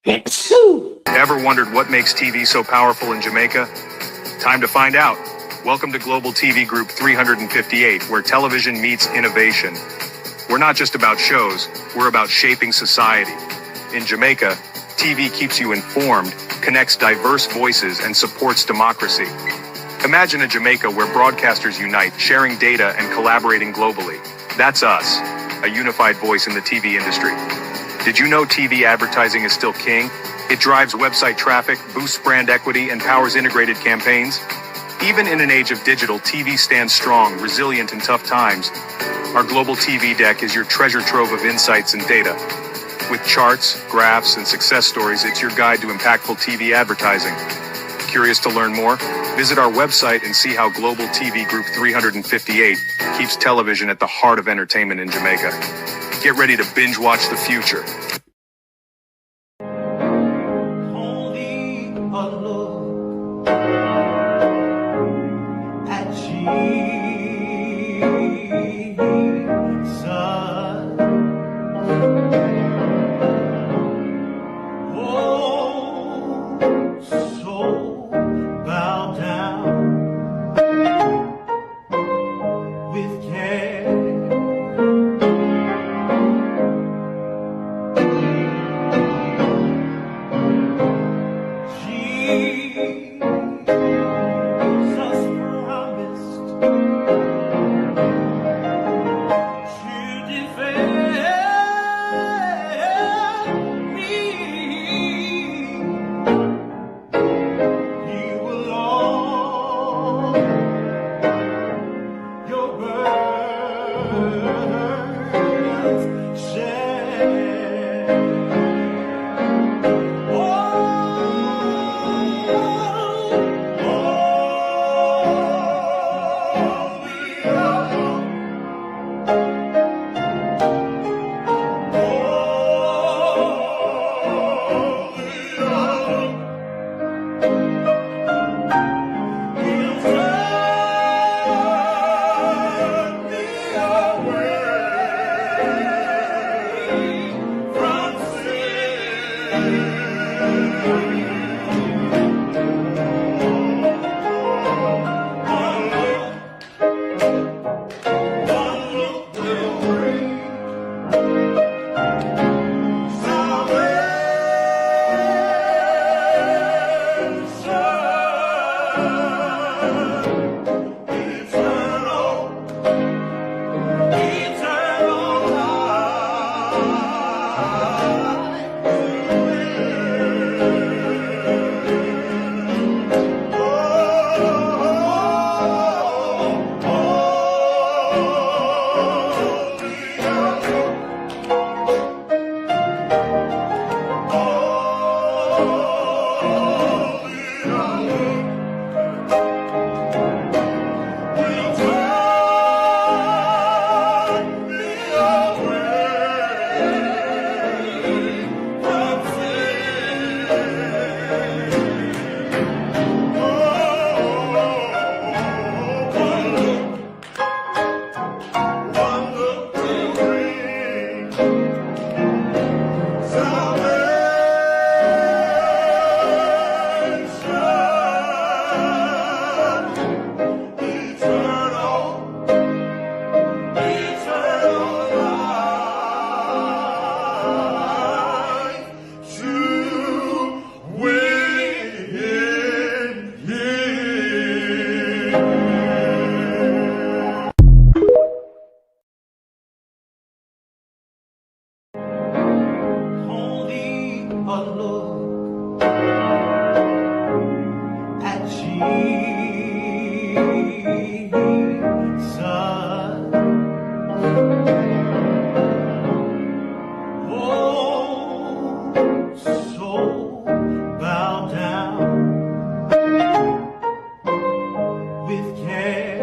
Ever wondered what makes TV so powerful in Jamaica? Time to find out. Welcome to Global TV Group 358, where television meets innovation. We're not just about shows, we're about shaping society. In Jamaica, TV keeps you informed, connects diverse voices, and supports democracy. Imagine a Jamaica where broadcasters unite, sharing data and collaborating globally. That's us, a unified voice in the TV industry. Did you know TV advertising is still king? It drives website traffic, boosts brand equity, and powers integrated campaigns. Even in an age of digital, TV stands strong, resilient in tough times. Our Global TV Deck is your treasure trove of insights and data. With charts, graphs, and success stories, it's your guide to impactful TV advertising. Curious to learn more? Visit our website and see how Global TV Group 358 keeps television at the heart of entertainment in Jamaica. Get ready to binge watch the future. Only a look at Jesus. Oh, so bow down with care. A look at Jesus. Oh, so bow down with care.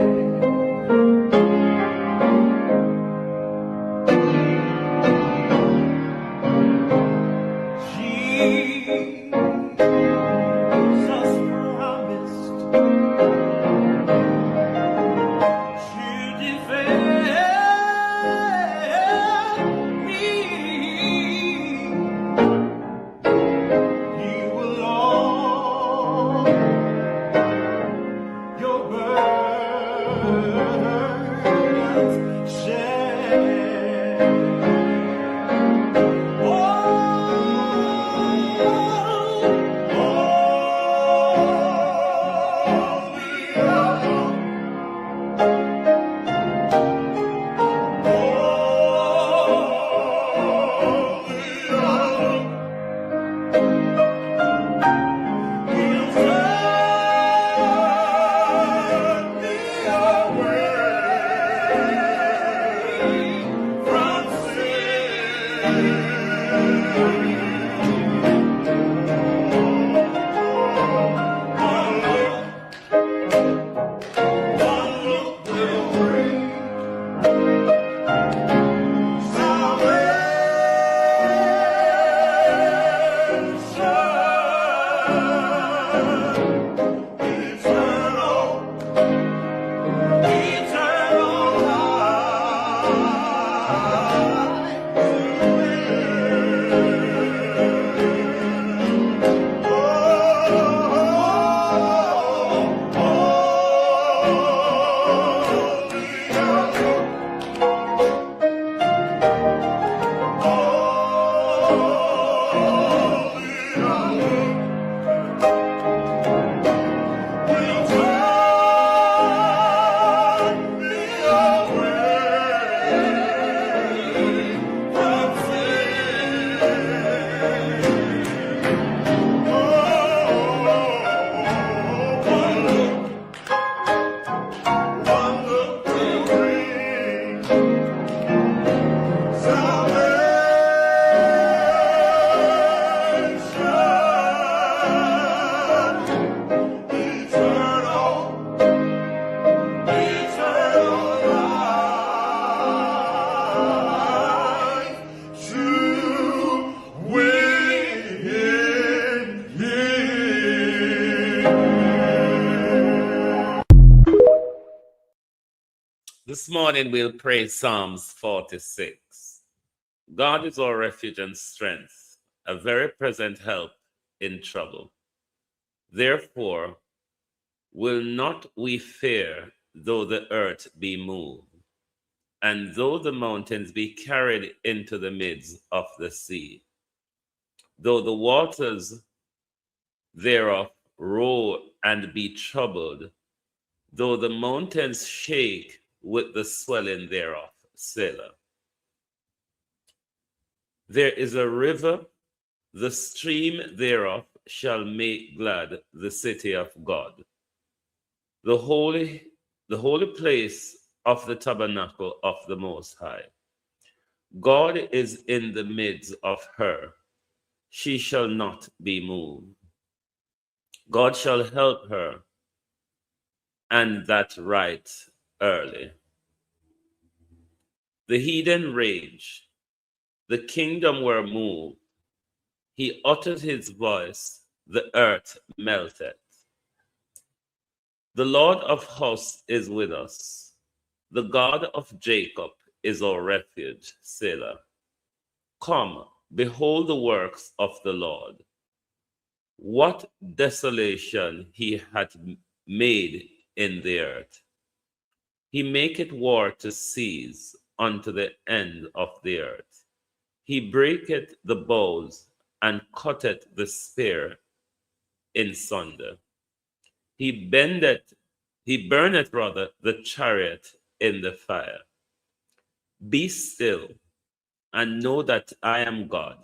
This morning we'll pray Psalms 46. God is our refuge and strength, a very present help in trouble. Therefore, will not we fear, though the earth be moved, and though the mountains be carried into the midst of the sea, though the waters thereof roar and be troubled, though the mountains shake with the swelling thereof. Selah. There is a river, the stream thereof shall make glad the city of God, the holy place of the tabernacle of the Most High. God is in the midst of her. She shall not be moved. God shall help her, and that right early. The heathen rage, the kingdom were moved. He uttered his voice, the earth melted. The Lord of hosts is with us. The God of Jacob is our refuge, Selah. Come, behold the works of the Lord. What desolation he hath made in the earth. He maketh war to cease unto the end of the earth. He breaketh the bows and cutteth the spear in sunder. He burneth the chariot in the fire. Be still and know that I am God.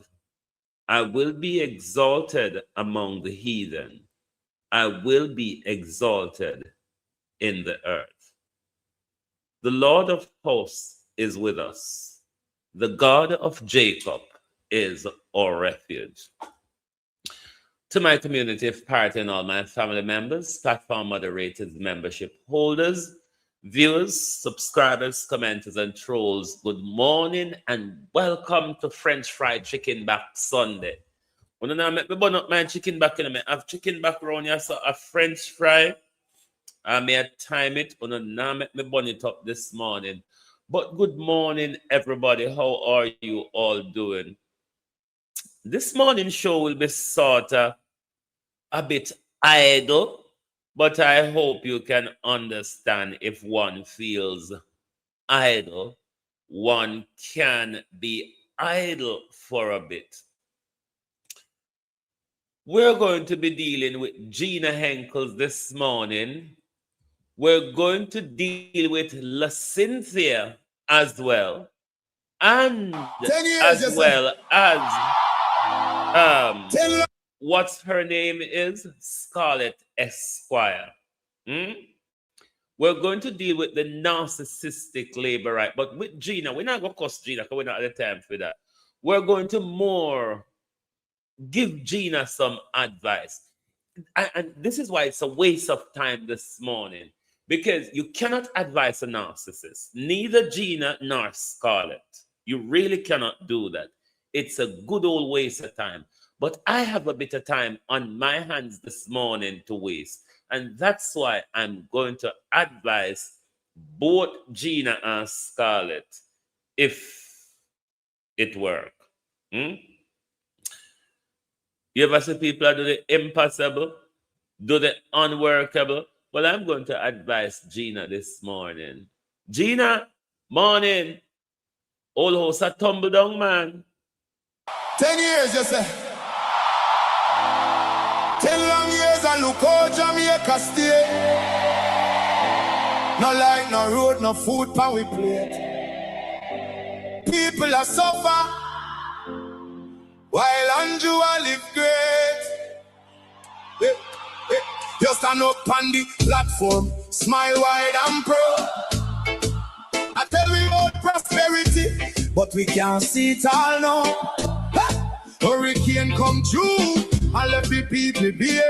I will be exalted among the heathen. I will be exalted in the earth. The Lord of hosts is with us. The God of Jacob is our refuge. To my community of Party and all my family members, platform moderators, membership holders, viewers, subscribers, commenters, and trolls, good morning and welcome to French Fried Chicken Back Sunday. When I make me burn up my chicken back in, I have chicken back around here, so a French fry. I may time it, but now make me burn it up this morning. But good morning, everybody. How are you all doing? This morning show will be sort of a bit idle, but I hope you can understand if one feels idle, one can be idle for a bit. We're going to be dealing with Gina Henkels this morning. We're going to deal with La Cynthia as well. And as well as what's her name is? Scarlett Esquire. We're going to deal with the narcissistic labor right. But with Gina, we're not going to cuss Gina because we're not at the time for that. We're going to more give Gina some advice. And this is why it's a waste of time this morning. Because you cannot advise a narcissist. Neither Gina nor Scarlett. You really cannot do that. It's a good old waste of time. But I have a bit of time on my hands this morning to waste. And that's why I'm going to advise both Gina and Scarlett if it works. You ever see people do the impossible, do the unworkable? Well, I'm going to advise Gina this morning. Gina, morning. Old house a tumble down, man. 10 years, you say. 10 long years and look how Jamaica stay. No light, no road, no food, pan we plate. People are suffer while Anjua live great. You stand up on the platform, smile wide and proud. I tell we about prosperity, but we can't see it all now. Hurricane come through and let the people be.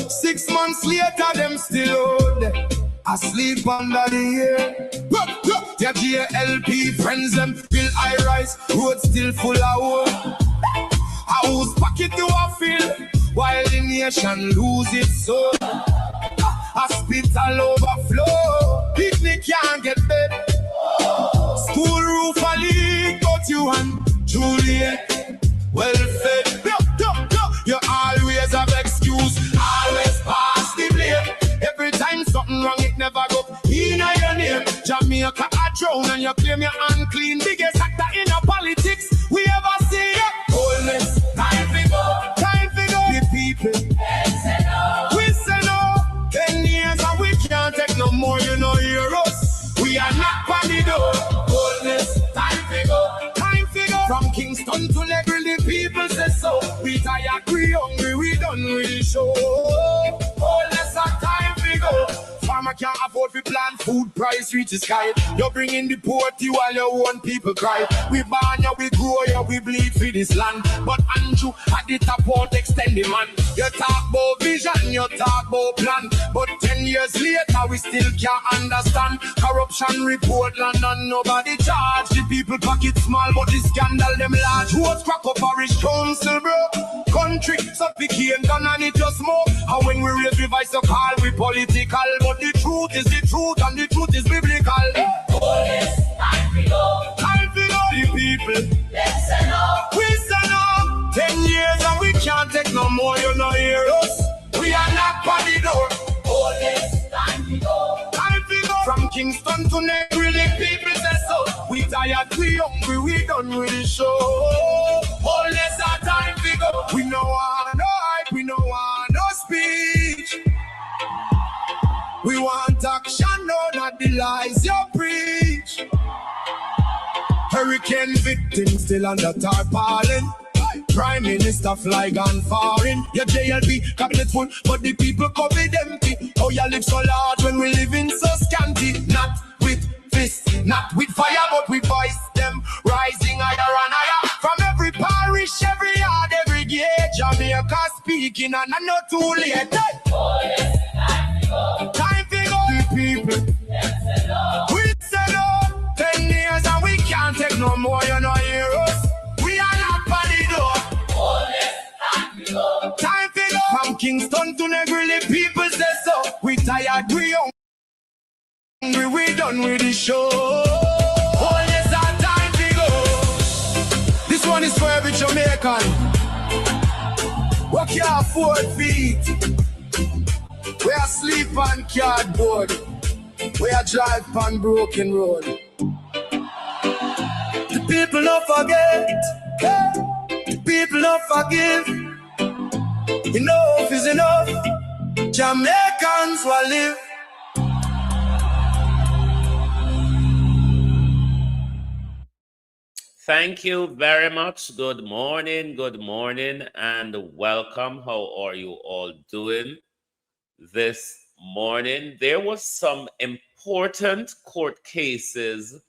6 months later, them still old, asleep under the air. Their JLP friends them build high rise, road still full of wood. A whose pocket do I feel while the nation lose its soul? Hospital overflow, Picnic can't get bed. School roof a leak, but you and Juliet well fed. You always have excuse, always pass the blame. Every time something wrong, it never go in your name. Jamaica a drown and you claim you're unclean. Biggest actor in a politics we ever see. Boldness, time to go, time to go. The people, we say no. 10 years and we can't take no more. You know, hear us. We are not funny though. Boldness, time to go, time to go. From Kingston to Legree, the people say so. We tired, we hungry, we done with the show. Boldness, time to go. Farmer can't afford to plant, food price reach the sky. You bring in the poverty while your own people cry. We born you, we grow you, we bleed for this land. But Andrew at the top won't extend the man. You talk about vision, you talk about plan. But 10 years later, we still can't understand. Corruption report land and nobody charge. The people pocket small, but the scandal them large. Votes crack up parish council, bro. Country suffocate gun and it just smoke. And when we raise revise the call, we political. But the truth is the truth and the truth is biblical. Police, time to go. Time to go. The people, Let's say no. we say no. 10 years and we can't take no more, you know hear us. We are not by the door. Police, time to go. Time to go. From Kingston to Negril, the people say so. We tired, we hungry, we done with the show. All less our time to go. We no want no hype, we no want no speech. We want action, no, not the lies you preach. Hurricane victims still under tarpaulin. Prime Minister fly gone foreign. Your JLP cabinet full, but the people COVID empty. Oh, you live so large when we live in so scanty. Not with fists, not with fire, but we voice them rising higher and higher. From every parish, every yard, every gate, Jamaica speaking, and I'm not too late. Police, time to go. Time to go, the people. Let's say no. We say no. 10 years and we can't take no more, you know, hear us. We are not by the door. Police, time to go. Time to go. From Kingston to Negril, the people say so. We tired, we hungry, we done with the show. Oh, yes, our time to go. This one is for every Jamaican. We can't afford feet. We are sleep on cardboard. We are drive on broken road. The people don't forget. The people don't forgive. Enough is enough. Jamaicans will live. Thank you very much. Good morning, and welcome. How are you all doing this morning? There was some important court cases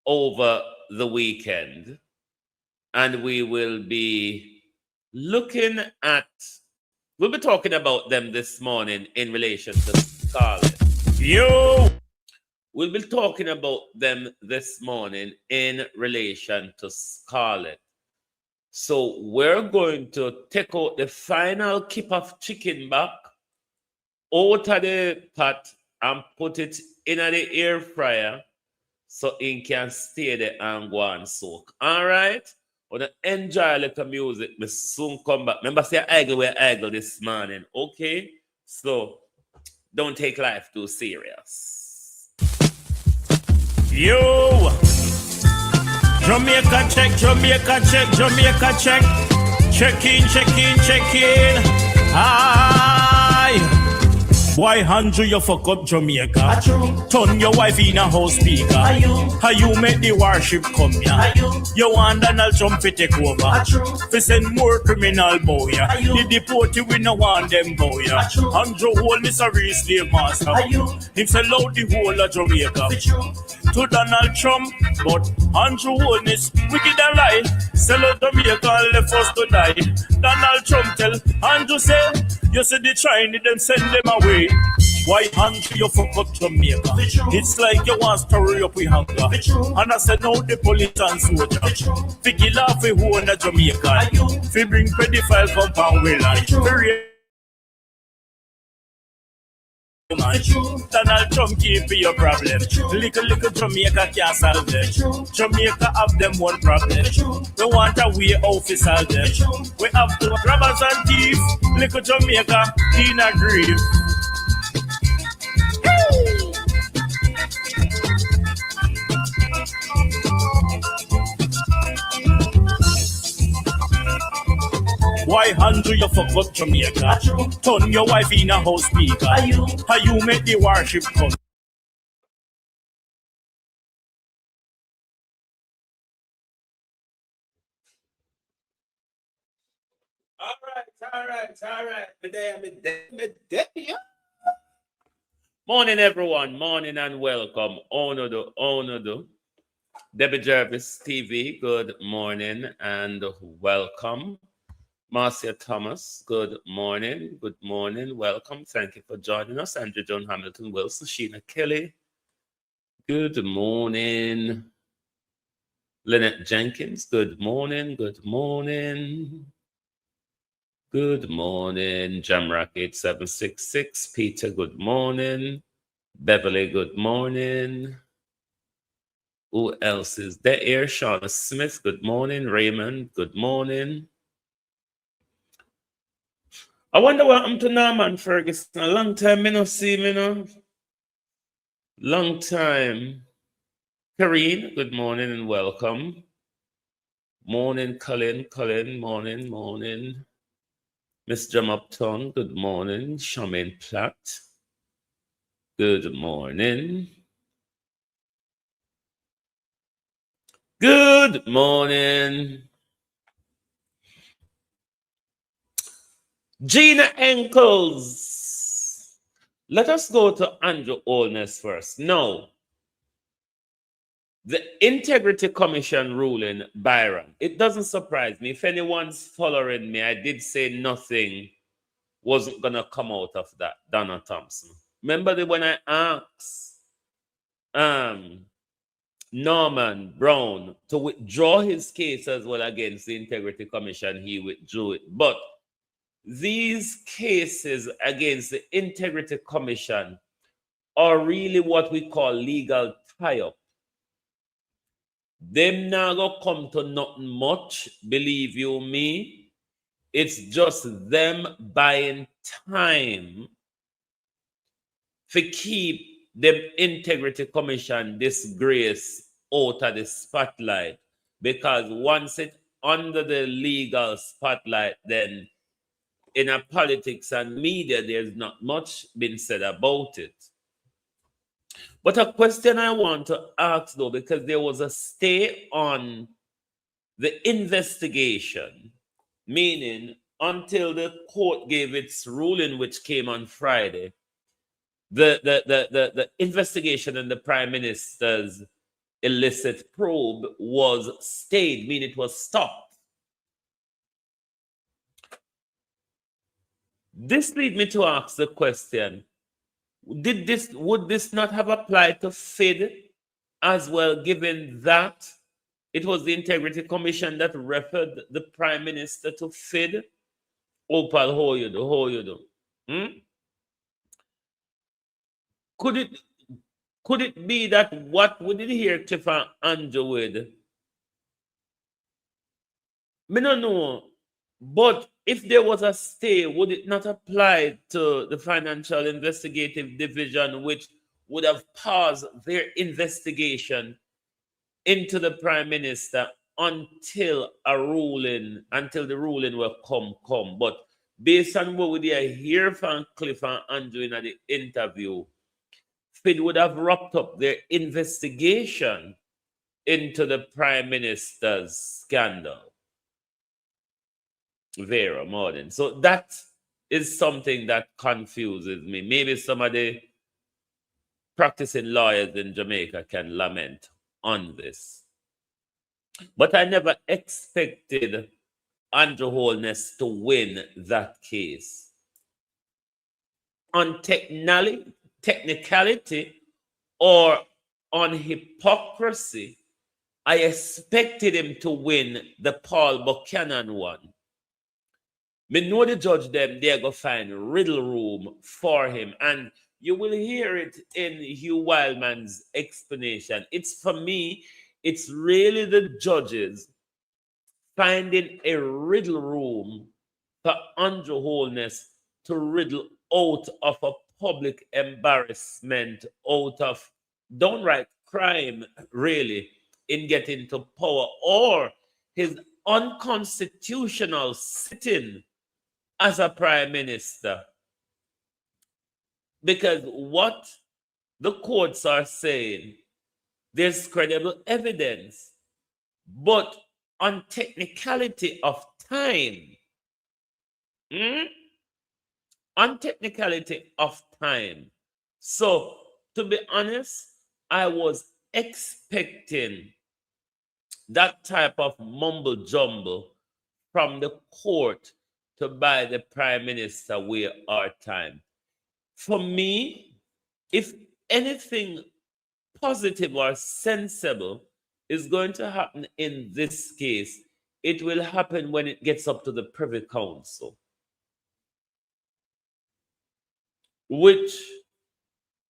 over the weekend, and we'll be talking about them this morning in relation to Scarlet. We'll be talking about them this morning in relation to Scarlet. So we're going to take out the final kip of chicken back out of the pot and put it in the air fryer so it can stay there and go and soak. All right? Wanna enjoy a little music. Me soon come back. Remember, say I go this morning. Okay? So don't take life too serious. Yo, Jamaica check, Jamaica check, Jamaica check. Check in. Aye. Why Andrew you fuck up Jamaica? Turn your wife in a house speaker. How you make the warship come here? You want Donald Trump to take over? To send more criminal boy. The deported we no want them boy. Andrew hold is a real slave master. Him sell out the whole of Jamaica to Donald Trump, but Andrew Holness wicked and lie. Sell out Jamaica and left us to die. Donald Trump tell Andrew say, you see the Chinese them send them away. Why Andrew you fuck up Jamaica? It's like you want to hurry up with hunger. And I said no the police and soldier. Figure off a whole of Jamaica. Fi bring pedophile compound well and Man, Donald Trump keep your problem. Little Jamaica can't solve it. Jamaica have them one problem. We want a way out to solve them. We have to robbers and thieves. Little Jamaica in a grief. Why handle you fuck up Jamaica? Turn your wife in a house speaker. How you make the worship come? All right. Me there, yeah. Morning, everyone. Morning and welcome. Onodo. Debbie Jervis TV, good morning and welcome. Marcia Thomas, good morning. Good morning. Welcome. Thank you for joining us. Andrew John Hamilton Wilson, Sheena Kelly. Good morning. Lynette Jenkins, good morning. Good morning. Good morning. Jamrock 8766. Peter, good morning. Beverly, good morning. Who else is there here? Shauna Smith, good morning. Raymond, good morning. I wonder what happened to Norman Ferguson. A long time me no see me no. Long time. Karine, good morning and welcome. Morning, Colin, morning. Miss Jam Upton, good morning. Charmaine Platt, good morning. Good morning. Gina Enkles. Let us go to Andrew Holness first. No. The Integrity Commission ruling, Byron. It doesn't surprise me. If anyone's following me, I did say nothing wasn't going to come out of that, Donna Thompson. Remember when I asked Norman Brown to withdraw his case as well against the Integrity Commission, he withdrew it. But these cases against the Integrity Commission are really what we call legal tie-up. Them now go come to nothing much, believe you me. It's just them buying time to keep them Integrity Commission disgrace out of the spotlight. Because once it's under the legal spotlight, then in a politics and media, there's not much been said about it. But a question I want to ask though, because there was a stay on the investigation, meaning until the court gave its ruling, which came on Friday, the investigation in the Prime Minister's illicit probe was stayed, meaning it was stopped. This leads me to ask the question, would this not have applied to FID as well, given that it was the Integrity Commission that referred the Prime Minister to FID? Opal, how you do? Could it be that what we did hear Cliff and Andrew with? Me don't know. But if there was a stay, would it not apply to the Financial Investigative Division, which would have paused their investigation into the Prime Minister until the ruling will come? But based on what we hear from Cliff and Andrew in the interview, FID would have wrapped up their investigation into the Prime Minister's scandal. Vera Morden. So that is something that confuses me. Maybe some of the practicing lawyers in Jamaica can lament on this. But I never expected Andrew Holness to win that case. On technicality or on hypocrisy, I expected him to win the Paul Buchanan one. Me know the judge them, they're going to find riddle room for him. And you will hear it in Hugh Wildman's explanation. It's for me, it's really the judges finding a riddle room for Andrew Holness to riddle out of a public embarrassment, out of downright crime, really, in getting to power, or his unconstitutional sitting as a prime minister. Because what the courts are saying, there's credible evidence, but on technicality of time, on technicality of time. So, to be honest, I was expecting that type of mumble jumble from the court to buy the prime minister way our time. For me, if anything positive or sensible is going to happen in this case, it will happen when it gets up to the Privy Council, which,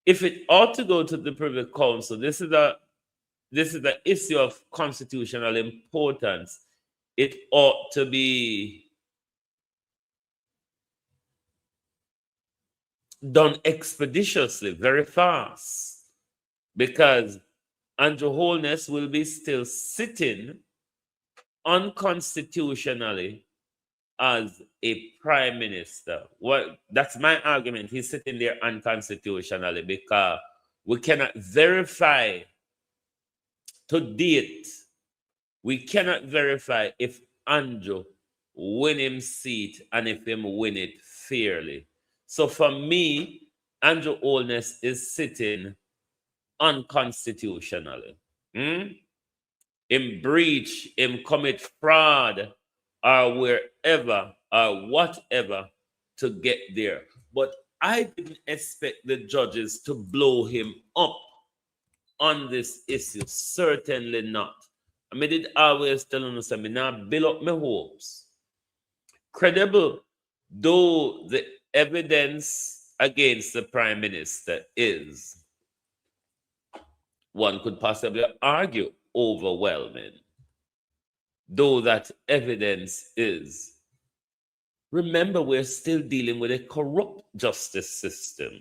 if it ought to go to the Privy Council, this is an issue of constitutional importance. It ought to be done expeditiously, very fast, because Andrew Holness will be still sitting unconstitutionally as a prime minister. Well, that's my argument. He's sitting there unconstitutionally because we cannot verify to date. We cannot verify if Andrew win him seat and if him win it fairly. So for me, Andrew Holness is sitting unconstitutionally. Him breach, him commit fraud, or wherever or whatever to get there. But I didn't expect the judges to blow him up on this issue. Certainly not. I mean, it always tell us, I mean, now build up my hopes. Credible though the evidence against the prime minister is, one could possibly argue overwhelming, though that evidence is. Remember, we're still dealing with a corrupt justice system.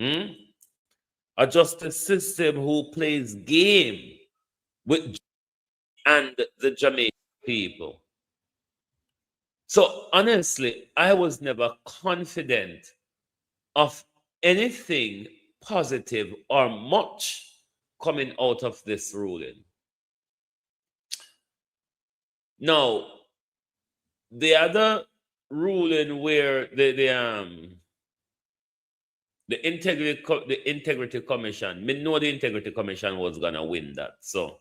A justice system who plays game with and the Jamaican people. So honestly, I was never confident of anything positive or much coming out of this ruling. Now, the other ruling where the integrity commission, me know the integrity commission was gonna win that, so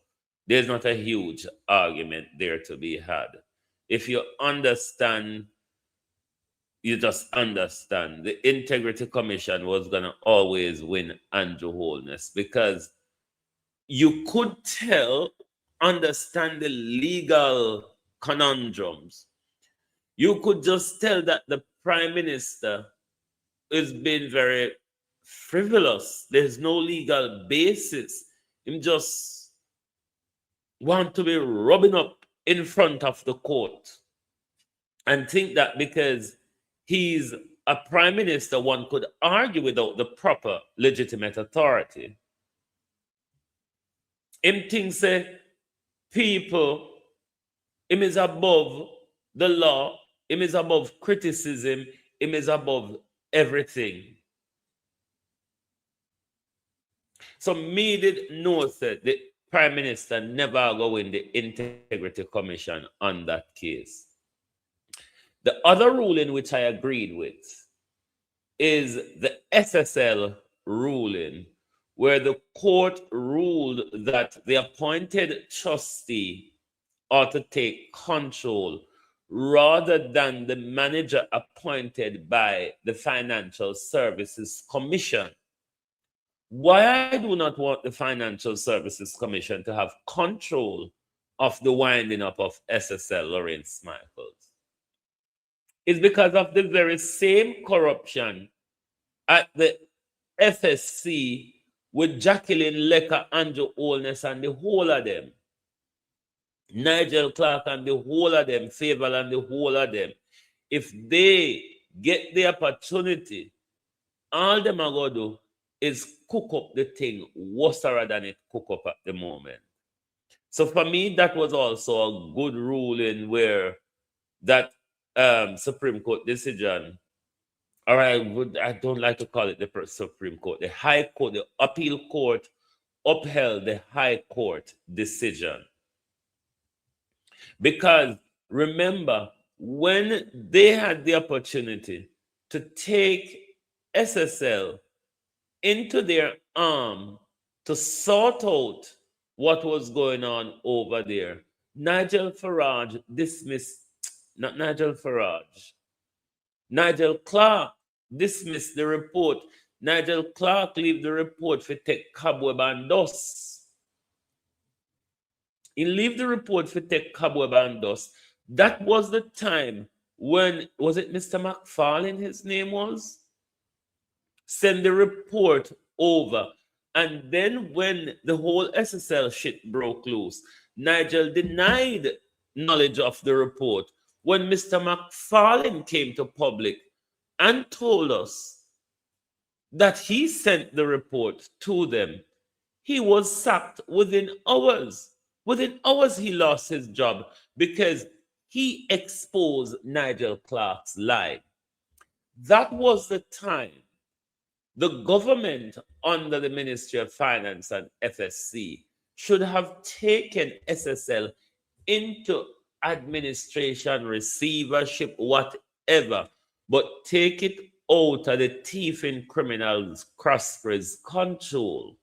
there's not a huge argument there to be had. If you understand, you just understand the integrity commission was gonna always win Andrew Holness, because you could understand the legal conundrums. You could just tell that the prime minister is being very frivolous. There's no legal basis. Him just want to be rubbing up in front of the court and think that because he's a prime minister, one could argue without the proper legitimate authority. Him thinks that people, him is above the law, him is above criticism, him is above everything. So me did know that the prime minister never go in the integrity commission on that case. The other ruling which I agreed with is the SSL ruling, where the court ruled that the appointed trustee ought to take control rather than the manager appointed by the Financial Services Commission. Why I do not want the Financial Services Commission to have control of the winding up of SSL Lawrence Michaels is because of the very same corruption at the FSC with Jacqueline Lecker, Andrew Holness, and the whole of them, Nigel Clark and the whole of them, Fable and the whole of them, if they get the opportunity, all them are going to do is cook up the thing worse than it cook up at the moment. So for me, that was also a good ruling where that Supreme Court decision, or I don't like to call it the Supreme Court, the High Court, the Appeal Court upheld the High Court decision. Because remember, when they had the opportunity to take SSL into their arm to sort out what was going on over there, Nigel Farage dismissed, not Nigel Farage, Nigel Clark dismissed the report. Nigel Clark leave the report for take cobweb and dust. He leave the report for take cobweb and dust. That was the time when, was it Mr. McFarlane his name was? Send the report over. And then when the whole SSL shit broke loose, Nigel denied knowledge of the report. When Mr. McFarlane came to public and told us that he sent the report to them, he was sacked within hours. Within hours, he lost his job because he exposed Nigel Clark's lie. That was the time the government under the Ministry of Finance and FSC should have taken SSL into administration, receivership, whatever, but take it out of the thieving criminals' Crosby's control.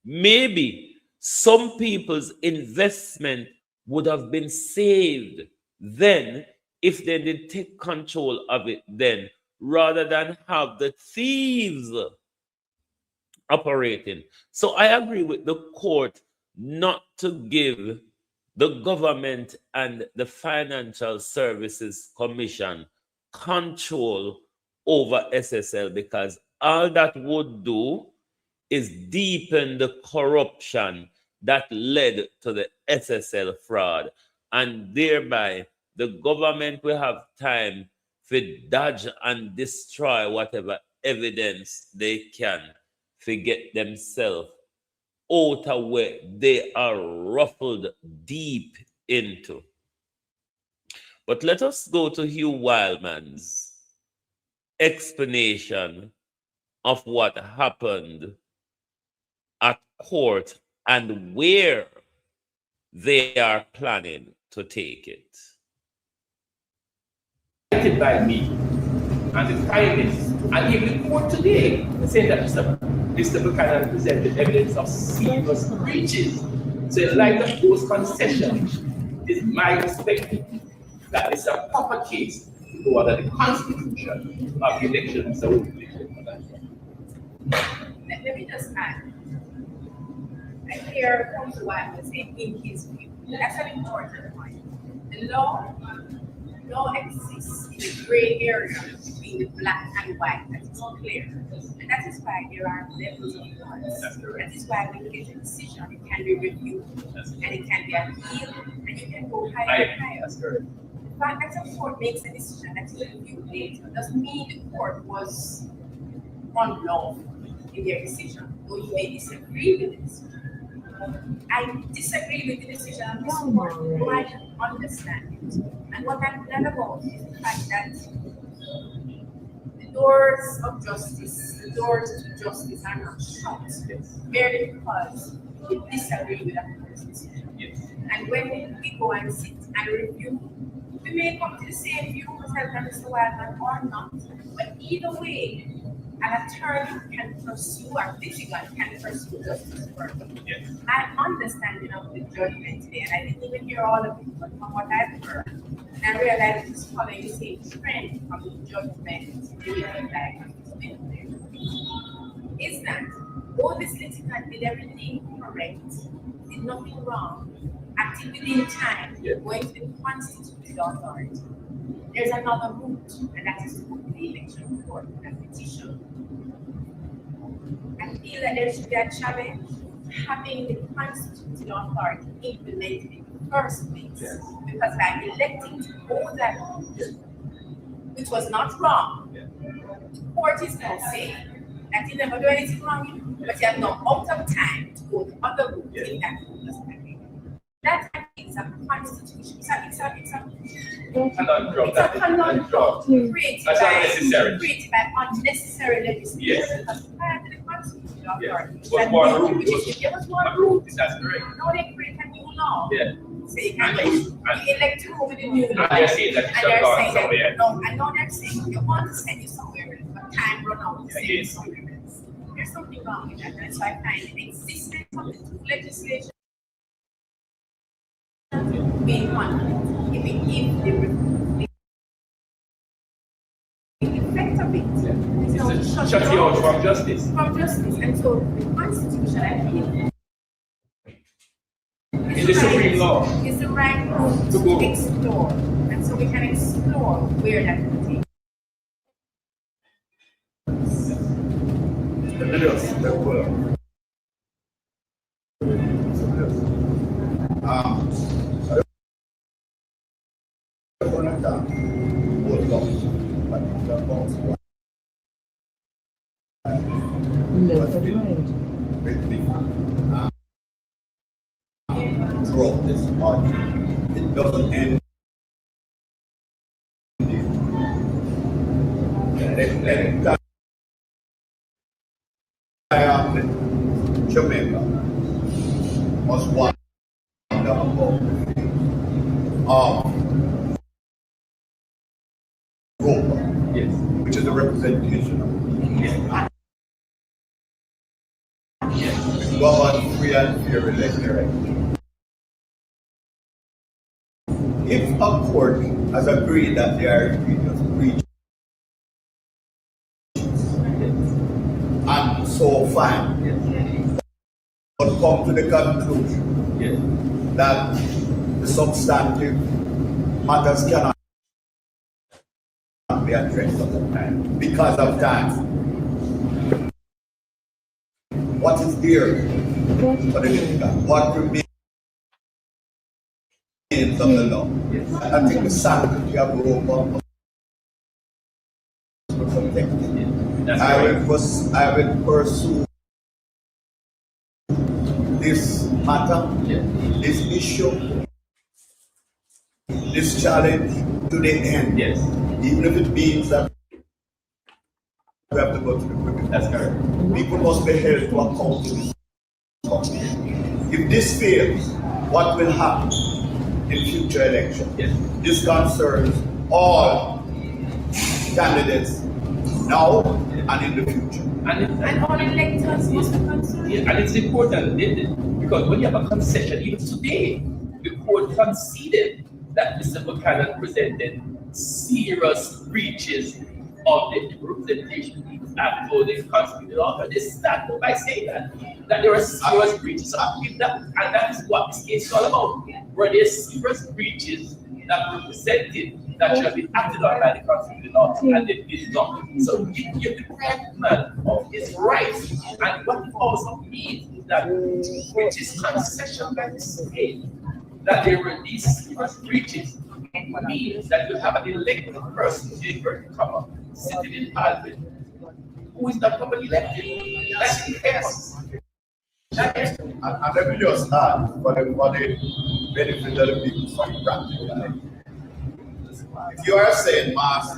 Maybe some people's investment would have been saved then if they did take control of it then, rather than have the thieves operating. So I agree with the court not to give the government and the Financial Services Commission control over SSL, because all that would do is deepen the corruption that led to the SSL fraud, and thereby the government will have time to dodge and destroy whatever evidence they can to get themselves out of where they are ruffled deep into. But let us go to Hugh Wildman's explanation of what happened at court and where they are planning to take it. By me and the finest, and even the court today, saying that Mr. Buchanan presented evidence of serious breaches. So, in light of those concessions, it's my perspective that it's a proper case to go under the constitution of the election. So, let me just add. I hear Council White was saying in his view. That's an important point. The law exists in a gray area between the black and white. That is clear. And that is why there are levels of courts. That is why when you get a decision, it can be reviewed and it can be appealed and you can go higher and higher. The fact that a court makes a decision that is reviewed later doesn't mean the court was unlawful in their decision, though you may disagree with the decision. I disagree with the decision of this court, though I understand it. And what I'm glad about is the fact that the doors of justice, the doors to justice are not shut merely because we disagree with that person's decision. And when we go and sit and review, we may come to the same view as Mr. Wildman or not. But either way, an attorney can pursue, a litigant can pursue justice further. Yes. My understanding of the judgment today, and I didn't even hear all of it, but from what I've heard, and I realized it's following the same trend from the judgment is that though this litigant did everything correct, did nothing wrong, acted within time, going to the constituted authority, There's another route, and that is to go to the election court and petition. I feel that there should be a challenge having the constitutional authority implemented in the first place. Yes. Because by electing to go that route, which was not wrong, the court is now saying that you never do anything wrong, but you have no out of time to go the other route in that route. That is a constitution. It's a Conundrum. created That's by unnecessary. created by unnecessary legislation. Yes. Because prior to the constitutional Yes. authority, It was one rule. there was one rule. That's correct. Now they create a new law. Yeah. So you can And- elect to go with the new law. And they're saying that it And shall they're go saying somewhere. that, no, I know they're saying they want to send you somewhere else, but time run out to send you Yes. somewhere else. There's something wrong with that. And so I find the existence of the two legislation being conflict. If it gives the effect of it, so It's a shut you out from justice. from justice. And so the Constitution, I feel, In the supreme law. is the right route To go. to explore. And so we can explore where that will take. Throughout this argument, it doesn't end. Jamaica was one of Roper, Yes. which is a representation of Yes. governed free and fair election. If a court has agreed that they are egregious breaches, and so fine, but come to the conclusion Yes. that the substantive matters cannot be addressed at the time because of time. What is there for the litigant? What remains of the law? I think the sanctity of Rome was protected. That's I correct. will pursue this matter, Yes. this issue, this challenge to the end. Yes. Even if it means that we have to go to the criminal. That's correct. People must be held to account to this. If this fails, what will happen in future elections? Yes. This concerns all candidates now and in the future. And all electors must be concerned. Yeah, and it's important because when you have a concession, even today, the court conceded that Mr. Buchanan presented serious breaches of the Representation Act or the Constitutional Order. They start by saying that there are serious breaches of that, and that is what this case is all about. Where there's serious breaches that were presented that shall be acted on by the Constitutional Order, and they did not. So you deprive man of his rights, and what it also means is that with this concession by the state, that there were these serious breaches, means that you have an elected person in very common sitting in parliament who is not properly elected. That's the case. And let me just add for the benefit of the people from practical. If you are saying mass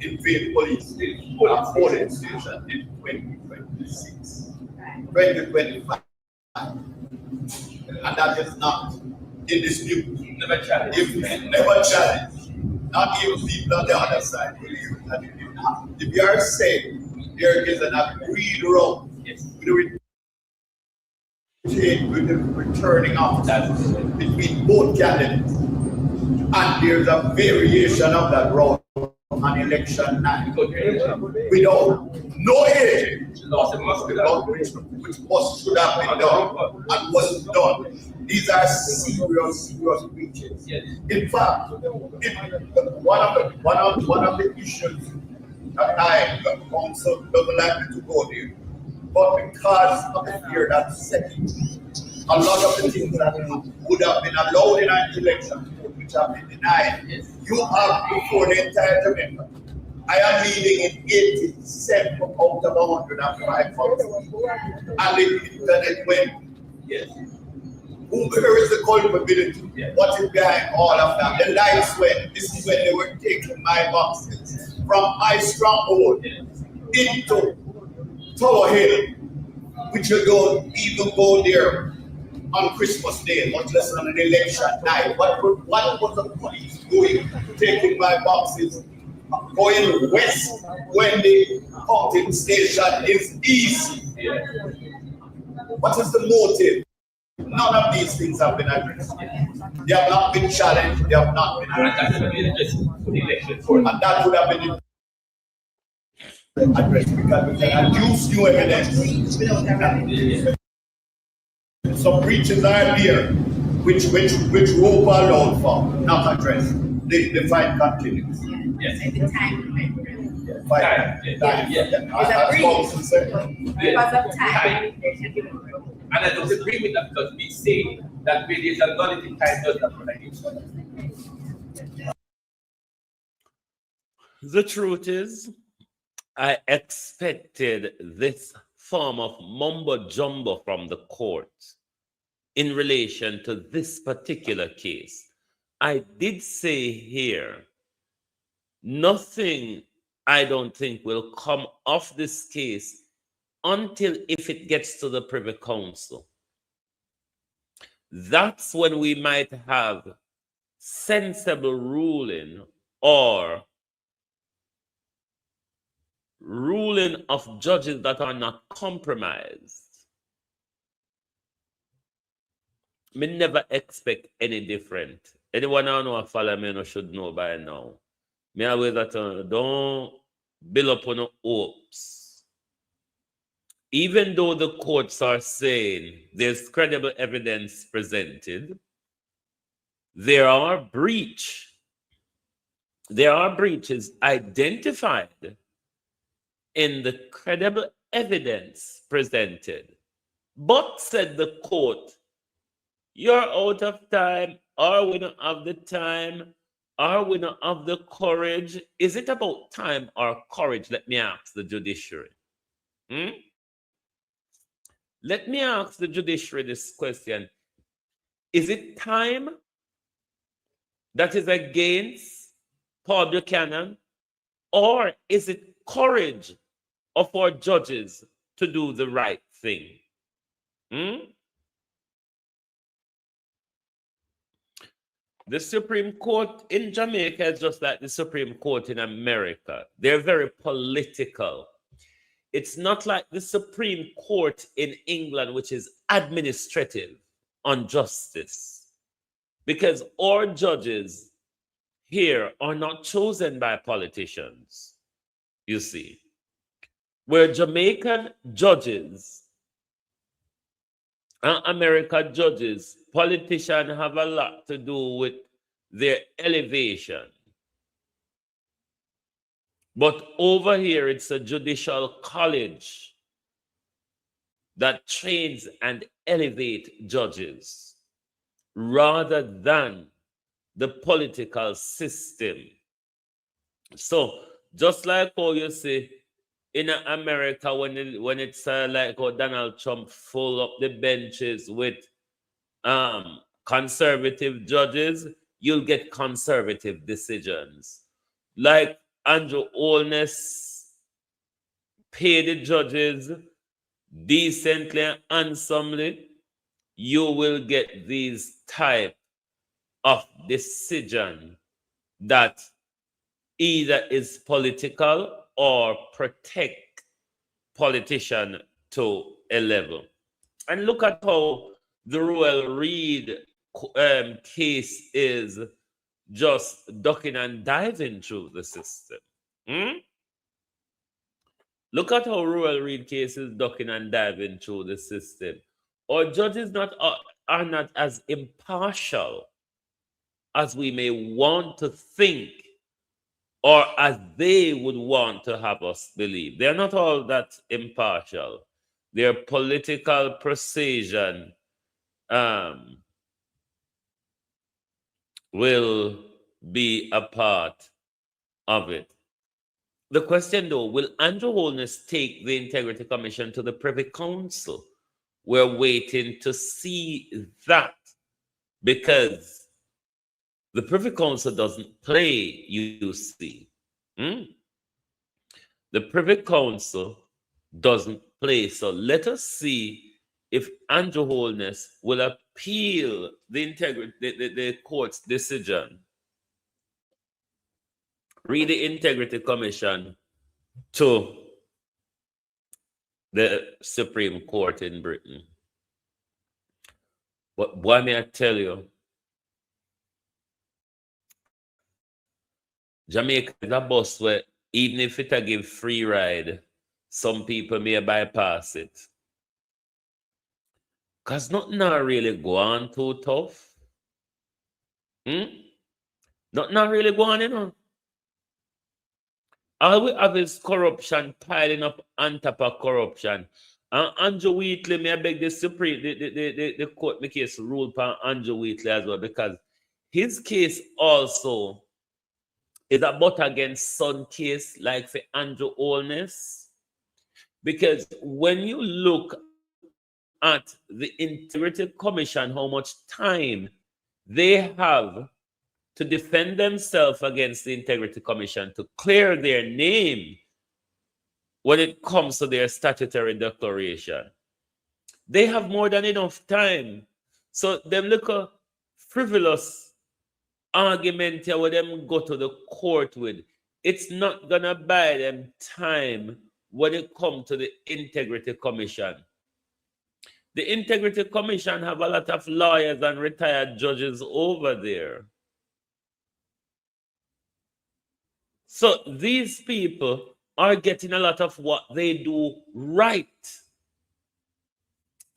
invade police station, polling station in 2026, 2025, and that is not in dispute. Never challenge. If never challenge, not even people on the other side believe that it didn't happen. If you are saying there is an agreed route Yes. with the returning officers between both candidates, and there's a variation of that route on election night without no agent, which was should have been done and wasn't done. These are serious breaches. In fact, one of the issues that I council doesn't like me to go there, but because of the fear that second, a lot of the things that would have been allowed in an election, which have been denied, you have before the entire Jamaica. I am leading in 87 out of 105 votes. And the internet went. Yes. Where is the culpability? Yes. What is behind all of that? The lights went. This is when they were taking my boxes from my stronghold into Tower Hill, which you don't even go there on Christmas Day, much less on an election night. What was the police doing, taking my boxes, going west when the counting station is east? What is the motive? None of these things have been addressed. They have not been challenged, they have not been addressed. And that would have been addressed because we can adduce new evidence. Some breaches are there, which Roper allowed for, not addressed. The fight continues. Yes. At the time, Time. because of time. And I don't agree with that because we say that where there's a nullity, time does not protect. The truth is, I expected this form of mumbo jumbo from the court in relation to this particular case. I did say here, nothing I don't think will come off this case until if it gets to the Privy Council. That's when we might have sensible ruling or ruling of judges that are not compromised. Me never expect any different. Anyone who know follow me should know by now. Me always that don't build up on no hopes. Even though the courts are saying there's credible evidence presented, there are breaches identified in the credible evidence presented. But, said the court, you're out of time, or we don't have the time, or we don't have the courage. Is it about time or courage? Let me ask the judiciary. Let me ask the judiciary this question. Is it time that is against Paul Buchanan, or is it courage of our judges to do the right thing? The Supreme Court in Jamaica is just like the Supreme Court in America. They're very political. It's not like the Supreme Court in England, which is administrative on justice. Because our judges here are not chosen by politicians, you see. Where Jamaican judges and American judges, politicians have a lot to do with their elevation. But over here, it's a judicial college that trains and elevates judges rather than the political system. So, just like how you see in America, when it's like how Donald Trump full up the benches with conservative judges, you'll get conservative decisions. Like Andrew Holness pay the judges decently and handsomely, you will get these type of decision that either is political or protect politician to a level. And look at how the Royal Reed case is just ducking and diving through the system. Hmm? Look at how Rural Read cases ducking and diving through the system. Our judges are not as impartial as we may want to think or as they would want to have us believe. They're not all that impartial. Their political precision will be a part of it. The question, though, will Andrew Holness take the Integrity Commission to the Privy Council? We're waiting to see that, because the Privy Council doesn't play, you see. The Privy Council doesn't play. So let us see if Andrew Holness will appeal the court's decision. Read the Integrity Commission to the Supreme Court in Britain. But boy, may I tell you, Jamaica is a bus where even if it a give free ride, some people may bypass it. Because nothing not really go on too tough. Nothing not really go on, you know. All we have is corruption piling up on top of corruption. And Andrew Wheatley, may I beg the Supreme, the court make case rule upon Andrew Wheatley as well, because his case also is a butt against son case like for Andrew Holness. Because when you look at the Integrity Commission, how much time they have to defend themselves against the Integrity Commission, to clear their name when it comes to their statutory declaration, they have more than enough time. So them look a frivolous argument here where them go to the court with, it's not gonna buy them time when it comes to the Integrity Commission. The Integrity Commission have a lot of lawyers and retired judges over there. So these people are getting a lot of what they do right.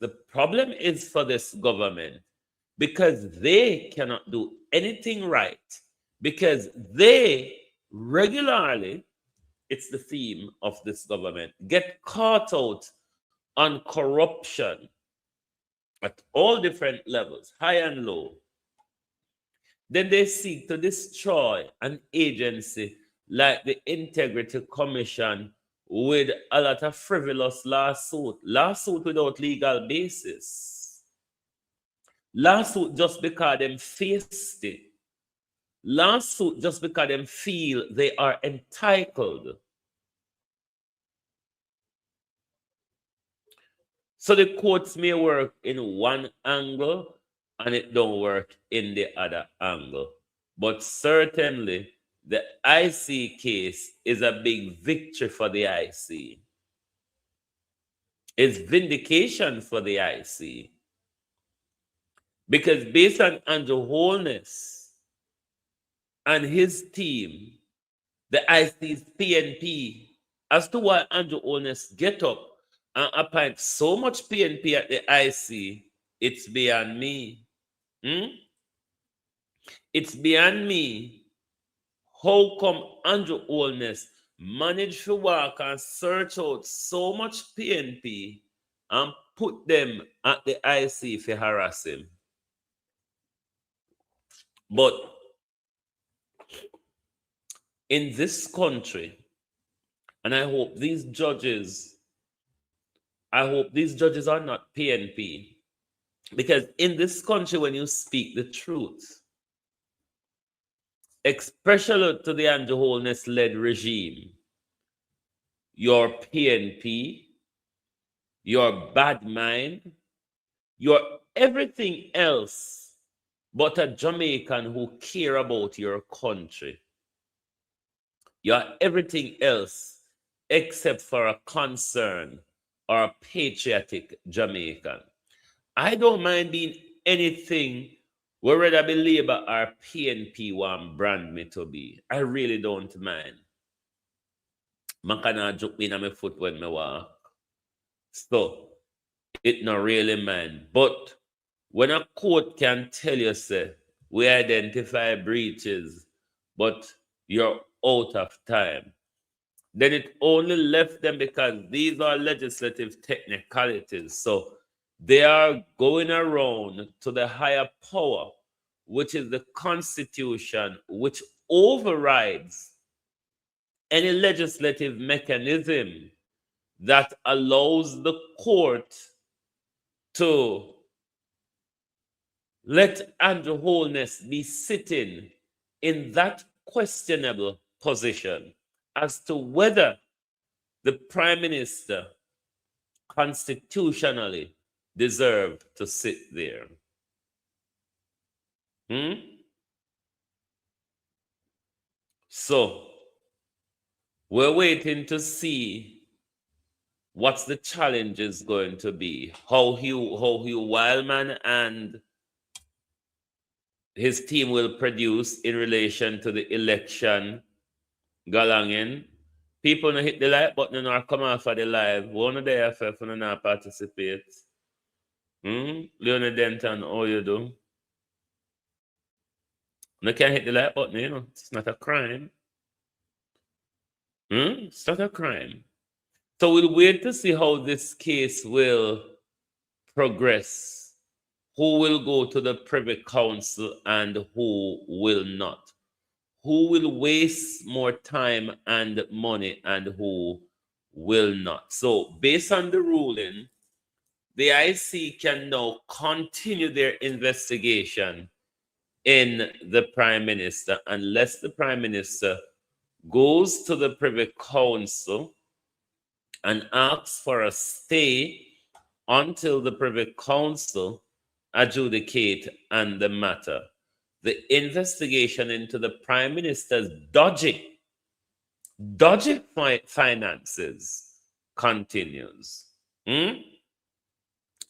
The problem is for this government, because they cannot do anything right, because they regularly, it's the theme of this government, get caught out on corruption at all different levels, high and low. Then they seek to destroy an agency like the Integrity Commission with a lot of frivolous lawsuit without legal basis, lawsuit just because them faced it, lawsuit just because them feel they are entitled. So the courts may work in one angle and it don't work in the other angle. But certainly the IC case is a big victory for the IC. It's vindication for the IC. Because based on Andrew Holness and his team, the IC's PNP, as to why Andrew Holness get up and appoint so much PNP at the IC, it's beyond me. It's beyond me. How come Andrew Holness managed to walk and search out so much PNP and put them at the IC for harass him? But in this country, and I hope these judges are not PNP, because in this country, when you speak the truth, especially to the Andrew Holness-led regime, your PNP, your bad mind, your everything else but a Jamaican who care about your country. You're everything else except for a concern or a patriotic Jamaican. I don't mind being anything Whether be Labour or PNP want brand me to be, I really don't mind. Man cannot joke me in my foot when me walk. So, it not really mind. But when a court can tell you, say, we identify breaches, but you're out of time, then it only left them because these are legislative technicalities. So they are going around to the higher power, which is the Constitution, which overrides any legislative mechanism that allows the court to let Andrew Holness be sitting in that questionable position as to whether the Prime Minister constitutionally deserved to sit there. So, we're waiting to see what's the challenge is going to be. How Hugh Wildman and his team will produce in relation to the election galangin. People no hit the like button or come off of the live. One of the FF and not participate. Leonard Denton, how you do? No can't hit the like button, you know. It's not a crime. It's not a crime. So we'll wait to see how this case will progress. Who will go to the Privy Council and who will not? Who will waste more time and money and who will not? So based on the ruling, the IC can now continue their investigation in the Prime Minister unless the Prime Minister goes to the Privy Council and asks for a stay until the Privy Council adjudicate on the matter. The investigation into the Prime Minister's dodgy finances continues.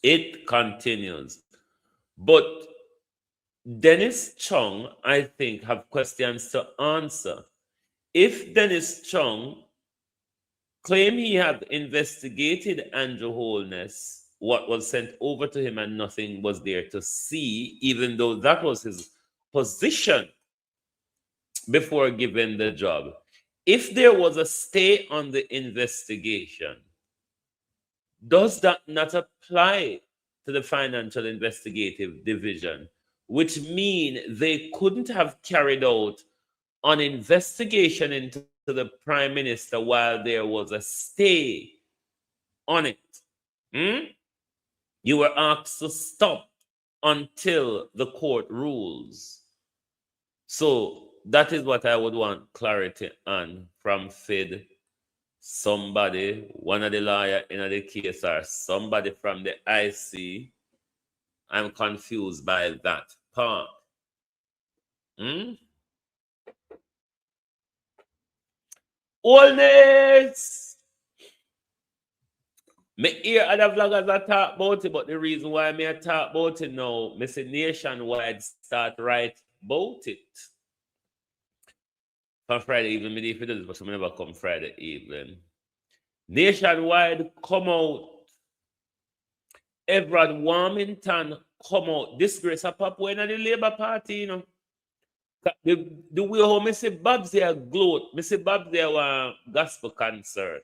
It continues. But Dennis Chung, I think, have questions to answer. If Dennis Chung claim he had investigated Andrew Holness, what was sent over to him and nothing was there to see, even though that was his position before given the job. If there was a stay on the investigation, does that not apply to the Financial Investigative Division, which mean they couldn't have carried out an investigation into the Prime Minister while there was a stay on it? You were asked to stop until the court rules. So that is what I would want clarity on from FID. Somebody, one of the lawyers in the case, or somebody from the IC. I'm confused by that part. Oldness! Me hear other vloggers that talk about it, but the reason why me talk about it now, me see Nationwide start write about it. From Friday evening, me if it does, but some never come Friday evening. Nationwide come out. Everard Warmington come out. Disgrace a pop when the Labour Party, you know. The way how me say Babs there gloat, me say Babs there one gospel concert.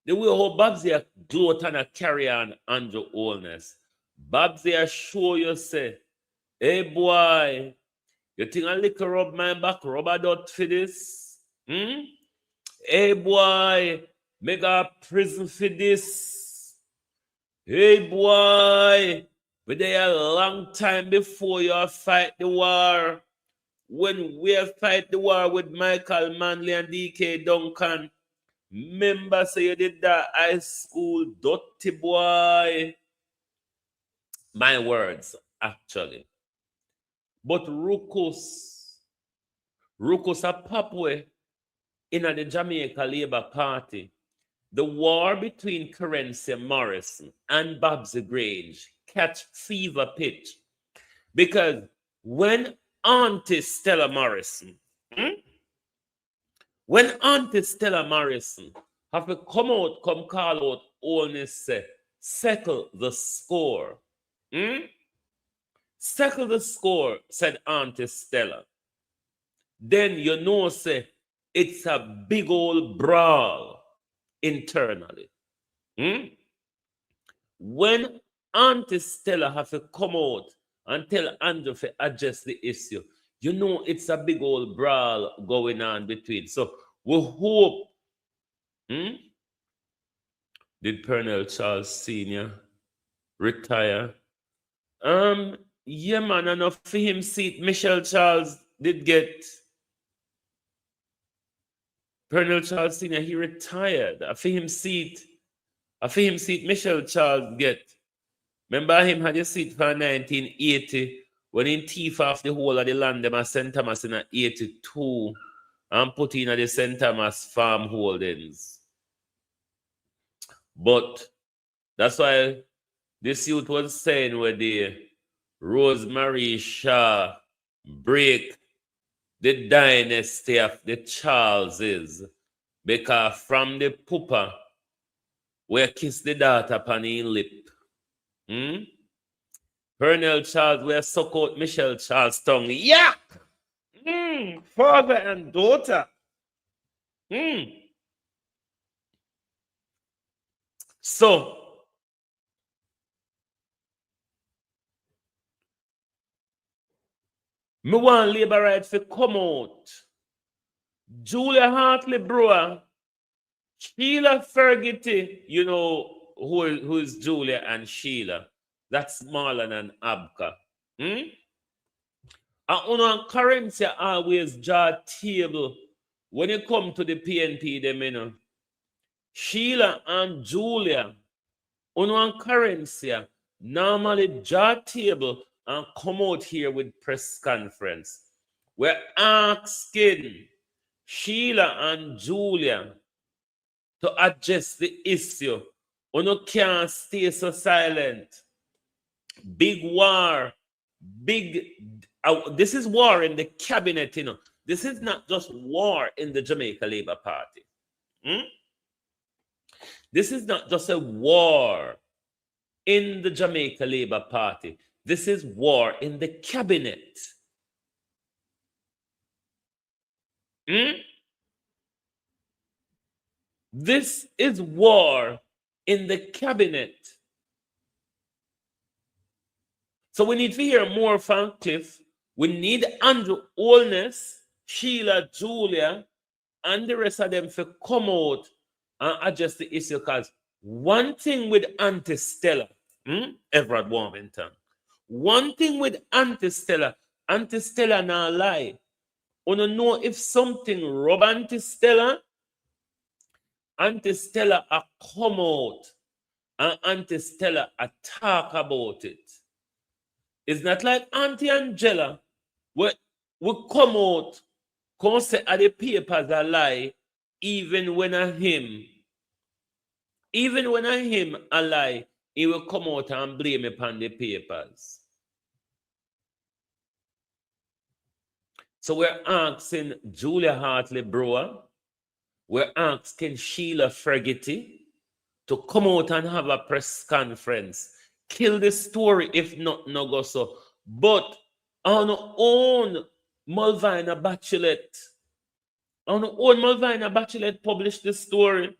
The way how Babs there gloat and a carry on Andrew Holness. Babs there show you say, hey boy, you think I lick rub my back, rubber dot for this? Hey boy, make a prison for this. Hey boy, we there a long time before you fight the war. When we fight the war with Michael Manley and DK Duncan, remember say you did that high school dirty boy. My words, actually. But Rukus a papwe in the Jamaica Labour Party. The war between Currency Morrison and Babsy Grange catch fever pitch Because when Auntie Stella Morrison, when Auntie Stella Morrison have to come call out, only say, settle the score. Settle the score, said Auntie Stella. Then you know, say, it's a big old brawl internally. When Auntie Stella have to come out and tell Andrew to adjust the issue, you know it's a big old brawl going on between. So we hope. Did Pernell Charles Sr. retire? Yeah, man, enough for him seat. Michelle Charles did get. Pernell Charles Sr. he retired. For him seat. Michelle Charles get. Remember him had a seat for 1980 when he thief off the whole of the land them at St. Thomas in 82 and put in at the St. Thomas farm holdings. But that's why this youth was saying where the Rosemary Shaw break the dynasty of the Charleses, because from the pooper where kiss the daughter upon his lip. Pernell Charles where suck out Michelle Charles' tongue. Yeah! Father and daughter. So, me want labor rights to come out. Julia Hartley Brewer, Sheila Fergity, you know who is Julia and Sheila. That's Marlon and Abka. And on currency always draw table when you come to the PNP, them, you know. Sheila and Julia, on currency, normally draw table and come out here with press conference. We're asking Sheila and Julia to address the issue. You can't stay so silent. Big war. This is war in the cabinet, you know. This is not just war in the Jamaica Labour Party. This is not just a war in the Jamaica Labour Party. This is war in the cabinet. This is war in the cabinet. So we need to hear more from Cliff. We need Andrew Holness, Sheila, Julia, and the rest of them to come out and address the issue. Because one thing with Auntie Stella, Everett Warmington, one thing with Auntie Stella not lie. You don't know if something rub Auntie Stella a come out and Auntie Stella a talk about it. It's not like Auntie Angela we come out, come say the papers a lie, even when a him a lie, he will come out and blame upon the papers. So we're asking Julia Hartley Brewer, we're asking Sheila Fergity to come out and have a press conference. Kill the story if not no go so. But on our own Mulvina Bachelet published the story.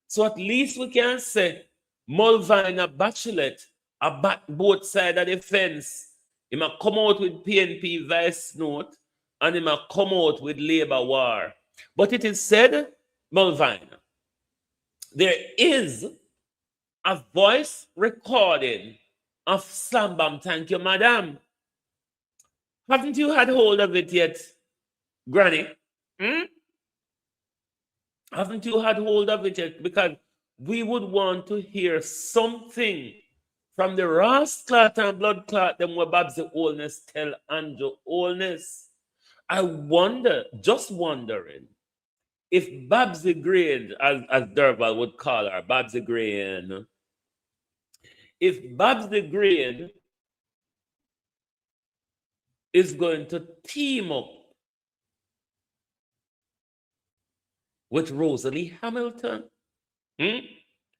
So at least we can say Mulvina Bachelet about both sides of the fence. He might come out with PNP vice note and he might come out with labor war. But it is said, Mulvina, there is a voice recording of Slam Bam. Thank you, madam. Haven't you had hold of it yet, Granny? Haven't you had hold of it yet? Because we would want to hear something from the Ross clot and blood clot them where Babsy Holness tell Andrew Holness. I wonder, just wondering, if Babsy Grain, as Derval would call her, Babsy Grain, if Babsy Grain is going to team up with Rosalie Hamilton.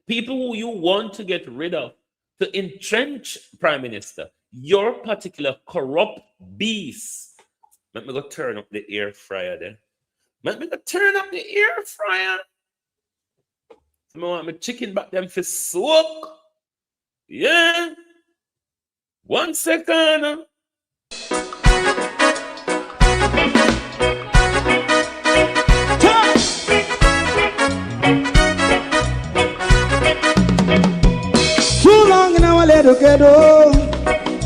People who you want to get rid of, to entrench Prime Minister, your particular corrupt beast. Let me go turn up the air fryer there. Let me go turn up the air fryer. So I want my chicken back them for soak. Yeah. 1 second. Too long in our little ghetto.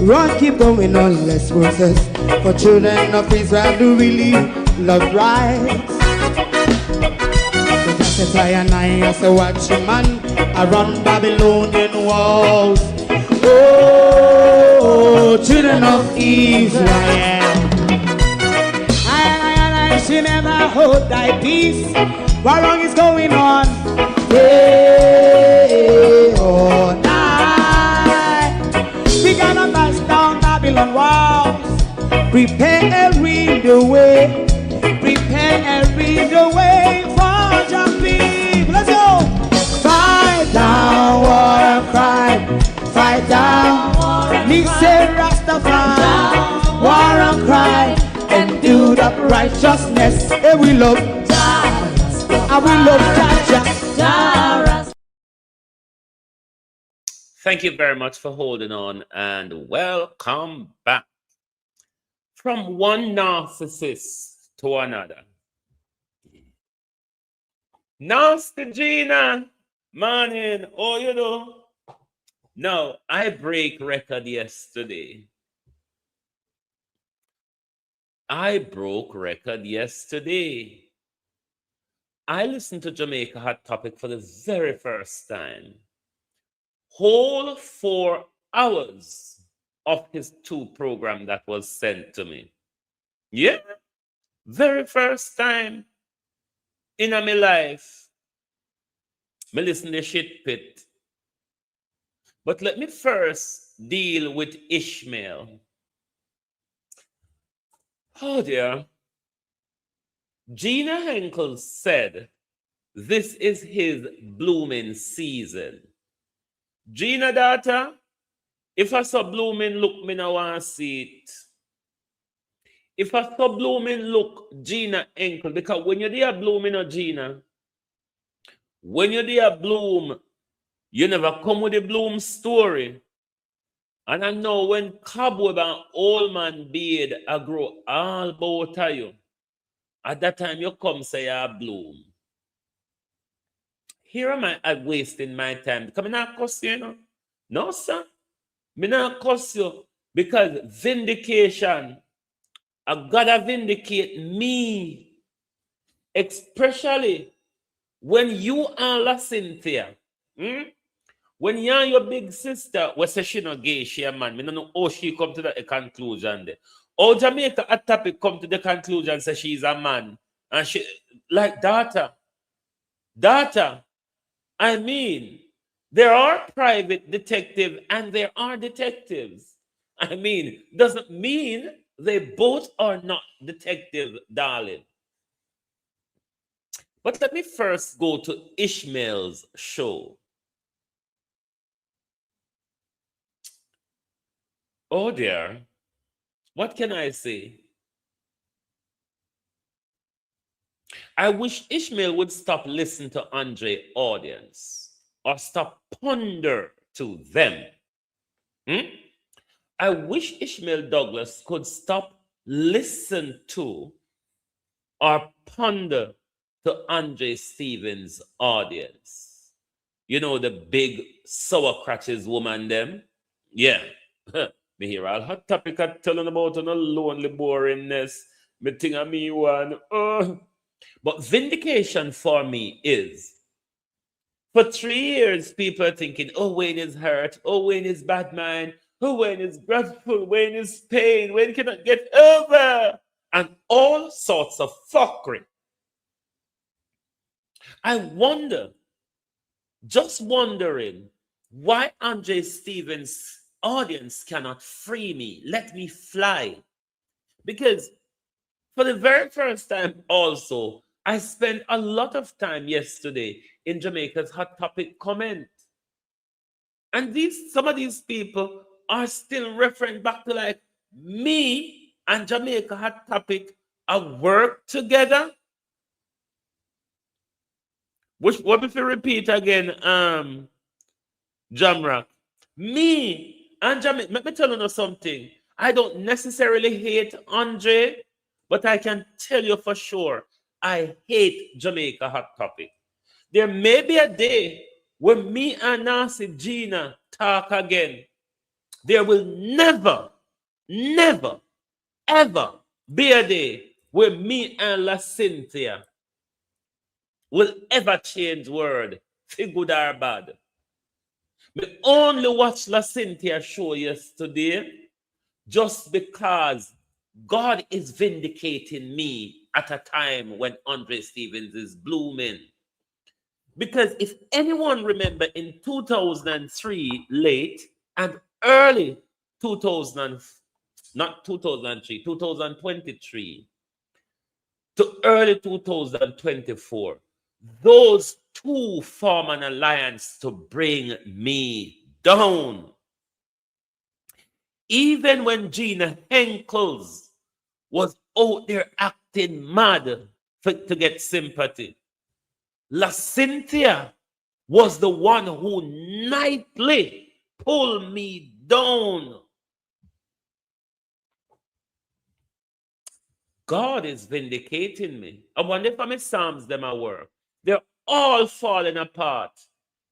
Run, keep going on, less process. For children of Israel do really love rights. So just as I and I as a watching man, I run Babylonian walls. Oh, children of Israel. I should never hold thy peace. What wrong is going on? Hey, oh, we gotta bust down Babylon walls. Preparing the way. Preparing the way for your people. Let's go. Fight down, war and cry. Fight down. Me say Rastafari. War and cry. And do the righteousness. And we love. And we love Jaja. Thank you very much for holding on and welcome back. From one narcissist to another. Nasty Gina, morning, oh you know. No, I break record yesterday. I broke record yesterday. I listened to Jamaica Hot Topic for the very first time. Whole 4 hours of his 2 program that was sent to me. Yeah, very first time in my life. Me listen to shit pit. But let me first deal with Ishmael. Oh dear. Gina Henkel said this is his blooming season. Gina daughter, if I saw blooming look, me no want to see it. If I saw blooming look, Gina Henkel, because when you're there blooming or Gina, when you're there bloom, you never come with a bloom story. And I know when cobweb and old man beard I grow all about you. At that time you come say I bloom. Here am I wasting my time. Because I not cuss you, you know. No, sir. I not cuss you. Because vindication, I gotta vindicate me. Especially when you and La Cynthia, when you and your big sister was say she no gay, she a man. I don't know how she come to that conclusion there. How Jamaica at topic come to the conclusion say she's a man. And she like daughter. I mean, there are private detectives and there are detectives. I mean, doesn't mean they both are not detective, darling. But let me first go to Ishmael's show. Oh dear, what can I say? I wish Ishmael would stop listening to Andre audience or stop ponder to them. I wish Ishmael Douglas could stop listen to or ponder to Andre Stevens' audience. You know, the big sour crutches woman them? Yeah. Me hear all hot topic of telling about on a lonely boringness. Me think of me one. But vindication for me is, for 3 years, people are thinking, oh, Wayne is hurt. Oh, Wayne is bad mind. Oh, Wayne is grateful. Wayne is pain. Wayne cannot get over. And all sorts of fuckery. I wonder, just wondering, why Andre Stevens' audience cannot free me, let me fly. Because for the very first time also, I spent a lot of time yesterday in Jamaica's Hot Topic comment. And some of these people are still referring back to like me and Jamaica Hot Topic have worked together. What if you repeat again, Jamrock? Me and Jamaica, let me tell you something. I don't necessarily hate Andre, but I can tell you for sure, I hate Jamaica Hot Topic. There may be a day when me and Nancy Gina talk again. There will never, never, ever be a day where me and La Cynthia will ever change word, for good or bad. Me only watch La Cynthia show yesterday just because God is vindicating me at a time when Andre Stevens is blooming. Because if anyone remember in 2003 late and early 2000, not 2003, 2023 to early 2024, those two form an alliance to bring me down. Even when Gina Henkels was out there acting mad to get sympathy, La Cynthia was the one who nightly pulled me down. God is vindicating me. I wonder if my Psalms them are work. They're all falling apart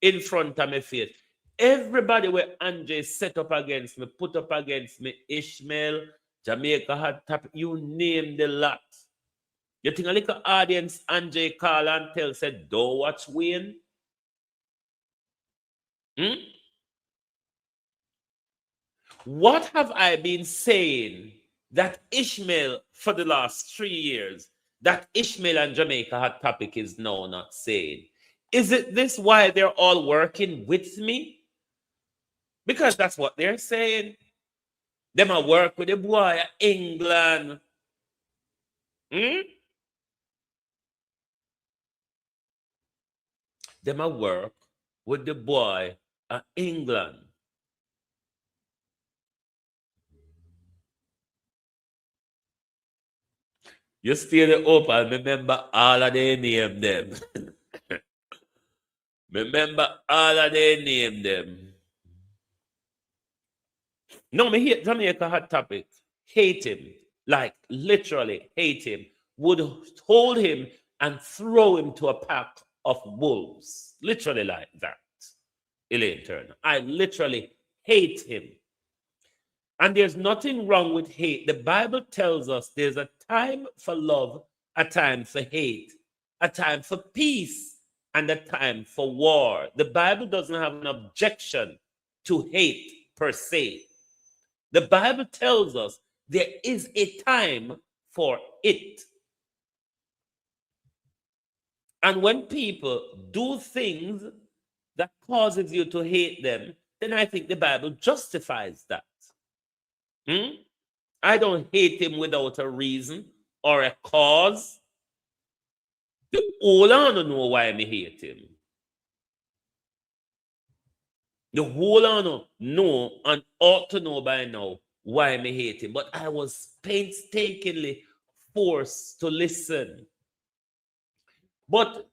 in front of my face. Everybody where Andre set up against me, put up against me, Ishmael, Jamaica Hot Top, you name the lot. You think a little audience Andre call and tell said, don't watch Wayne? What have I been saying that Ishmael for the last 3 years, that Ishmael and Jamaica Hot Topic is now not saying? Is it this why they're all working with me? Because that's what they're saying. Them a work with the boy at England. Them a work with the boy at England. You stay the up and remember all of their name them. Remember all of their name them. No, me hate Jamaica Hot Topic. Hate him. Like literally hate him. Would hold him and throw him to a pack of wolves. Literally like that. Elaine Turner. I literally hate him. And there's nothing wrong with hate. The Bible tells us there's a time for love, a time for hate, a time for peace, and a time for war. The Bible doesn't have an objection to hate per se. The Bible tells us there is a time for it. And when people do things that causes you to hate them, then I think the Bible justifies that. I don't hate him without a reason or a cause. The whole on to know why I hate him. The whole on know and ought to know by now why I hate him. But I was painstakingly forced to listen. But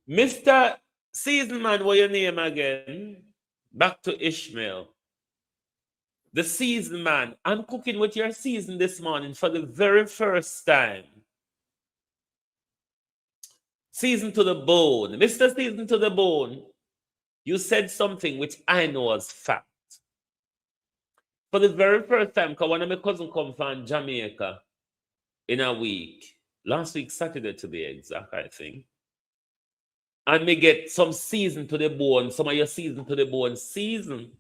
Mr. Season Man, what your name again? Back to Ishmael. The season man, I'm cooking with your season this morning for the very first time. Season to the bone. Mr. Season to the bone, you said something which I know as fact. For the very first time, because one of my cousins come from Jamaica in a week, last week, Saturday to be exact, I think. And me get some season to the bone, some of your season to the bone season.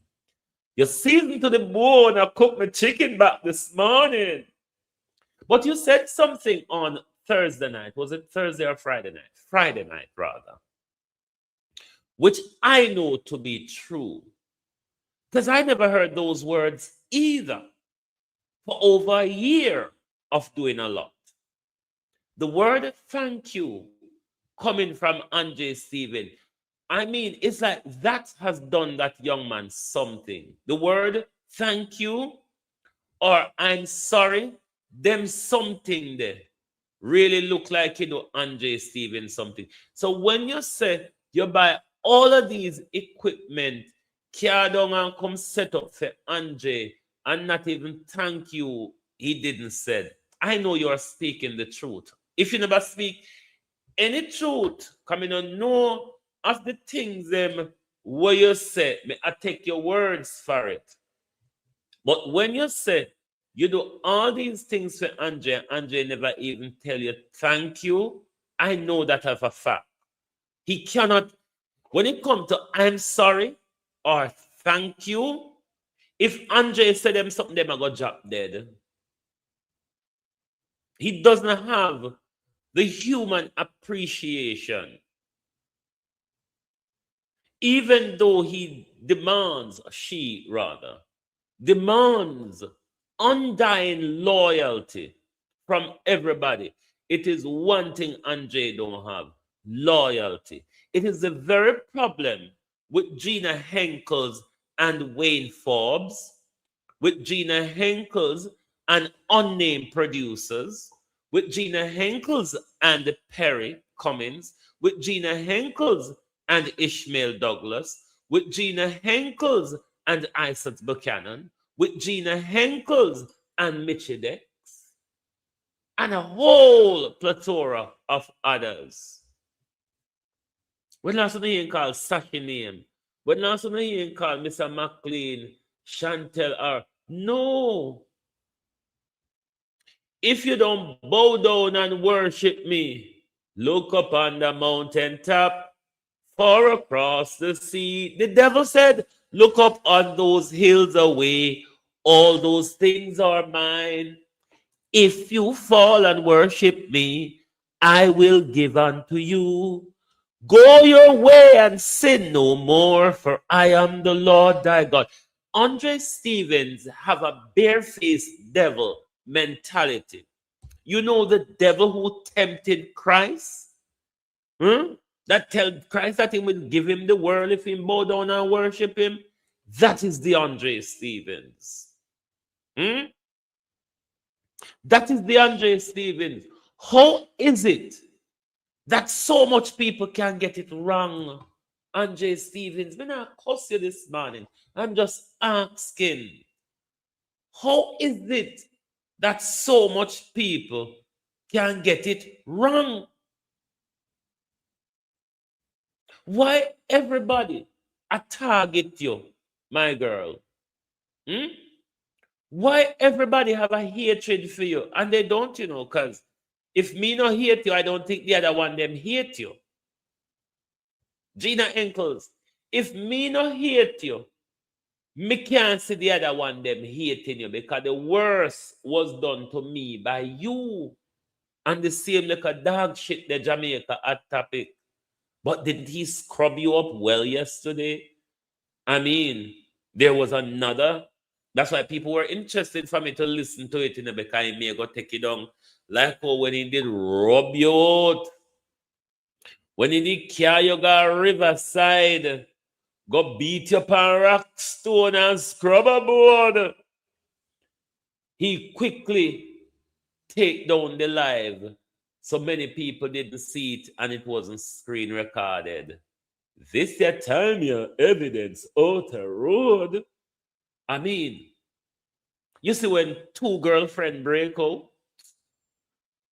You seasoned to the bone. I cooked my chicken back this morning. But you said something on Thursday night. Was it Thursday or Friday night? Friday night, rather. Which I know to be true. Because I never heard those words either. for over a year of doing a lot. The word thank you coming from Andre Stephen, I mean, it's like that has done that young man something. The word thank you or I'm sorry, them something there really look like, Andre Stephen something. So when you say you buy all of these equipment, car down and come set up for Andre and not even thank you, he didn't said. I know you are speaking the truth. If you never speak any truth, coming on know of the things where you say, may I take your words for it. But when you say you do all these things for Andre, Andre never even tell you thank you, I know that of a fact. He cannot, when it comes to I'm sorry or thank you, if Andre said them something, them I go drop dead. He doesn't have the human appreciation. Even though he demands, she rather, demands undying loyalty from everybody. It is one thing Andre don't have, loyalty. It is the very problem with Gina Henkels and Wayne Forbes, with Gina Henkels and unnamed producers, with Gina Henkels and Perry Cummins, with Gina Henkels and Ishmael Douglas, with Gina Henkels and Isaac Buchanan, with Gina Henkels and Mitchie Dex, and a whole plethora of others. When last time you call Sashi name? When last time you call Mr. McLean, Chantel, or no. If you don't bow down and worship me, look up on the mountain top, far across the sea. The devil said, look up on those hills away. All those things are mine. If you fall and worship me, I will give unto you. Go your way and sin no more, for I am the Lord thy God. Andre Stevens have a barefaced devil mentality. You know the devil who tempted Christ? That tell Christ that he will give him the world if he bow down and worship him? That is the Andre Stevens. That is the Andre Stevens. How is it that so much people can get it wrong? Andre Stevens, when I cuss you this morning, I'm just asking, how is it that so much people can get it wrong? Why everybody target you, my girl? Why everybody have a hatred for you? And they don't, because if me not hate you, I don't think the other one them hate you. Gina Enkles, if me not hate you, me can't see the other one them hating you because the worst was done to me by you. And the same like a dog shit the Jamaica at topic. But did he scrub you up well yesterday? I mean, there was another. That's why people were interested for me to listen to it, because he may go take it down. Like when he did rub you out. When he did carry you go riverside, go beat you up on rock stone and scrub a board. He quickly take down the live. So many people didn't see it and it wasn't screen recorded. This your time your evidence out the road. I mean, you see when two girlfriend break out,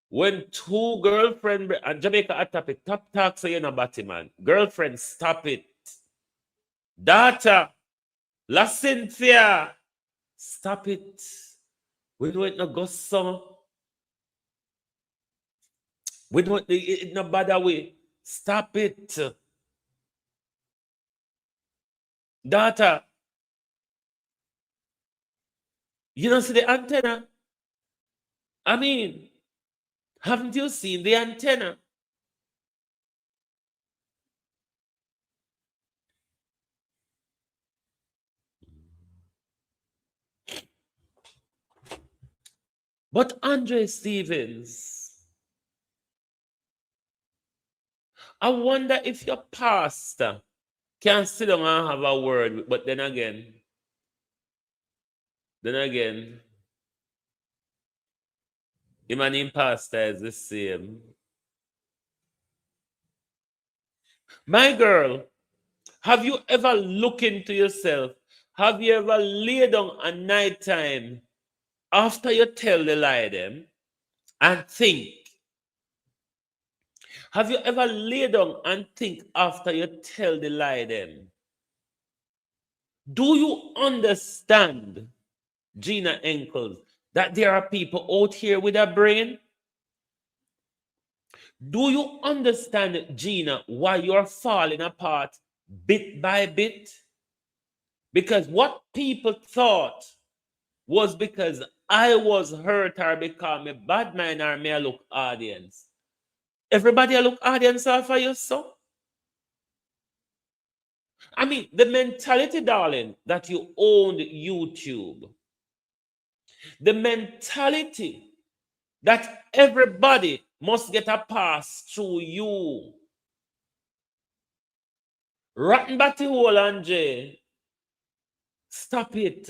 when two girlfriend and Jamaica at topic, top talk so you're not batty man. Girlfriend, stop it. Daughter, La Cynthia, stop it. We don't no go so. We don't it no bad way. Stop it. Daughter, you don't see the antenna? I mean, haven't you seen the antenna? But Andre Stevens, I wonder if your pastor can sit down and have a word, but then again, him and him pastor is the same. My girl, have you ever looked into yourself? Have you ever laid down at night time after you tell the lie them and think? Have you ever laid down and think after you tell the lie them? Do you understand, Gina Enkles, that there are people out here with a brain? Do you understand, Gina, why you're falling apart bit by bit? Because what people thought was because I was hurt or because me bad mind or me a look audience. Everybody a look audience off for you, so? I mean, the mentality, darling, that you owned YouTube, the mentality that everybody must get a pass through you. Rotten batty hole, Andre. Stop it.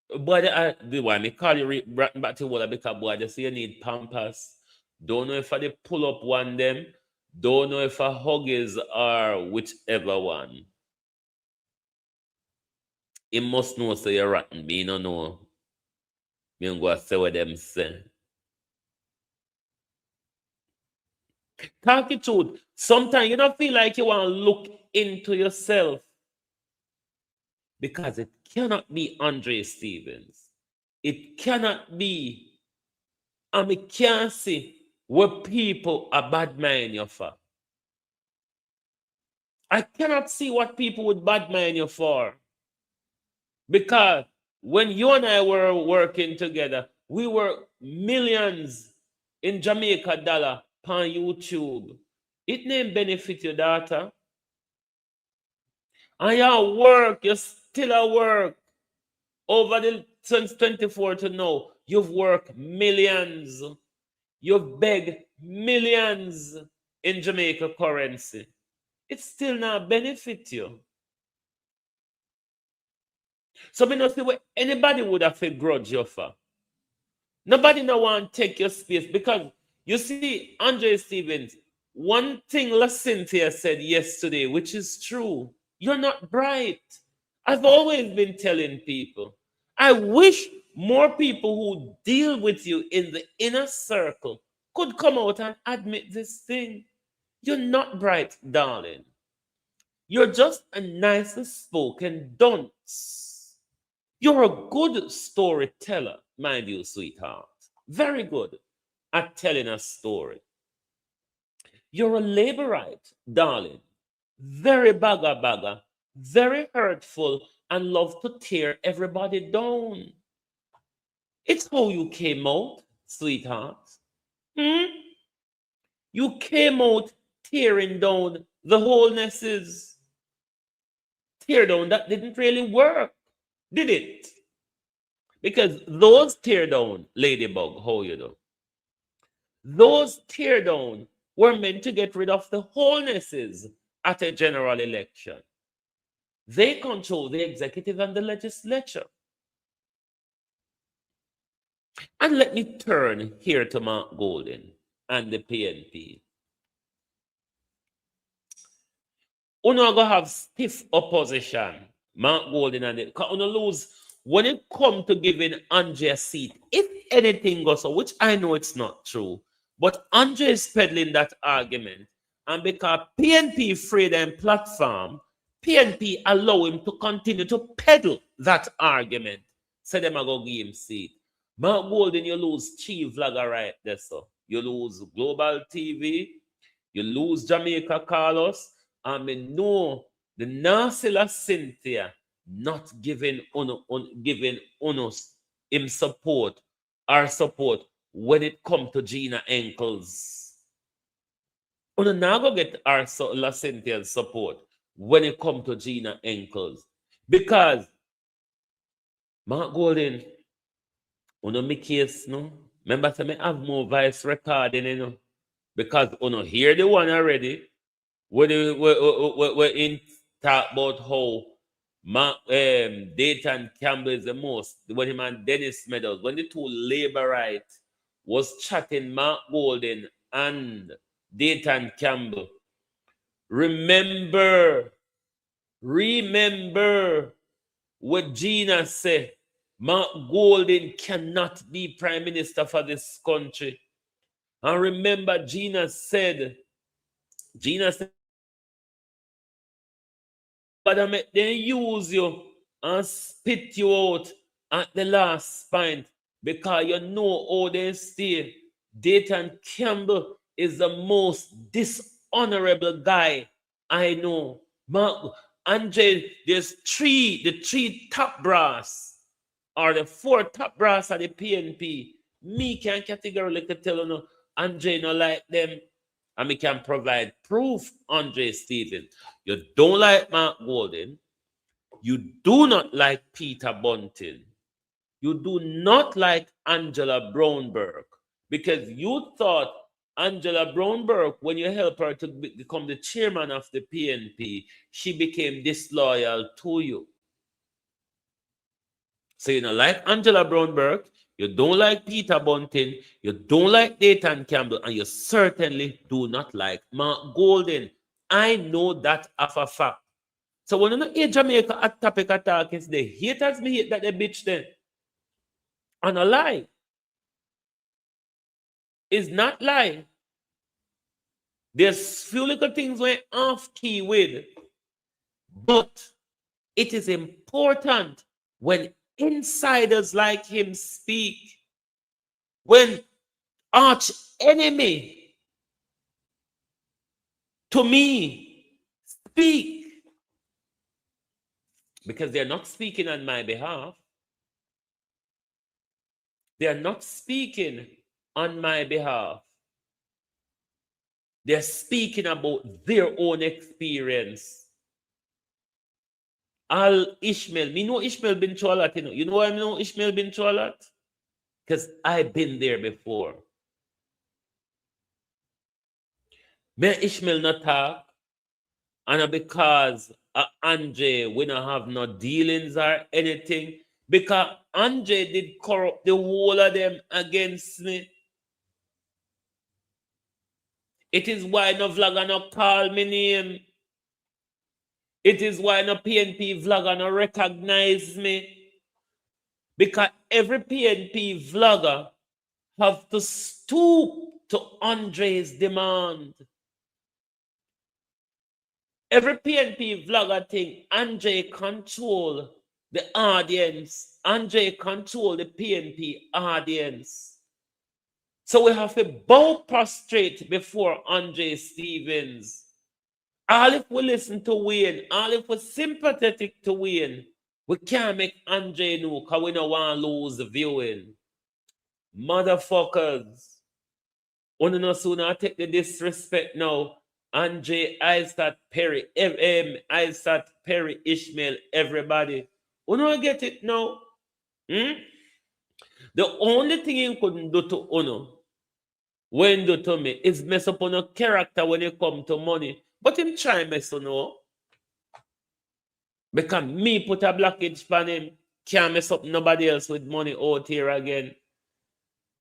Boy, the why me call you rotten batty hole because boy, just say you need pampers. Don't know if I they pull up one them. Don't know if a Huggies or whichever one. He must know so you're rotten. Me no know. Me don't go say what them say. Talk it truth. Sometimes you don't feel like you want to look into yourself. Because it cannot be Andre Stevens. It cannot be. And we can't see what people are bad mind you for. I cannot see what people would bad mind you for. Because when you and I were working together, we were millions in Jamaica dollar on YouTube. It didn't benefit your daughter. And your work, you still at work. Over the since 24 to now, you've worked millions. You've begged millions in Jamaica currency. It still not benefit you. So me not see what anybody would have a grudge you for. Nobody no want to take your space because you see, Andre Stevens, one thing La Cynthia said yesterday, which is true. You're not bright. I've always been telling people, I wish more people who deal with you in the inner circle could come out and admit this thing. You're not bright, darling. You're just a nicely spoken dunce. You're a good storyteller, mind you, sweetheart. Very good at telling a story. You're a laborite, darling. Very bagger, very hurtful, and love to tear everybody down. It's how you came out, sweetheart. You came out tearing down the wholenesses. Tear down that didn't really work, did it? Because those tear down, Ladybug, how you know? Those tear down were meant to get rid of the wholenesses at a general election. They control the executive and the legislature. And let me turn here to Mark Golden and the PNP. Uno go have stiff opposition. Mark Golden and it. Because uno lose when it come to giving Andre a seat. If anything goes so, which I know it's not true, but Andre is peddling that argument. And because PNP freedom platform, PNP allow him to continue to peddle that argument. So them a go give him seat. Mark Golden, you lose chief vlogger right there, so. You lose Global TV, you lose Jamaica Carlos, and me know the Nasila Cynthia not giving Unos him support, our support when it come to Gina Enkles. Uno now go get our La Cynthia's support when it come to Gina Enkles. Because Mark Golden, Uno me case, no? Remember, say me have more voice recording, you know? Because uno hear the one already. We're in talk about how Dayton Campbell is the most, when him and Dennis Meadows, when the two laborites was chatting Mark Golden and Dayton Campbell. Remember what Gina said. Mark Golden cannot be prime minister for this country. And remember, Gina said, but make them use you and spit you out at the last point because you know how they stay. Dayton Campbell is the most dishonorable guy I know. Andre, there's the three top brass or the four top brass of the PNP. Me can categorically tell you, Andre no like them. And we can provide proof, Andre Stephen. You don't like Mark Golden. You do not like Peter Bunting. You do not like Angela Brownberg because you thought Angela Brownberg, when you helped her to become the chairman of the PNP, she became disloyal to you. So you don't like Angela Brownberg, you don't like Peter Bunting, you don't like Dayton Campbell, and you certainly do not like Mark Golden. I know that of a fact. So when you know in Jamaica at topic attack is the haters me hate that they bitch then. And a lie. Is not lie. There's few little things we're off key with. But it is important when insiders like him speak, when arch enemy to me speak, because they're not speaking on my behalf. They are not speaking on my behalf. They're speaking about their own experience. Al Ishmael, me know Ishmael been through a lot, you know. You know why I know Ishmael been through a lot? Because I've been there before. Me Ishmael not talk, and because Andre we don't have no dealings or anything, because Andre did corrupt the whole of them against me. It is why no vlogger no call me name. It is why no PNP vlogger no recognize me. Because every PNP vlogger have to stoop to Andre's demand. Every PNP vlogger think Andre control the audience. Andre control the PNP audience. So we have to bow prostrate before Andre Stevens. All if we listen to Wayne, all if we're sympathetic to Wayne, we can't make Andre know because we don't want to lose the viewing. Motherfuckers. Only no sooner take the disrespect now. Andre, Isaac Perry, Isaac Perry, Ishmael, everybody. You don't get it now. The only thing you couldn't do to Uno, when do to me, is mess up on a character when it come to money. But him try mess on no. Because me put a blockage on him, can't mess up nobody else with money out here again.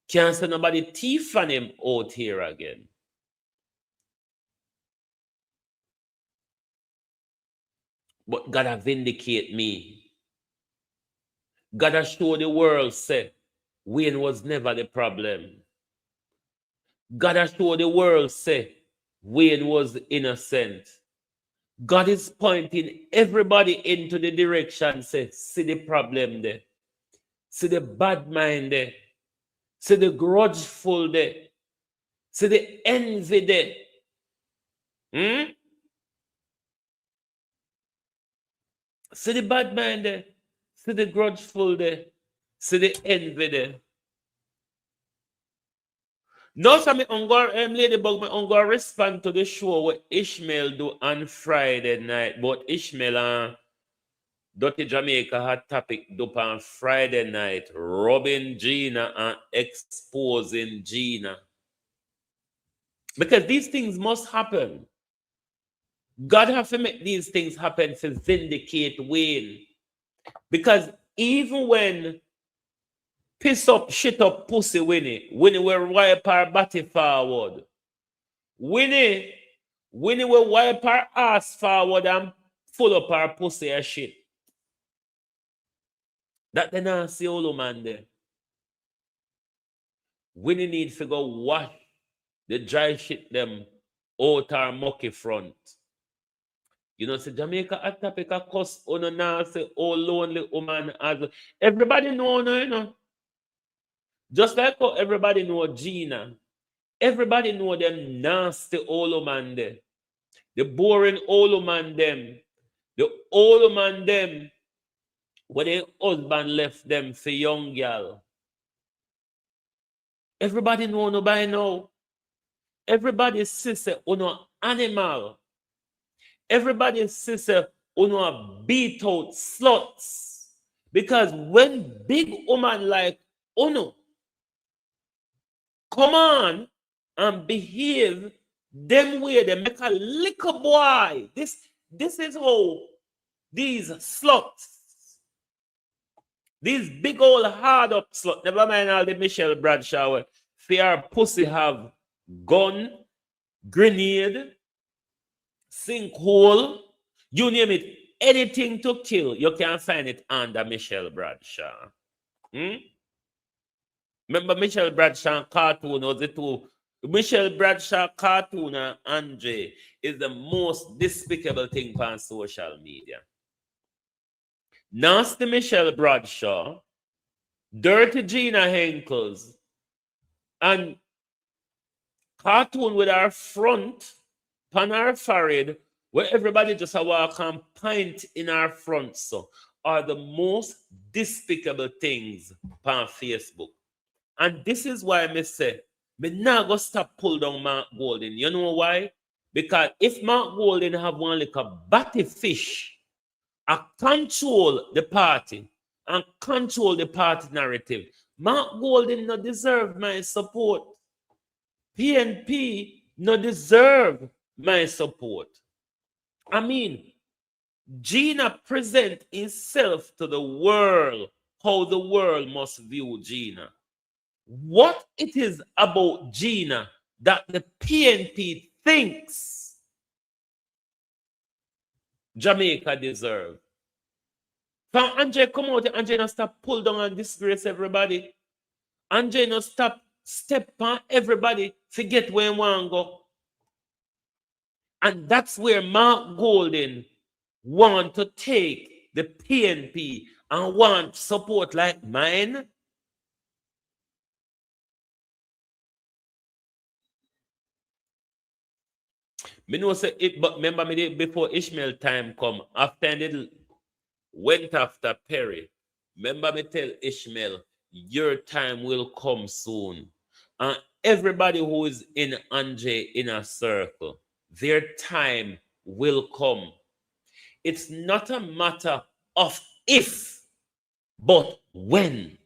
Can't send nobody thief on him out here again. But gotta vindicate me. Gotta show the world, say, Wayne was never the problem. Gotta show the world, say, Wayne was innocent. God is pointing everybody into the direction, say, see the problem there. See the bad mind there. See the grudgeful there. See the envy there. See the bad mind there. See the grudgeful there. See the envy there. No, so me Ladybug, me go respond to the show what Ishmael do on Friday night. But Ishmael Dirty Jamaica had topic up on Friday night, robbing Gina and exposing Gina. Because these things must happen. God have to make these things happen to vindicate Wayne. Because even when piss up, shit up, pussy Winnie will wipe her body forward. Winnie will wipe her ass forward and full up her pussy and shit. That they not see all man there. Winnie need to go wash the dry shit them out her mucky front. You know, say Jamaica a topic a cuss on now say oh lonely woman as everybody know no, you know. Just like how everybody know Gina. Everybody know them nasty old man there. The boring old man them. The old man them when their husband left them for young girl. Everybody know no by now. Everybody sister uno animal. Everybody sister uno beat out sluts. Because when big woman like uno come on and behave them way, they make a little boy. This is how these sluts, these big old hard up sluts, never mind all the Michelle Bradshaw, fear pussy have gun, grenade, sinkhole, you name it, anything to kill, you can find it under Michelle Bradshaw. Remember Michelle Bradshaw cartoon was the two. Michelle Bradshaw cartoon and Andre is the most despicable thing on social media. Nasty Michelle Bradshaw, dirty Gina Henkels, and cartoon with our front, pan our forehead, where everybody just a walk and pint in our front, so are the most despicable things on Facebook. And this is why I say, me not go stop pull down Mark Golden. You know why? Because if Mark Golden have one like a batty fish, I control the party and control the party narrative, Mark Golden not deserve my support. PNP not deserve my support. I mean, Gina present himself to the world how the world must view Gina. What it is about Gina that the PNP thinks Jamaica deserve. From Andre come out, Andre not stop pull down and disgrace everybody. Andre not stop step on everybody, forget where he want to go. And that's where Mark Golden want to take the PNP and want support like mine. Me know say it, but remember me did before Ishmael time come, after it went after Perry. Remember me tell Ishmael, your time will come soon. And everybody who is in Andre inner circle, their time will come. It's not a matter of if, but when.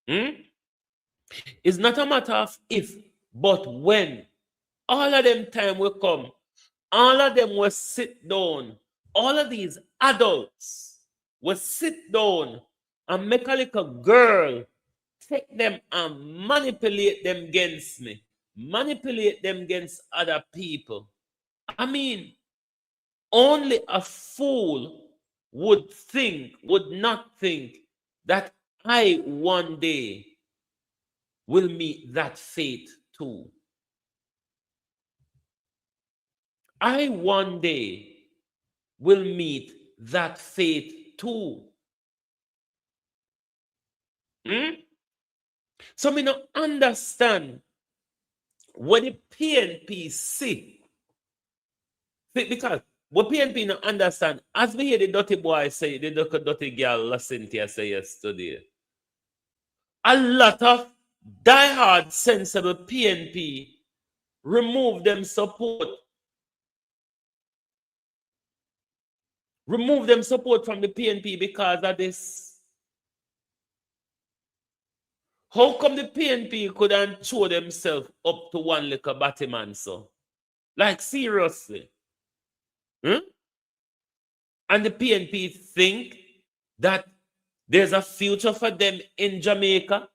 It's not a matter of if, but when. All of them time will come. All of them will sit down. All of these adults will sit down and make a little girl, take them and manipulate them against me. Manipulate them against other people. I mean, only a fool would not think that I one day will meet that fate too. I one day will meet that fate too. So me not understand what the PNP see. Because what PNP not understand, as we hear the dirty boy say, the dirty girl Cynthia say yesterday, a lot of diehard sensible PNP remove them support remove them support from the PNP because of this. How come the PNP couldn't show themselves up to one little batman so? Like seriously? Hmm? And the PNP think that there's a future for them in Jamaica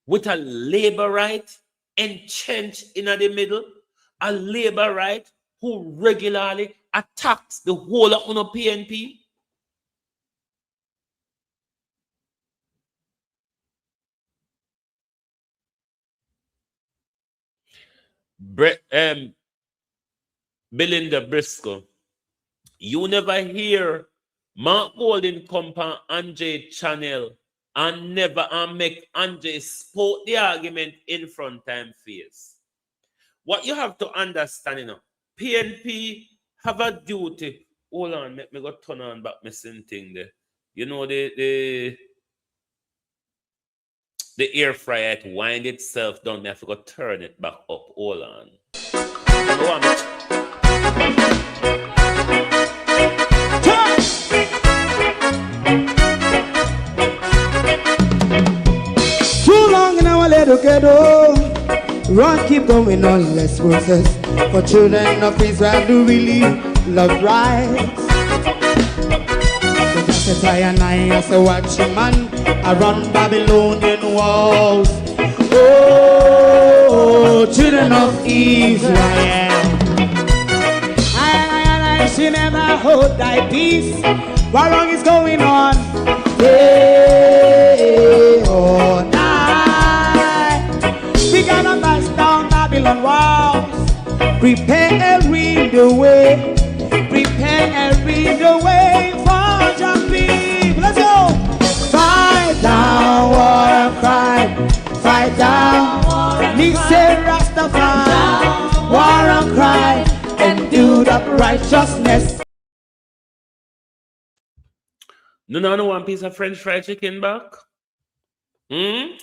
with a labor right entrenched in the middle, a labor right who regularly attacks the whole of the PNP. Belinda Briscoe, you never hear Mark Golden come on Andre channel and never make Andre spoke the argument in front time face. What you have to understand, PNP have a duty. Hold on, let me go turn on back my thing there. You know, the air fryer, it wind itself down. I have to go turn it back up. Hold on. Too long in our little ghetto, run keep going on less process. For children of Israel do really love rights. So just a and I as a watching man around Babylonian walls. Oh, children of Israel, I should never hold thy peace. What wrong is going on? Day or night, we gotta bust down Babylon walls. Prepare the way, prepare the way for your people. Let's go. Fight down, war and cry. Fight down, listen Rastafari. War and cry and do the righteousness. No one piece of French fried chicken back? None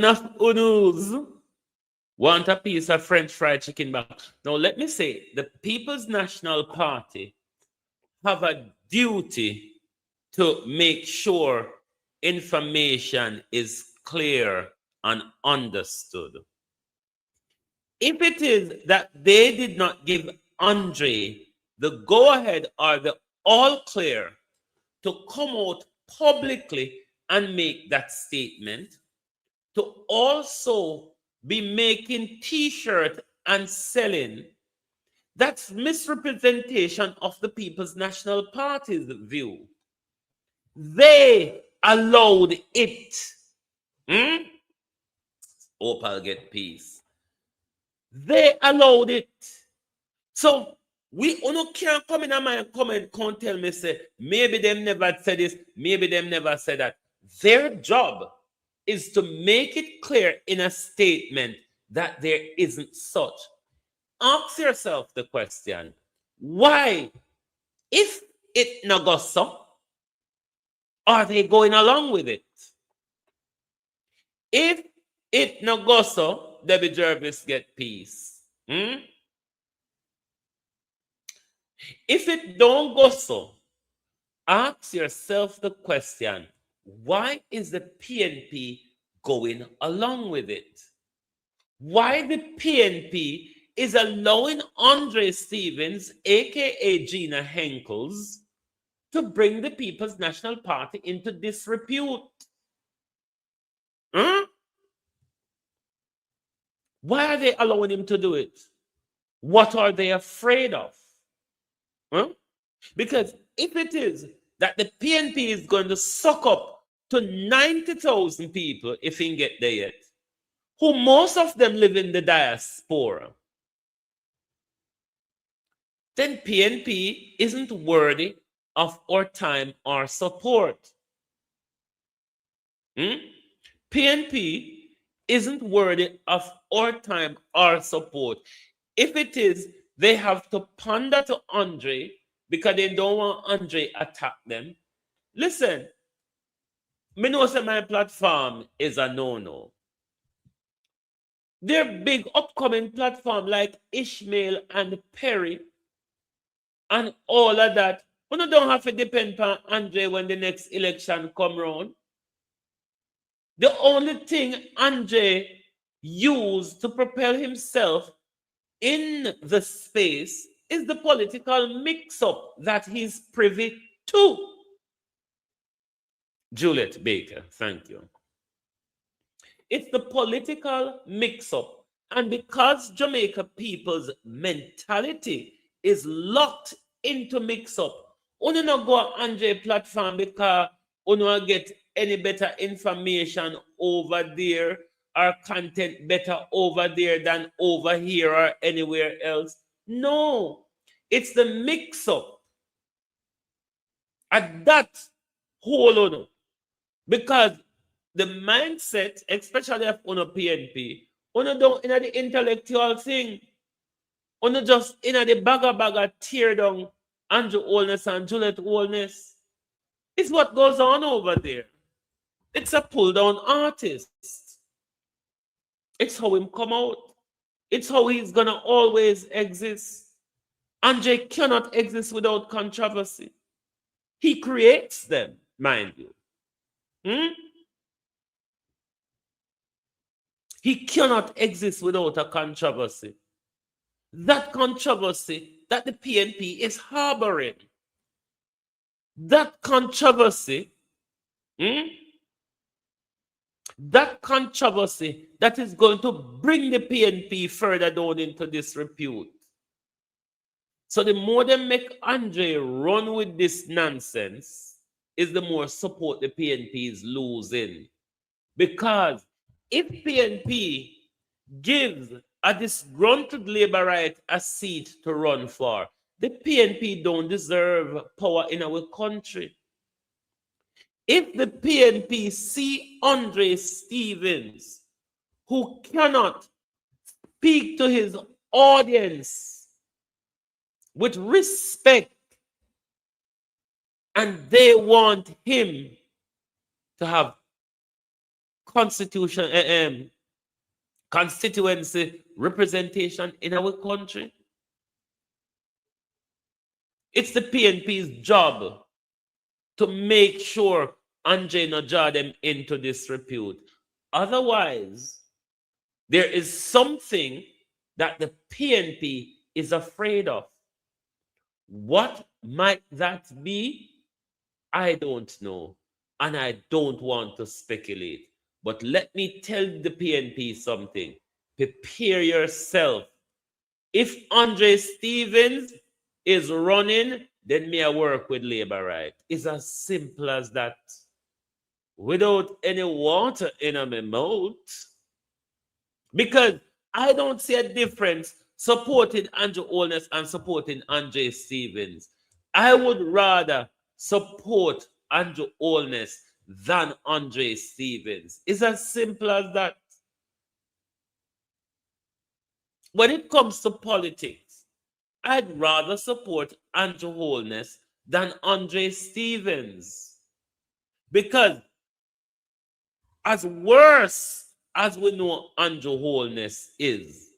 of unus want a piece of French fried chicken back. Now let me say, the People's National Party have a duty to make sure information is clear and understood. If it is that they did not give Andre the go-ahead or the all clear to come out publicly and make that statement, to also be making t-shirt and selling, that's misrepresentation of the People's National Party's view. They allowed it. Hope I'll get peace. They allowed it. So we can't come in my comment, can't tell me, say, maybe them never said this, maybe them never said that. Their job is to make it clear in a statement that there isn't such. Ask yourself the question, why, if it not go so, are they going along with it? If it not go so, Debbie Jervis get peace. If it don't go so, ask yourself the question, why is the PNP going along with it? Why the PNP is allowing Andre Stevens, aka Gina Henkels, to bring the People's National Party into disrepute? Why are they allowing him to do it? What are they afraid of? Because if it is that the PNP is going to suck up to 90,000 people, if he can get there yet, who most of them live in the diaspora, then PNP isn't worthy of our time or support. PNP isn't worthy of our time or support. If it is, they have to pander to Andre because they don't want Andre attack them. Listen, me know that my platform is a no-no. Their big upcoming platform like Ishmael and Perry, and all of that. We don't have to depend on Andre when the next election come round. The only thing Andre used to propel himself in the space is the political mix-up that he's privy to. Juliet Baker, thank you. It's the political mix-up. And because Jamaica people's mentality is locked into mix-up, you not go on Andre platform because you not get any better information over there or content better over there than over here or anywhere else. No, it's the mix-up. At that whole on. Because the mindset, especially of on PNP, don't in the intellectual thing, just in the bagger tear down Andrew Holness and Juliet Holness. It's what goes on over there. It's a pull down artist. It's how him come out. It's how he's gonna always exist. Andre cannot exist without controversy. He creates them, mind you. He cannot exist without a controversy. That controversy that the PNP is harboring. That controversy, that controversy that is going to bring the PNP further down into disrepute. So the more they make Andre run with this nonsense, is the more support the PNP is losing. Because if PNP gives a disgruntled Labourite a seat to run for, the PNP don't deserve power in our country. If the PNP see Andre Stevens, who cannot speak to his audience with respect, and they want him to have constituency representation in our country, it's the PNP's job to make sure Andre not draw them into disrepute. Otherwise, there is something that the PNP is afraid of. What might that be? I don't know, and I don't want to speculate. But let me tell the PNP something. Prepare yourself. If Andre Stevens is running, then may I work with Labourite. It's as simple as that. Without any water in my mouth. Because I don't see a difference supporting Andrew Holness and supporting Andre Stevens. I would rather support Andrew Holness than Andre Stevens. It's as simple as that. When it comes to politics, I'd rather support Andrew Holness than Andre Stevens. Because as worse as we know Andrew Holness is,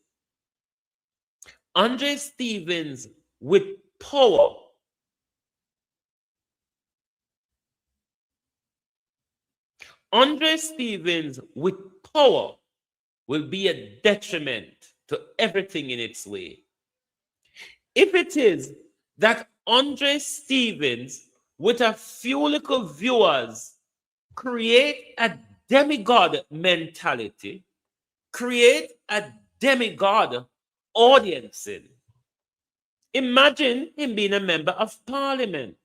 Andre Stevens with power Andre Stevens with power will be a detriment to everything in its way. If it is that Andre Stevens with a few little viewers create a demigod mentality, create a demigod audience. Imagine him being a member of parliament.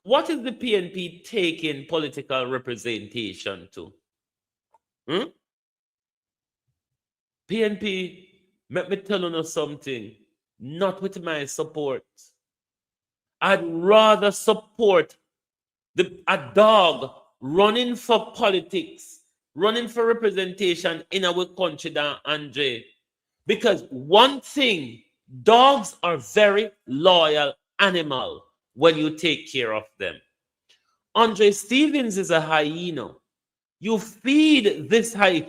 What is the PNP taking political representation to? PNP, let me tell you something. Not with my support. I'd rather support a dog running for politics, running for representation in our country than Andre. Because one thing, dogs are very loyal animals when you take care of them. Andre Stevens is a hyena. You feed this hyena.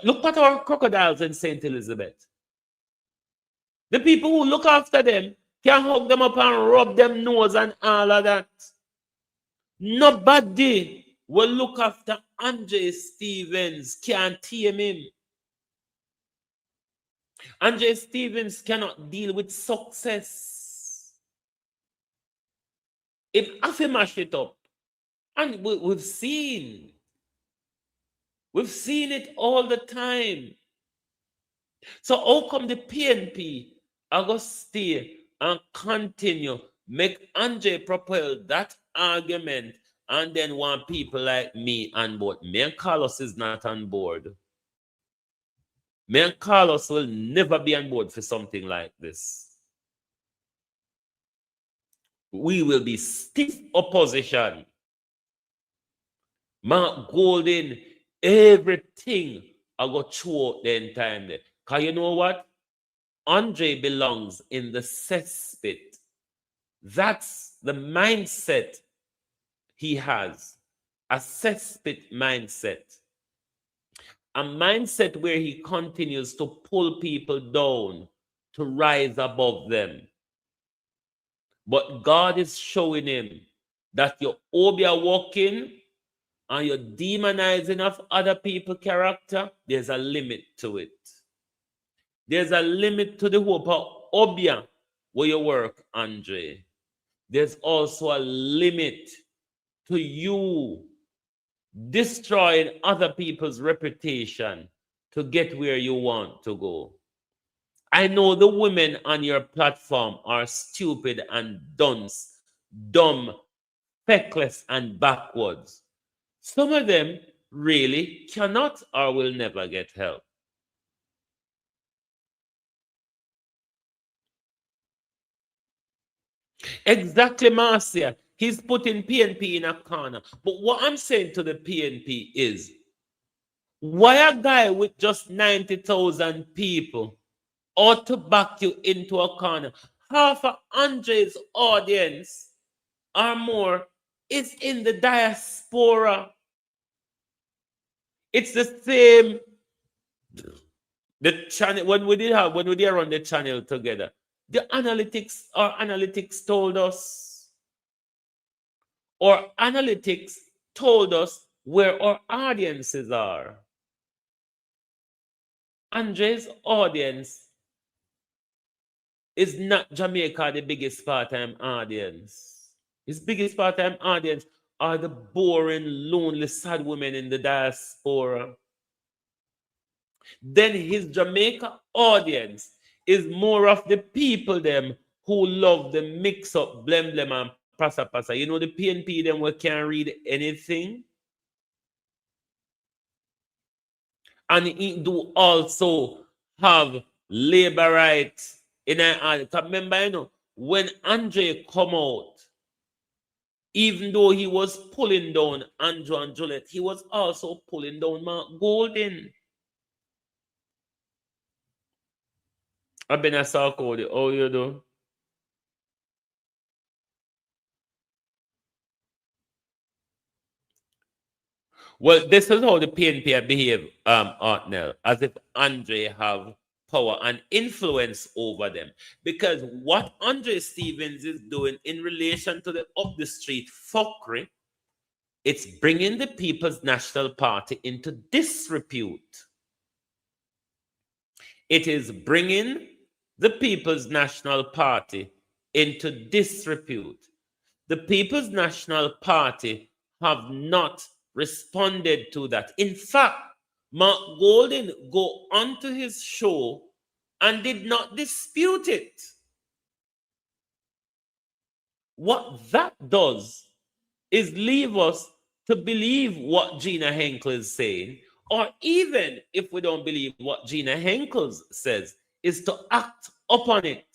Look at our crocodiles in St. Elizabeth. The people who look after them can hug them up and rub them nose and all of that. Nobody will look after Andre Stevens, can't tame him. Andre Stevens cannot deal with success. If I mash it up, and we've seen it all the time. So how come the PNP are going to stay and continue make Andre propel that argument and then want people like me on board? Me and Carlos is not on board. Me and Carlos will never be on board for something like this. We will be stiff opposition. Mark Golden, everything I got through the time there. Because you know what? Andre belongs in the cesspit. That's the mindset he has. A cesspit mindset. A mindset where he continues to pull people down to rise above them. But God is showing him that you're walking and you're demonizing of other people's character. There's a limit to it. There's a limit to the hope of Obia where you work, Andre. There's also a limit to you destroying other people's reputation to get where you want to go. I know the women on your platform are stupid and dunce, dumb, feckless, and backwards. Some of them really cannot or will never get help. Exactly, Marcia. He's putting PNP in a corner. But what I'm saying to the PNP is, why a guy with just 90,000 people ought to back you into a corner? Half of Andre's audience or more is in the diaspora. It's the same. The channel when we did run the channel together, the analytics told us, or analytics told us where our audiences are. Andre's audience is not Jamaica, the biggest part-time audience. His biggest part-time audience are the boring, lonely, sad women in the diaspora. Then his Jamaica audience is more of the people them who love the mix-up, blem and pasa. You know the PNP them who can't read anything? And he do also have labor rights in a. Remember, you know, when Andre come out, even though he was pulling down Andrew and Juliet, he was also pulling down Mark Golden. I've been a Sarkodie. Oh, you do? Well, this is how the PNP behave, Artnell, as if Andre have power and influence over them. Because what Andre Stevens is doing in relation to the up the street fuckery, it's bringing the People's National Party into disrepute. It is bringing the People's National Party into disrepute. The People's National Party have not responded to that. In fact, Mark Golden go onto his show and did not dispute it. What that does is leave us to believe what Gina Henkel is saying, or even if we don't believe what Gina Henkel says, is to act upon it.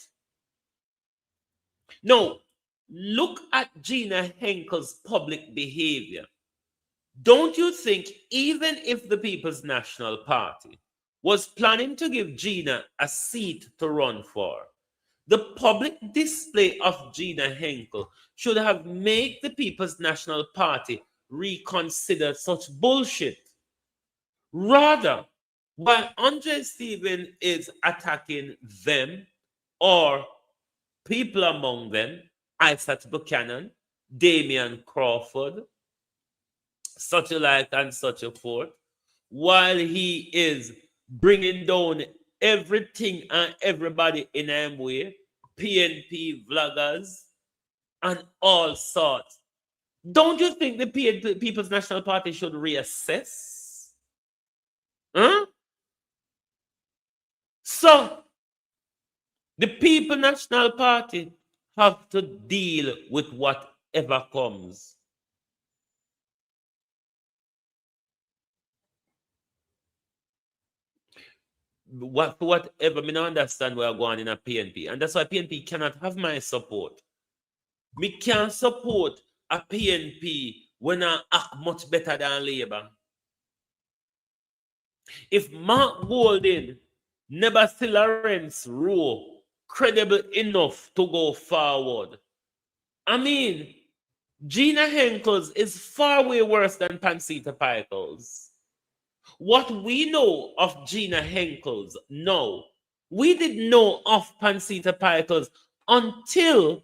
Now, look at Gina Henkel's public behavior. Don't you think even if the People's National Party was planning to give Gina a seat to run for, the public display of Gina Henkel should have made the People's National Party reconsider such bullshit? Rather, while Andre Stephen is attacking them, or people among them, Isaac Buchanan, Damian Crawford, such a like and such a forth, while he is bringing down everything and everybody in Amway, PNP vloggers, and all sorts. Don't you think the People's National Party should reassess? Huh? So, the People National Party have to deal with whatever comes. Whatever, me not understand where I'm going in a PNP. And that's why PNP cannot have my support. Me can't support a PNP when I act much better than Labour. If Mark Golding, never see Lawrence Rowe credible enough to go forward, I mean, Gina Henkels is far way worse than Pansita Pickles. What we know of Gina Henkels, no. We didn't know of Pansita Pickles until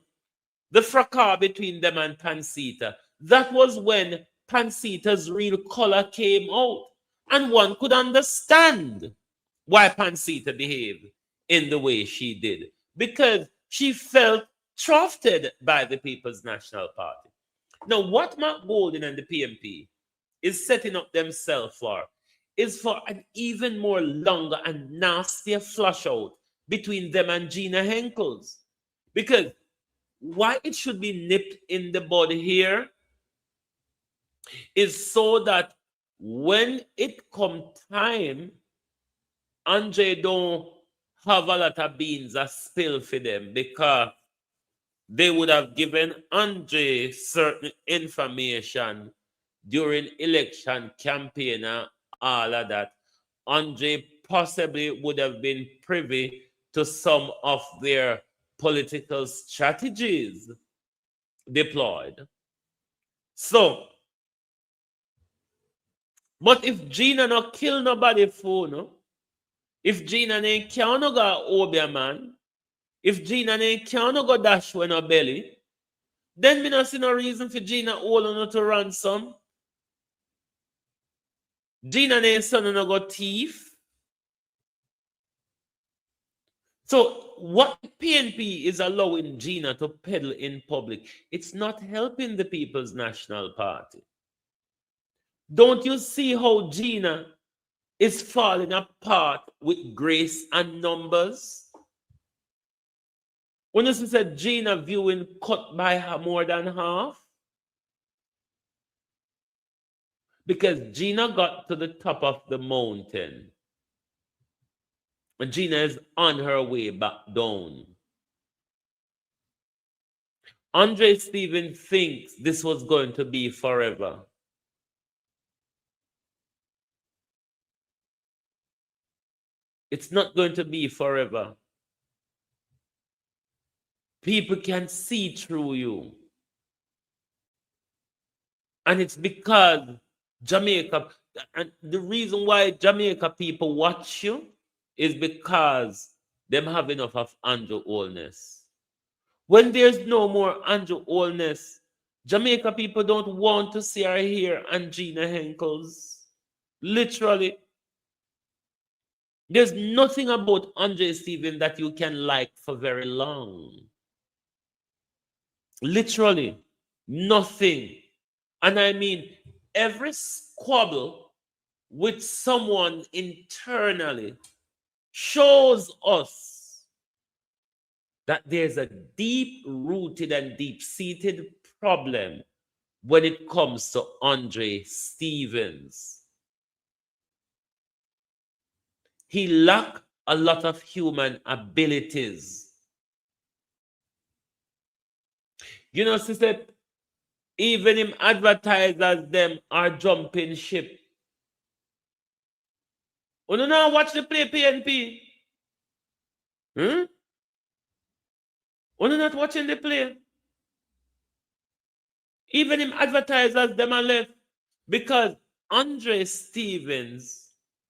the fracas between them and Pansita. That was when Pansita's real color came out. And one could understand why Pansita behaved in the way she did. Because she felt trusted by the People's National Party. Now, what Mark Golding and the PMP is setting up themselves for is for an even more longer and nastier flush out between them and Gina Henkels. Because why it should be nipped in the bud here is so that when it come time, Andre don't have a lot of beans a spill for them, because they would have given Andre certain information during election campaign and all of that. Andre possibly would have been privy to some of their political strategies deployed. So, but if Gina not kill nobody for no, if Gina ain't can't no go Obia man, if Gina ain't can't no go dash when no belly, then me not see no reason for Gina hold on to ransom. Gina ain't son no go thief. So what PNP is allowing Gina to peddle in public, it's not helping the People's National Party. Don't you see how Gina is falling apart with grace and numbers? When you said Gina viewing cut by her more than half, because Gina got to the top of the mountain, and Gina is on her way back down. Andre Stephen thinks this was going to be forever. It's not going to be forever. People can see through you. And it's because Jamaica, and the reason why Jamaica people watch you is because them have enough of Andrew Holness. When there's no more Andrew Holness, Jamaica people don't want to see or hear and Gina Henkels. Literally. There's nothing about Andre Stephen that you can like for very long. Literally. Nothing. And I mean, every squabble with someone internally shows us that there's a deep-rooted and deep-seated problem when it comes to Andre Stevens. He lacked a lot of human abilities. You know, sister, even him advertisers them are jumping ship. You know now watch the play PNP? Hmm? You know not watching the play? Even him advertisers them are left. Because Andre Stevens,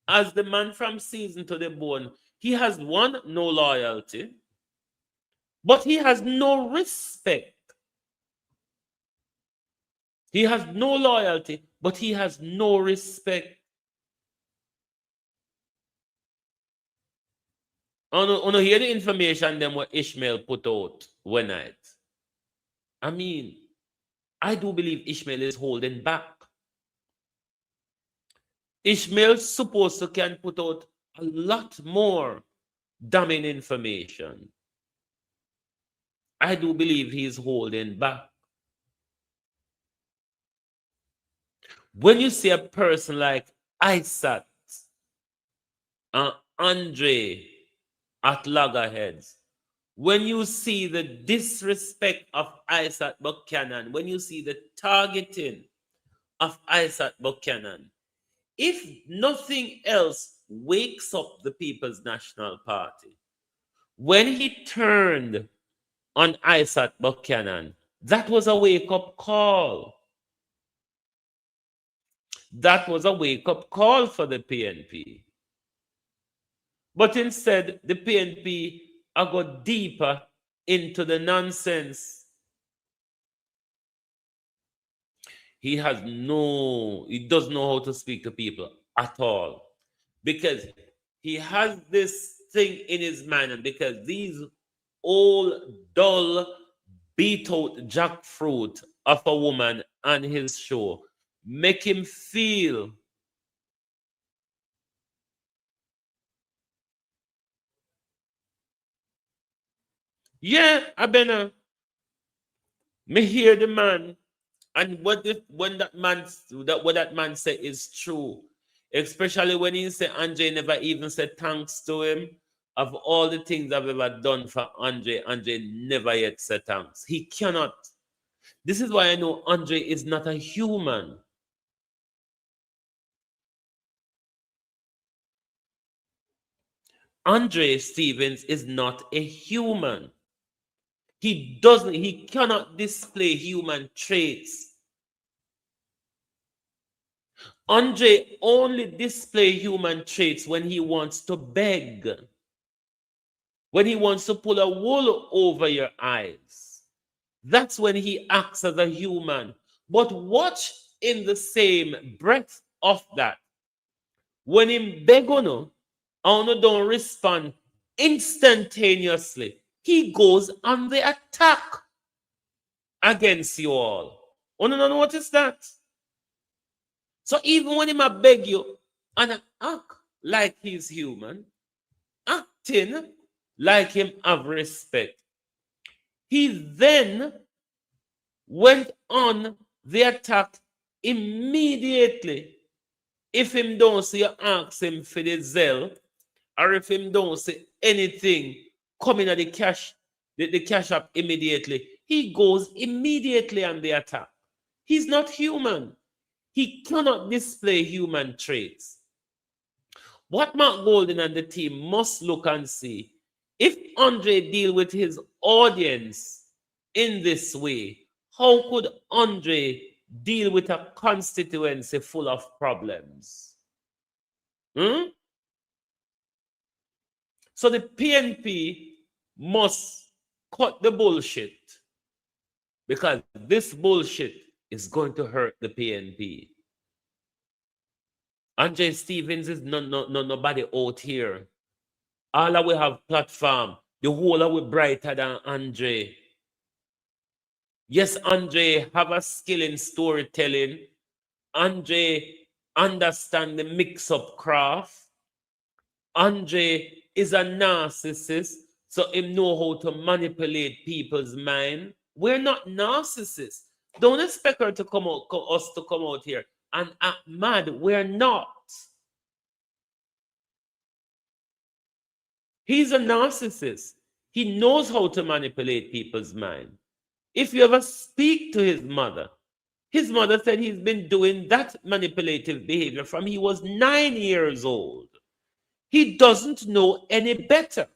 as the man from Season to the Bone, he has one, no loyalty. But he has no respect. He has no loyalty, but he has no respect. On hear the information them what Ishmael put out one night. I mean, I do believe Ishmael is holding back. Ishmael's supposed to can put out a lot more damning information. I do believe he is holding back. When you see a person like Isaac and Andre at loggerheads, when you see the disrespect of Isaac Buchanan, when you see the targeting of Isaac Buchanan, if nothing else wakes up the People's National Party, when he turned on Isaac Buchanan, that was a wake-up call. That was a wake-up call for the PNP. But instead, the PNP go deeper into the nonsense. He doesn't know how to speak to people at all. Because he has this thing in his mind, and because these old, dull, beat-out jackfruit of a woman on his show make him feel I better me hear the man, and what that man said is true, especially when he said Andre never even said thanks to him. Of all the things I've ever done for Andre never yet said thanks. He cannot. This is why I know Andre is not a human. Andre Stevens is not a human. He cannot display human traits. Andre only display human traits when he wants to beg, when he wants to pull a wool over your eyes. That's when he acts as a human. But watch in the same breath of that. When him beg on don't respond instantaneously, he goes on the attack against you all. Don't notice that? So even when him a beg you and act like he's human, acting like him have respect, he then went on the attack immediately. If him don't see you ask him for the Zelle, or if him don't see anything coming at the cash app immediately, he goes immediately on the attack. He's not human. He cannot display human traits. What Mark Golden and the team must look and see, if Andre deal with his audience in this way, how could Andre deal with a constituency full of problems? So the PNP must cut the bullshit, because this bullshit is going to hurt the PNP. Andre Stevens is nobody out here. All of we have platform. The whole of we brighter than Andre. Yes, Andre have a skill in storytelling. Andre understand the mix-up craft. Andre is a narcissist, so him know how to manipulate people's mind. We're not narcissists. Don't expect us to come out here and act mad. We're not. He's a narcissist. He knows how to manipulate people's mind. If you ever speak to his mother said he's been doing that manipulative behavior from he was 9 years old. He doesn't know any better.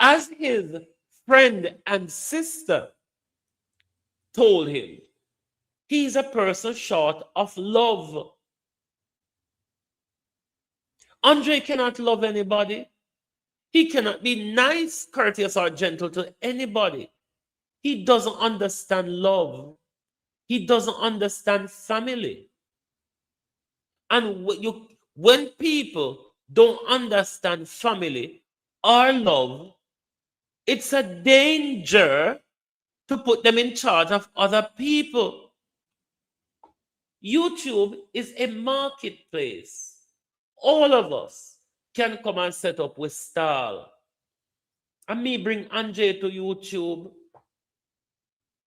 As his friend and sister told him, he's a person short of love. Andre cannot love anybody. He cannot be nice, courteous, or gentle to anybody. He doesn't understand love. He doesn't understand family. And when people don't understand family or love, it's a danger to put them in charge of other people. YouTube is a marketplace. All of us can come and set up with stall. And me bring Andre to YouTube.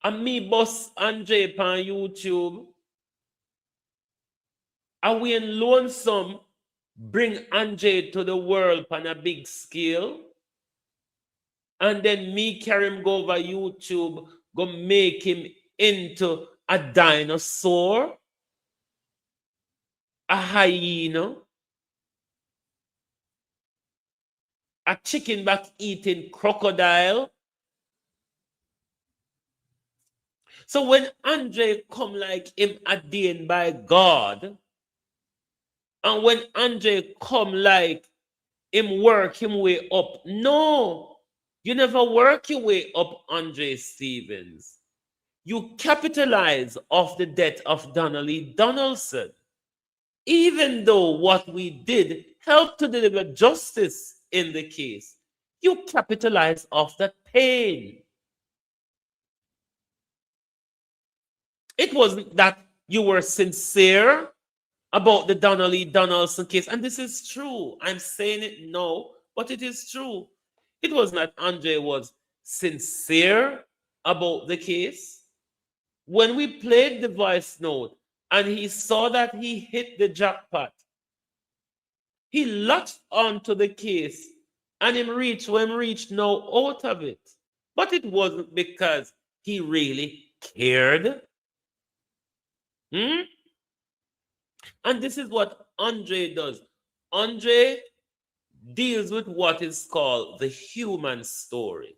And me boss Andre on YouTube. And we in Lonesome bring Andre to the world on a big scale. And then me carry him go over YouTube, go make him into a dinosaur, a hyena, a chicken back eating crocodile. So when Andre come like him ordained by God, and when Andre come like him work him way up, no, you never work your way up, Andre Stevens. You capitalize off the death of Donnelly Donaldson. Even though what we did helped to deliver justice in the case, you capitalize off that pain. It wasn't that you were sincere about the Donnelly Donaldson case, and this is true. I'm saying it now, but it is true. It was not Andre was sincere about the case. When we played the voice note and he saw that he hit the jackpot, he latched onto the case and him reached now out of it. But it wasn't because he really cared. And this is what Andre does. Andre deals with what is called the human story.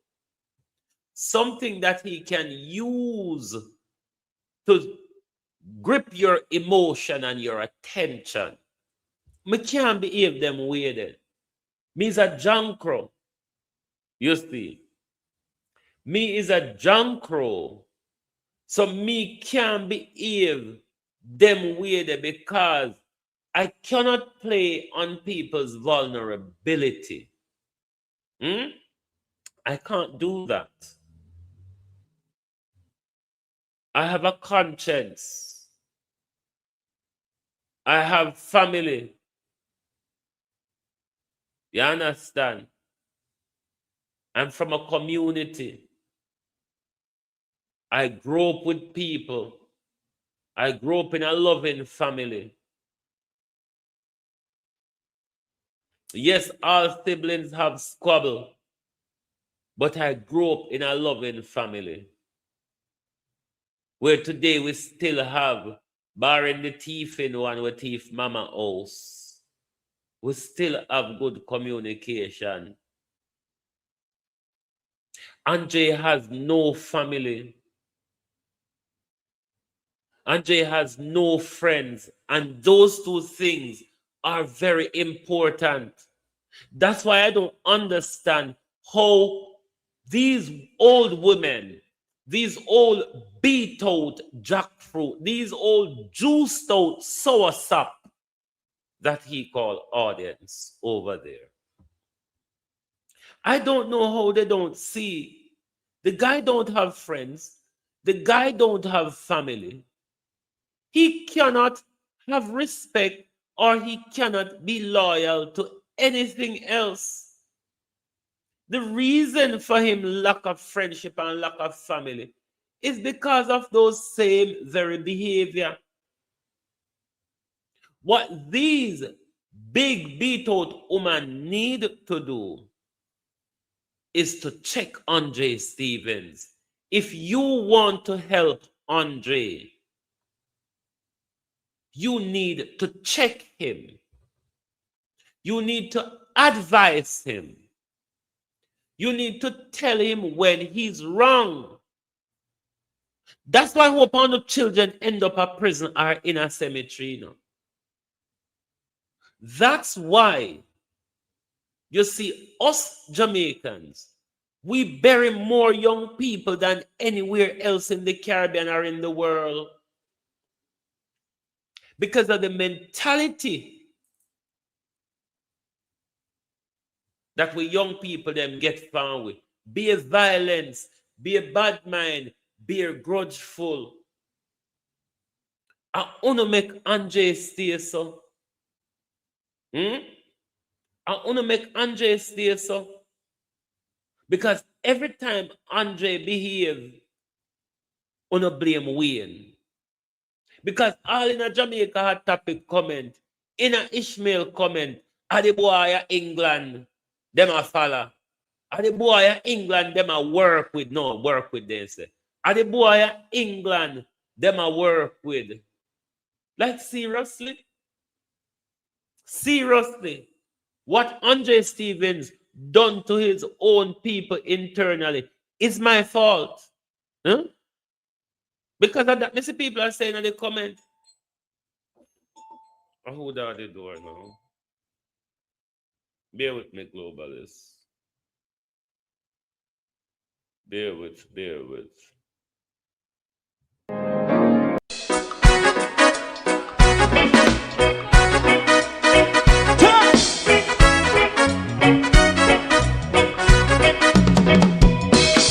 Something that he can use to grip your emotion and your attention. Me can't behave them way then. Me is a jankro. You see. Me is a jankro. So me can't behave them way there because I cannot play on people's vulnerability. I can't do that. I have a conscience. I have family. You understand? I'm from a community. I grew up with people. I grew up in a loving family. Yes, all siblings have squabble, but I grew up in a loving family. Where today we still have, barring the thief in one with thief mama house, we still have good communication. Andre has no family. Andre has no friends. And those two things are very important. That's why I don't understand how these old women, these old beat out jackfruit, these old juiced out soursop that he called audience over there. I don't know how they don't see. The guy don't have friends. The guy don't have family. He cannot have respect or he cannot be loyal to anything else. The reason for him lack of friendship and lack of family is because of those same very behavior. What these big beat out women need to do is to check Andre Stevens. If you want to help Andre, you need to check him. You need to advise him. You need to tell him when he's wrong. That's why hope all the children end up at prison or in a cemetery. That's why You see, us Jamaicans, we bury more young people than anywhere else in the Caribbean or in the world because of the mentality that we young people them get found with. Be a violence, be a bad mind, be a grudgeful. I wanna make Andre stay so. I wanna make Andre stay so. Because every time Andre behave, wanna blame Wayne. Because all in a Jamaica had topic comment, in a Ishmael comment, are the boy of England, them a follow. Are the boy of England, them a work with, no, work with they say. Are the boy of England, them a work with. Like seriously? Seriously? What Andre Stevens done to his own people internally is my fault. Huh? Because of that, many people are saying in the comment, oh, who are the door now? Bear with me, globalists. Bear with.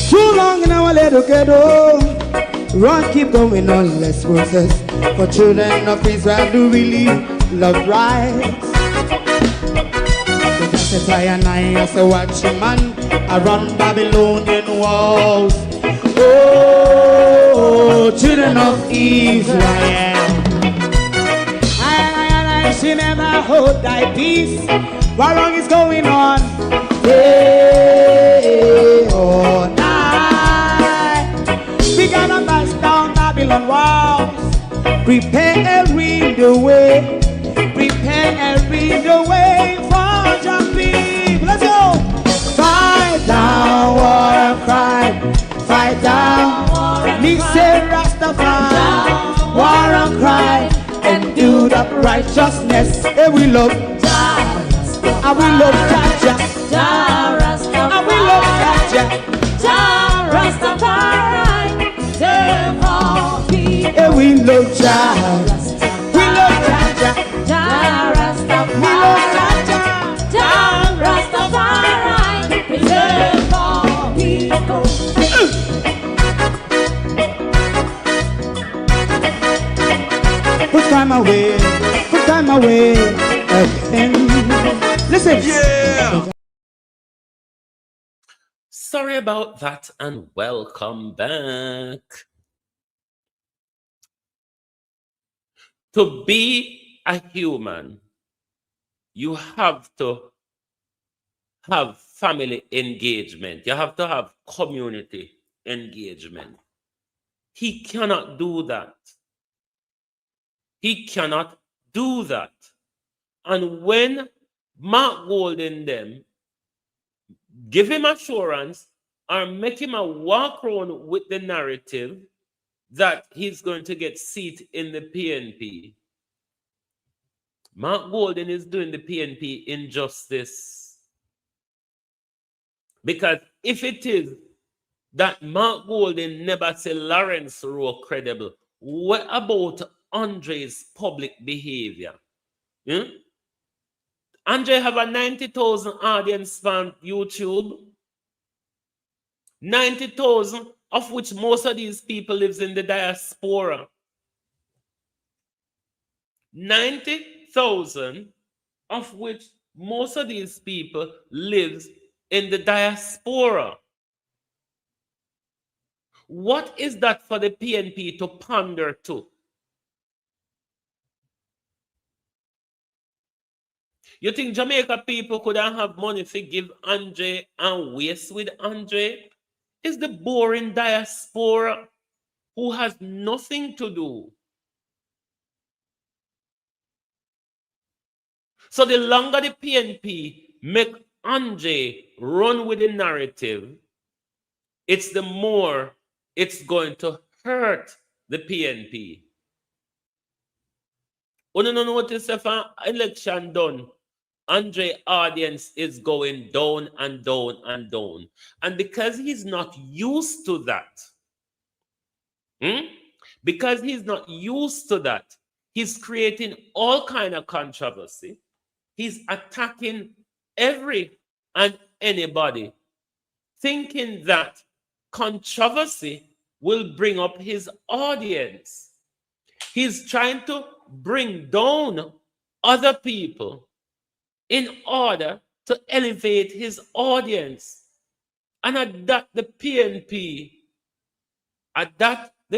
Too long in our little ghetto. Run, keep going on, less process. For children of Israel do really love rights. So just as I and I as a watching man around Babylonian walls. Oh, children of Israel. I she never hold thy peace. What wrong is going on? Day or night. We gotta bust down Babylon walls. Prepare every the way. Prepare every the way for your people. Let's go. Fight down war and crime. Fight down. Me say Rastafari. War and crime. And do the righteousness. And we love. And we love Jaja. And we love Jaja. And we love Jaja. We love Jaja. We love Put time away again. Listen. Yeah. Sorry about that and welcome back. To be a human, you have to have family engagement. You have to have community engagement. He cannot do that. He cannot do that. And when Mark Golden them give him assurance or make him a walk around with the narrative that he's going to get seat in the PNP, Mark Golden is doing the PNP injustice. Because if it is that Mark Golden never said Lawrence Rowe credible, what about Andre's public behavior? Andre have a 90,000 audience on YouTube. 90,000, of which most of these people lives in the diaspora. 90,000, of which most of these people lives in the diaspora. What is that for the PNP to ponder to? You think Jamaica people could have money to give Andre and waste with Andre? It's the boring diaspora who has nothing to do. So the longer the PNP make Andre run with the narrative, it's the more it's going to hurt the PNP. When you notice if an election done Andre audience is going down and down and down. And because he's not used to that, because he's not used to that, he's creating all kind of controversy. He's attacking every and anybody, thinking that controversy will bring up his audience. He's trying to bring down other people in order to elevate his audience. And at that, the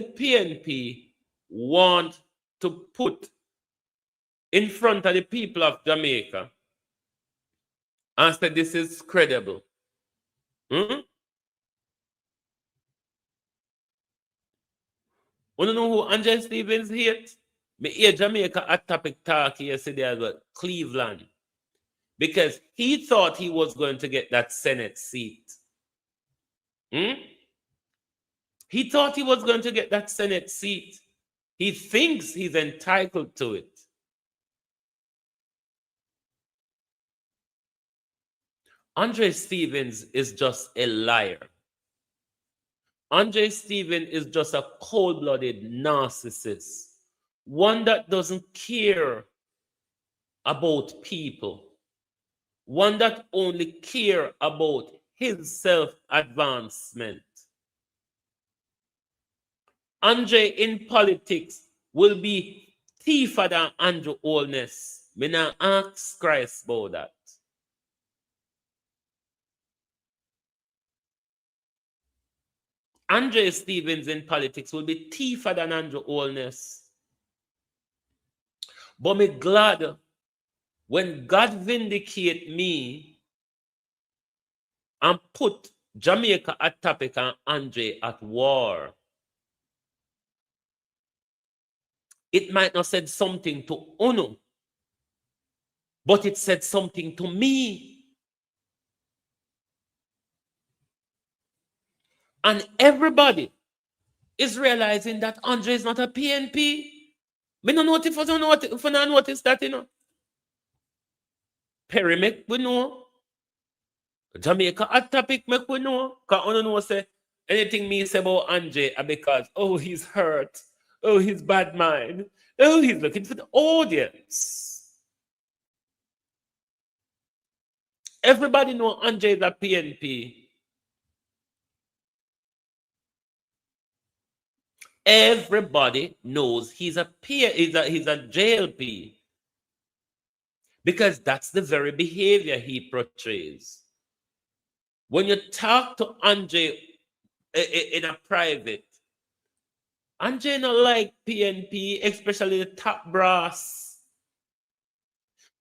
PNP want to put in front of the people of Jamaica and say this is credible. You want to know who Andre Stevens hates? Me hear Jamaica at topic talk yesterday as well, Cleveland. Because he thought he was going to get that Senate seat. He thought he was going to get that Senate seat. He thinks he's entitled to it. Andre Stevens is just a liar. Andre Stevens is just a cold-blooded narcissist. One that doesn't care about people. One that only cares about his self-advancement. Andre in politics will be thiefer than Andrew Holness. Me not ask Christ about that. Andre Stevens in politics will be thiefer than Andrew Holness. But me glad when God vindicate me and put Jamaica at topic and Andre at war. It might not said something to Uno, but it said something to me. And everybody is realizing that Andre is not a PNP. Me no notice if I don't notice that, you know. Perry make we know. Jamaica at topic make we know. Because I don't know say anything me say about Andre because he's hurt. Oh, he's bad mind. Oh, he's looking for the audience. Everybody know Andre is a PNP. Everybody knows he's a JLP. Because that's the very behavior he portrays. When you talk to Andre in a private, Andre not like PNP, especially the top brass.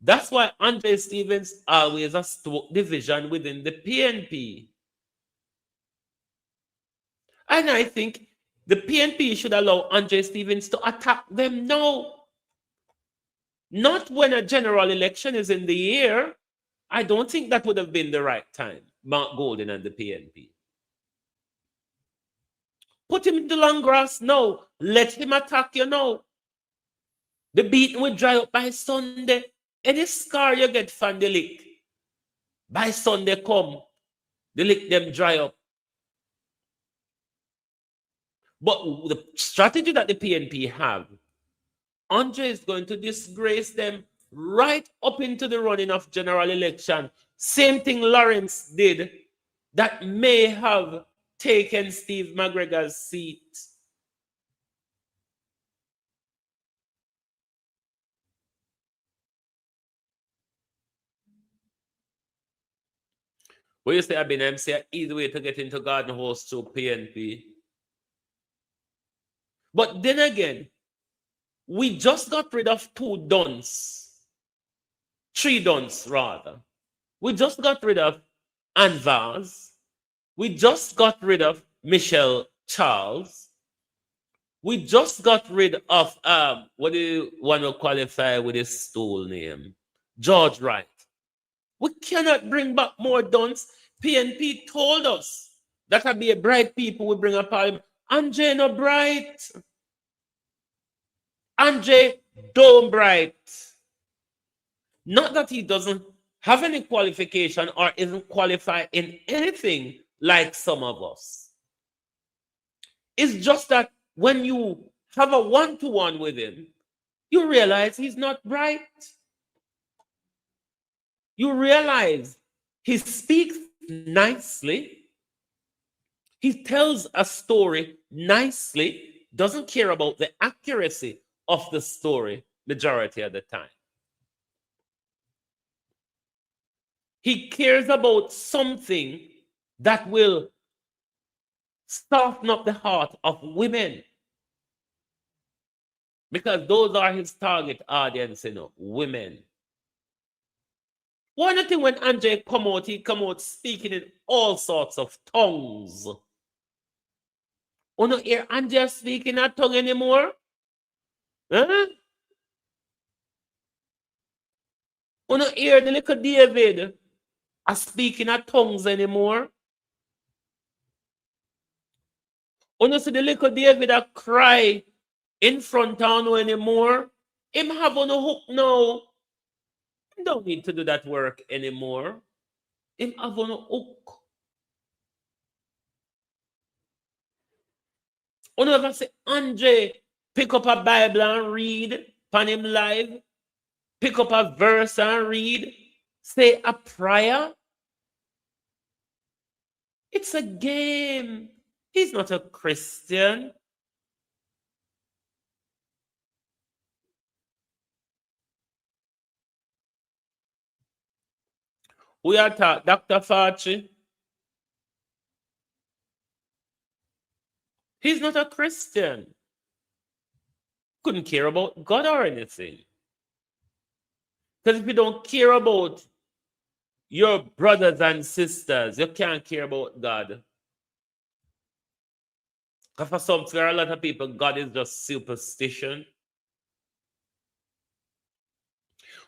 That's why Andre Stevens always has stoke division within the PNP. And I think the PNP should allow Andre Stevens to attack them now. Not when a general election is in the air. I don't think that would have been the right time. Mark Golden and the PNP. Put him in the long grass now. Let him attack you now. The beating will dry up by Sunday. Any scar you get from the lick, by Sunday come, the lick them dry up. But the strategy that the PNP have, Andre is going to disgrace them right up into the running of general election. Same thing Lawrence did that may have taken Steve McGregor's seat. What you say, I've been MC, easy way to get into Garden Horse through PNP. But then again, we just got rid of 2 dons. 3 dons, rather. We just got rid of Ann Vaz. We just got rid of Michelle Charles. We just got rid of, what do you want to qualify with his stool name? George Wright. We cannot bring back more dons. PNP told us that would be a bright people we bring up parliament. Andre no bright. Andre don't bright. Not that he doesn't have any qualification or isn't qualified in anything like some of us. It's just that when you have a one-to-one with him, you realize he's not right. You realize he speaks nicely. He tells a story nicely, doesn't care about the accuracy of the story majority of the time. He cares about something that will soften up the heart of women. Because those are his target audience, women. One thing when Andre he come out speaking in all sorts of tongues. You don't hear Andre speaking that tongue anymore? Huh? You don't hear the little David speaking at tongues anymore? You don't see the little David that cry in front of you anymore? Him have on a hook now. He don't need to do that work anymore. Him have on a hook. You never say, Andre, pick up a Bible and read on him live. Pick up a verse and read. Say a prayer. It's a game. He's not a Christian. We are taught Dr. Fauci. He's not a Christian. Couldn't care about God or anything. Because if you don't care about your brothers and sisters, you can't care about God. Because for a lot of people, God is just superstition.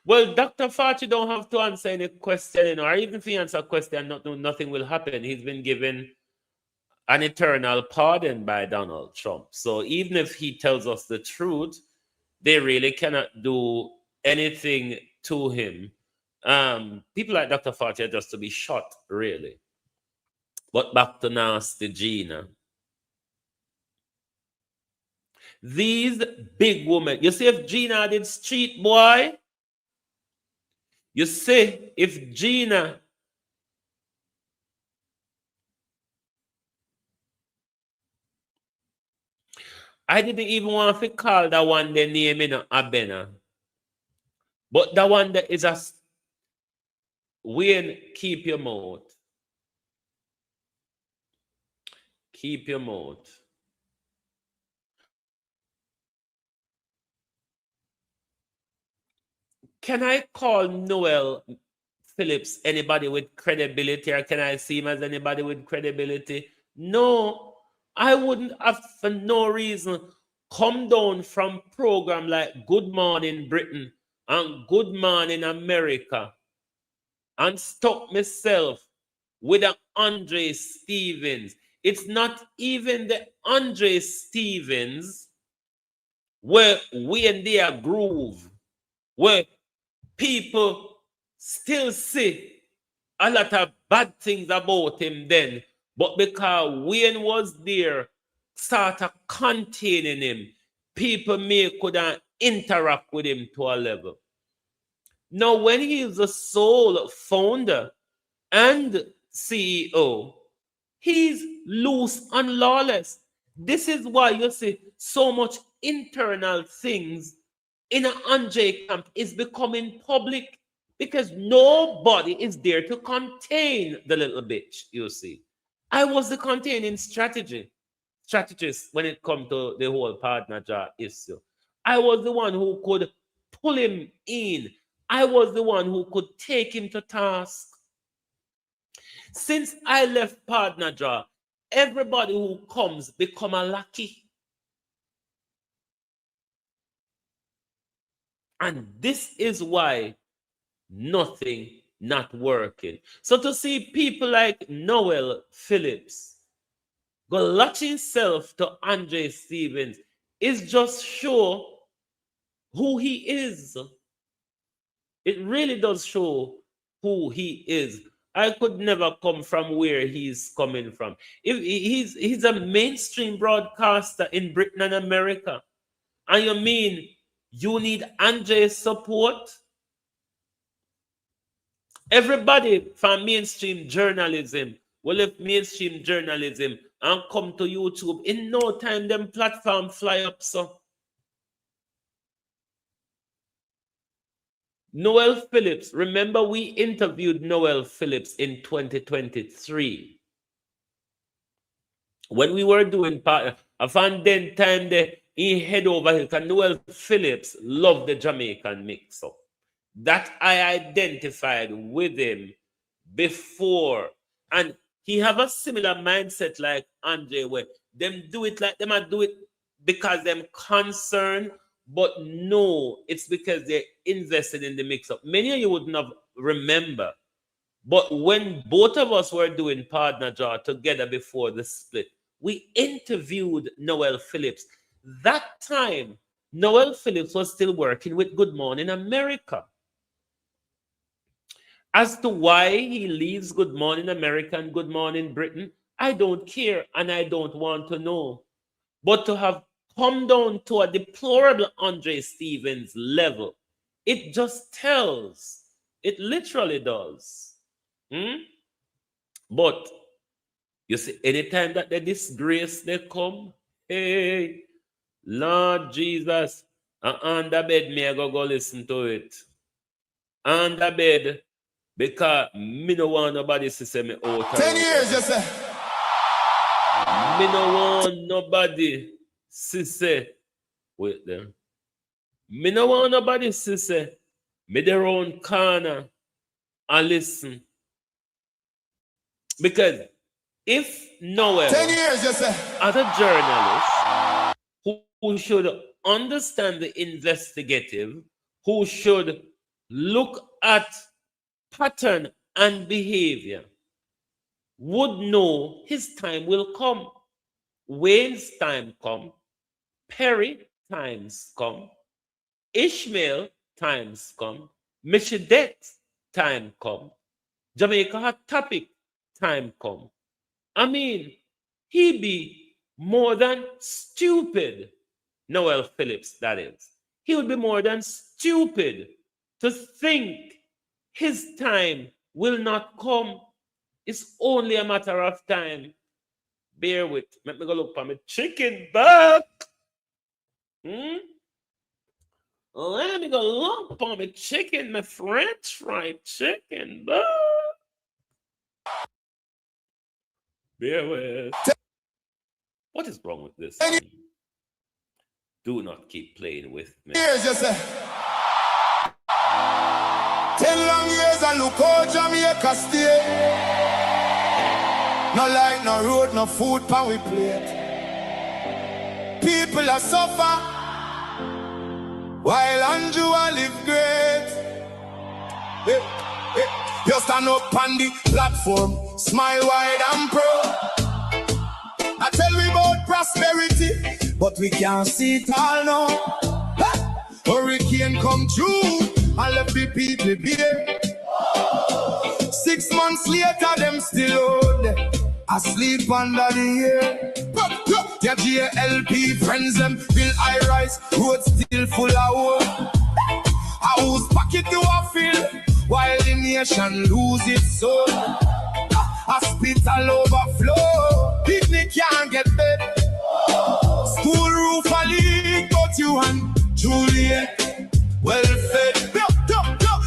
Well, Dr. Fauci don't have to answer any question, or even if he answers a question, nothing will happen. He's been given an eternal pardon by Donald Trump. So even if he tells us the truth, they really cannot do anything to him. People like Dr. Fauci are just to be shot, really. But back to Nasty Gina. These big women, you see, if Gina did street boy, you see, if Gina I didn't even want to call that one the name, Abena. But that one that is a Wayne, keep your mouth. Keep your mouth. Can I call Noel Phillips anybody with credibility, or can I see him as anybody with credibility? No, I wouldn't have for no reason come down from program like Good Morning Britain and Good Morning America and stuck myself with an Andre Stevens. It's not even the Andre Stevens where we in their groove, where people still see a lot of bad things about him then, but because Wayne was there, sort of containing him, people couldn't interact with him to a level. Now, when he is the sole founder and CEO, he's loose and lawless. This is why you see so much internal things in an Andre camp is becoming public, because nobody is there to contain the little bitch, you see. I was the containing strategist when it comes to the whole partner job issue. I was the one who could pull him in. I was the one who could take him to task. Since I left partner job, everybody who comes become a lackey. And this is why nothing not working. So to see people like Noel Phillips go latch himself to Andre Stevens is just show who he is. It really does show who he is. I could never come from where he's coming from. If he's a mainstream broadcaster in Britain and America, and you mean you need Andre's support? Everybody from mainstream journalism will leave mainstream journalism and come to YouTube. In no time, them platform fly up, so. Noel Phillips, remember we interviewed Noel Phillips in 2023. When we were doing part, I found then time he head over here, because Noel Phillips loved the Jamaican mix-up. That I identified with him before. And he have a similar mindset like Andre, where them do it like them do it because them concerned, but no, it's because they're invested in the mix-up. Many of you would not remember, but when both of us were doing Partner Jaw together before the split, we interviewed Noel Phillips. That time, Noel Phillips was still working with Good Morning America. As to why he leaves Good Morning America and Good Morning Britain, I don't care and I don't want to know. But to have come down to a deplorable Andre Stevens level, it just tells. It literally does. But you see, anytime that the disgrace they come, hey, Lord Jesus, under bed, me I go listen to it. Under bed, because me no want nobody to say me out. 10 years, you say. Me no want nobody to say, wait there. Me no want nobody to say, me their own corner and listen. Because if Noel, 10 years, you say, as a journalist who should understand the investigative, who should look at pattern and behavior, would know his time will come. Wayne's time come. Perry times come. Ishmael times come. Meshadet's time come. Jamaica Hot Topic time come. I mean, he be more than stupid. Noel Phillips, that is. He would be more than stupid to think his time will not come. It's only a matter of time. Bear with. Let me go look for my chicken back. Let me go look for my chicken, my French fried chicken back. Bear with. What is wrong with this? Do not keep playing with me. Years, you say. 10 long years and look how Jamaica stay. No light, no road, no food pan we plate. People are suffer while Andrew a live great. You stand up on the platform, smile wide and proud. I tell we about prosperity, but we can't see it all now. Hurricane come through and left the people bare. 6 months later, them still out asleep under the air. Their GLP friends them build high rise, roads still full of wood. House pocket to a fill while the nation lose its soul. Hospital overflow, picnic can't get bed. School roof a leak, but you and Juliet well fed.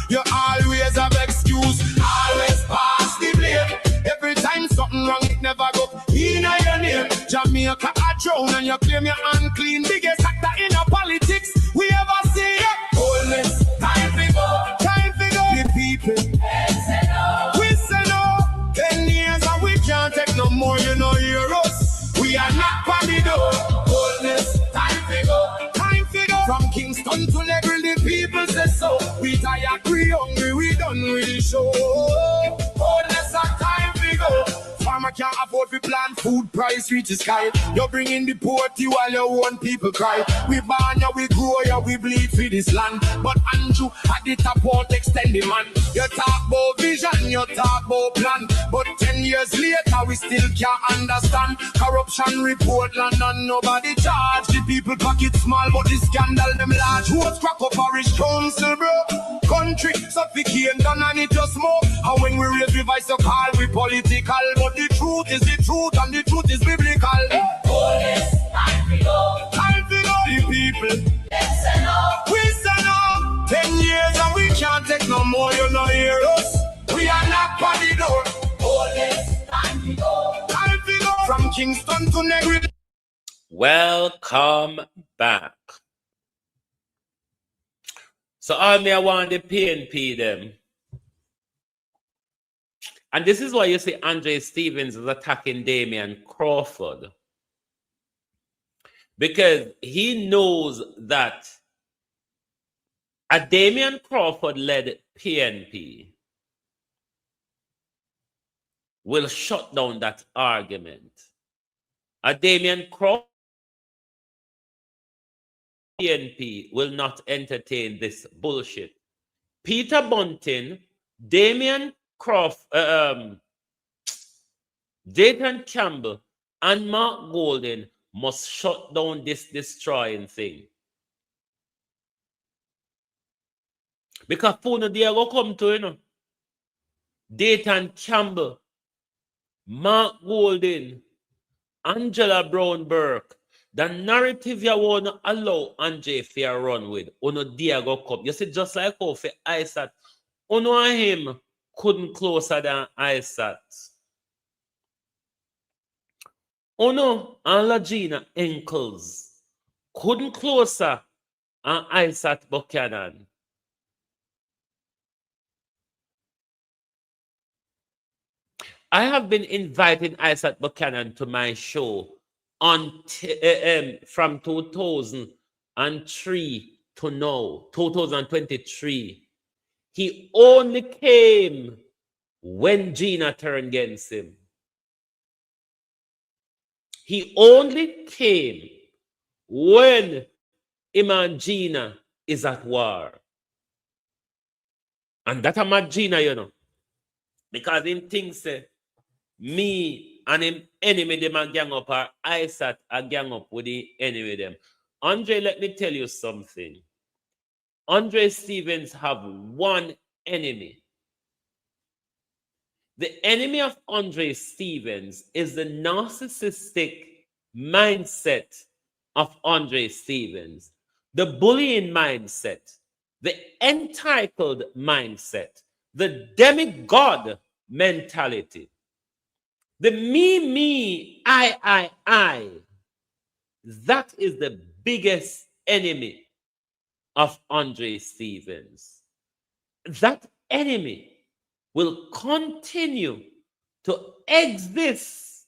You always have excuse, always pass the blame. Every time something wrong, it never go in your name. Jamaica a drown and you claim you're unclean. Biggest actor in a politics we ever see. Boldness, time to go. Time to go. The people, we say no. 10 years and we can't take no more, you know, hear us. We are not by the door. Boldness, time to go. Time to go. From Kingston to Level, the people say so. We tired, we hungry, we done with the show. Boldness, time to go. Farmer can't afford to plant food price reach the sky. You bring in the poverty while your own people cry. We born ya, we grow ya, we bleed for this land. But Andrew at the top won't extend the man. You talk about vision, you talk about plan. But 10 years later, we still can't understand. Corruption report land and nobody charge. The people pocket small, but the scandal them large. Who's crack up parish council, bro? Country suffocating done and it just more. And when we raise revise the call, we political. But the truth is the truth and the truth is biblical. Police, time to go. Time to know the people. Listen up. We stand up 10 years and we can't take no more. You know hear us. We are not on the door. Police, time to go. Time to go. From Kingston to Negri. Welcome back. So all me I want the PNP them. And this is why you see Andre Stevens is attacking Damian Crawford. Because he knows that a Damian Crawford-led PNP will shut down that argument. A Damian Crawford PNP will not entertain this bullshit. Peter Bunting, Damian Crawford, Dayton Campbell, and Mark Golden must shut down this destroying thing. Because Puno Diego come to, you know, Dayton Campbell, Mark Golden, Angela Brown Burke, the narrative you want to allow Andre Fair run with, Uno Diego come. You see, just like how for Isaac, Uno and him couldn't closer than Isaac. Uno and Lagina Enkles couldn't closer than Isaac Buchanan. I have been inviting Isaac Buchanan to my show on from 2003 to now, 2023. He only came when Gina turned against him. He only came when him and Gina is at war. And that I'm at Gina, you know. Because him thinks me and him enemy them a gang up, or Isaac a gang up with the enemy them. Andre, let me tell you something. Andre Stevens have one enemy. The enemy of Andre Stevens is the narcissistic mindset of Andre Stevens, the bullying mindset, the entitled mindset, the demigod mentality, the me, I. That is the biggest enemy of Andre Stevens. That enemy will continue to exist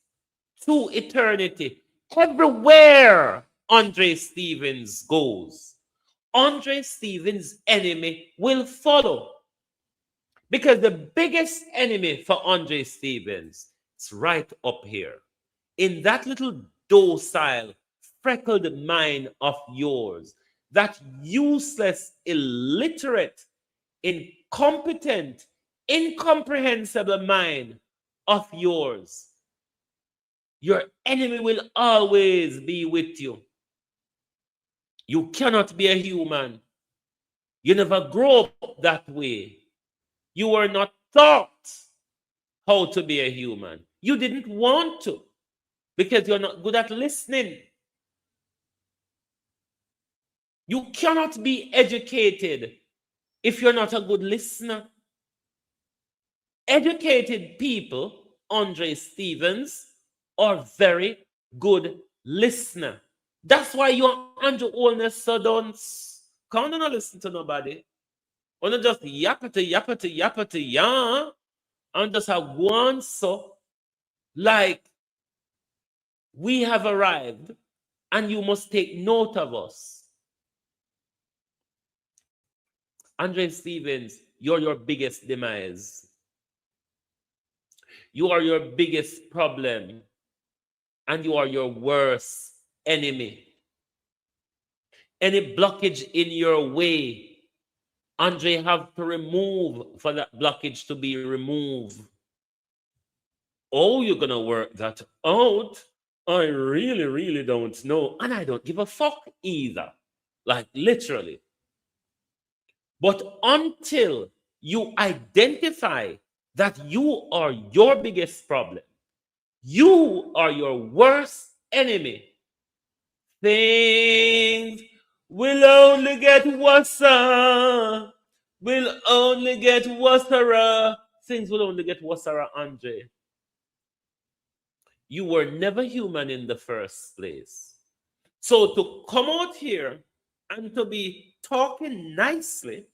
to eternity. Everywhere Andre Stevens goes, Andre Stevens' enemy will follow. Because the biggest enemy for Andre Stevens is right up here. In that little docile, freckled mind of yours, that useless, illiterate, incompetent, incomprehensible mind of yours. Your enemy will always be with you. You cannot be a human. You never grow up that way. You were not taught how to be a human. You didn't want to because you're not good at listening. You cannot be educated if you're not a good listener. Educated people, Andre Stevens, are very good listener. That's why you and Andrew Olness so don't come and not listen to nobody. Or not just yappity, yeah, and just have one so like we have arrived and you must take note of us. Andre Stevens, you're your biggest demise. You are your biggest problem, and you are your worst enemy. Any blockage in your way, Andre have to remove for that blockage to be removed. Oh, you're gonna work that out? I really, really don't know. And I don't give a fuck either. Like literally. But until you identify that you are your biggest problem, you are your worst enemy, things will only get worse. Will only get worse. Things will only get worse, Andre. You were never human in the first place. So to come out here and to be talking nicely,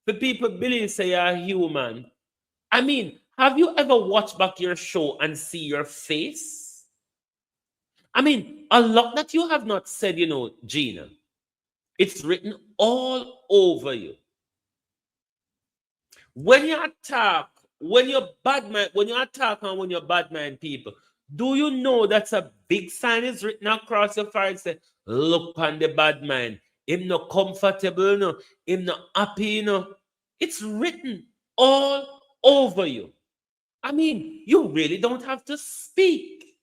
for people believe say you're human. I mean, have you ever watched back your show and see your face? I mean, a lot that you have not said, Gina. It's written all over you. When you attack, when you're bad man, when you attack and when you're bad man people, do you know that's a big sign is written across your forehead? Say, look on the bad man. Him not comfortable, no. Him not happy, no. It's written all over you. I mean, you really don't have to speak.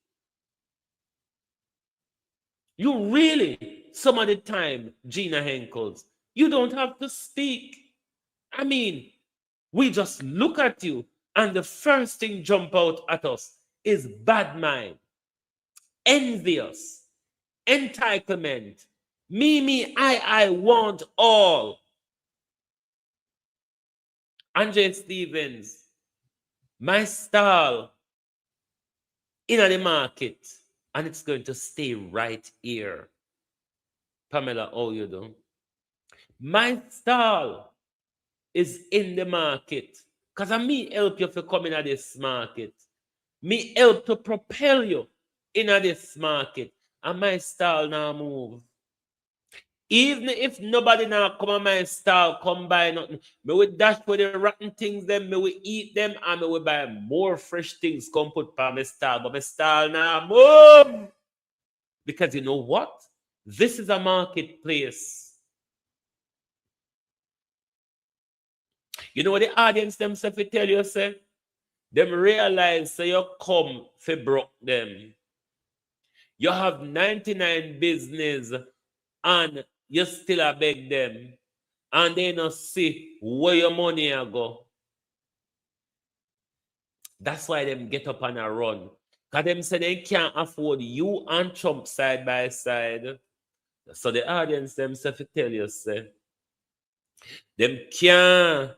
You really, some of the time, Gina Henkels, you don't have to speak. I mean, we just look at you and the first thing jump out at us is bad mind, envious, entitlement, me, I want all. Andre Stevens, my style in the market, and it's going to stay right here. Pamela, how you do? My style is in the market. Because I me help you for coming at this market. Me help to propel you in this market. And my style now move. Even if nobody now come on my style, come buy nothing, me will dash for the rotten things, them, me will eat them, and me will buy more fresh things, come put by my style. But my style now move. Because you know what? This is a marketplace. You know what the audience themselves will tell you, say? Them realize so you come for broke them. You have 99 business and you still a beg them. And they not see where your money a go. That's why them get up and a run. Because them say they can't afford you and Trump side by side. So the audience themselves will tell you, say, them can't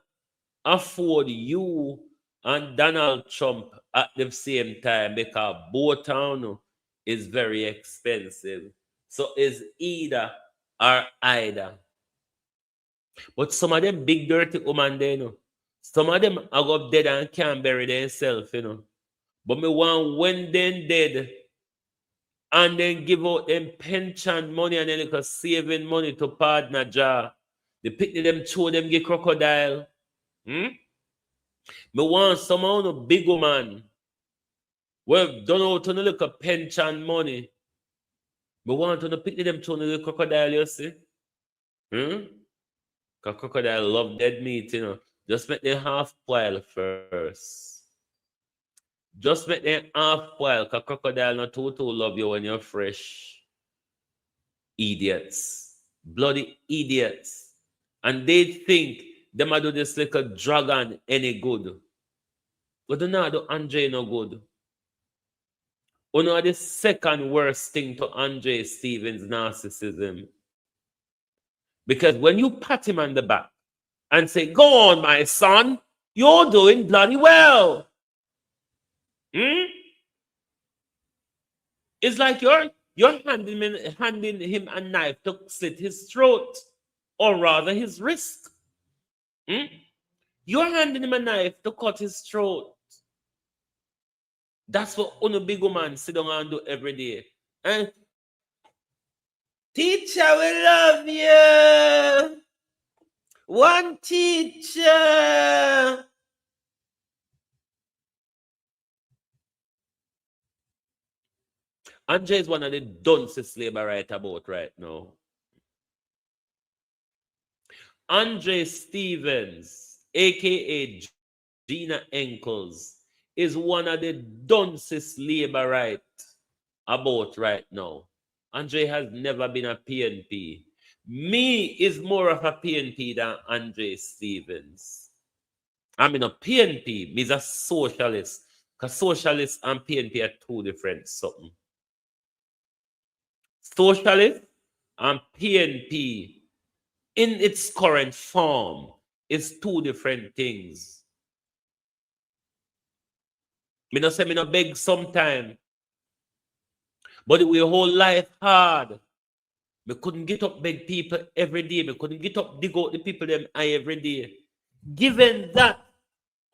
afford you and Donald Trump at the same time because both town is very expensive. So it's either or either. But some of them big dirty woman they some of them are go dead and can't bury themselves, But me want when they dead and then give out them pension money and then like saving money to partner jar. They pick them throw them get crocodile. Me want someone a big woman. Well, don't know to look at pension money. Me want to pick them through the crocodile, you see? Because crocodile love dead meat, Just make them half boil first. Just make them half boil, because crocodile not too love you when you're fresh. Idiots. Bloody idiots. And they think them do this like a dragon any good. But do not do Andre no good. You know the second worst thing to Andre Stevens' narcissism. Because when you pat him on the back and say, go on, my son, you're doing bloody well. It's like you're handing him a knife to slit his throat, or rather his wrist. You're handing him a knife to cut his throat. That's what Uno big woman sit down and do every day. And teacher, we love you. One teacher. Andre is one of the dumbest labor right about right now. Andre Stevens, aka Gina Enkles, is one of the dumbest labor right about right now. Andre has never been a PNP. Me is more of a PNP than Andre Stevens. I'm in a PNP, me's a socialist. Because socialist and PNP are two different something. Socialist and PNP in its current form is two different things. Me not say me not beg sometime, but we whole life hard. Me couldn't get up beg people every day. Me couldn't get up dig out the people them eye every day. Given that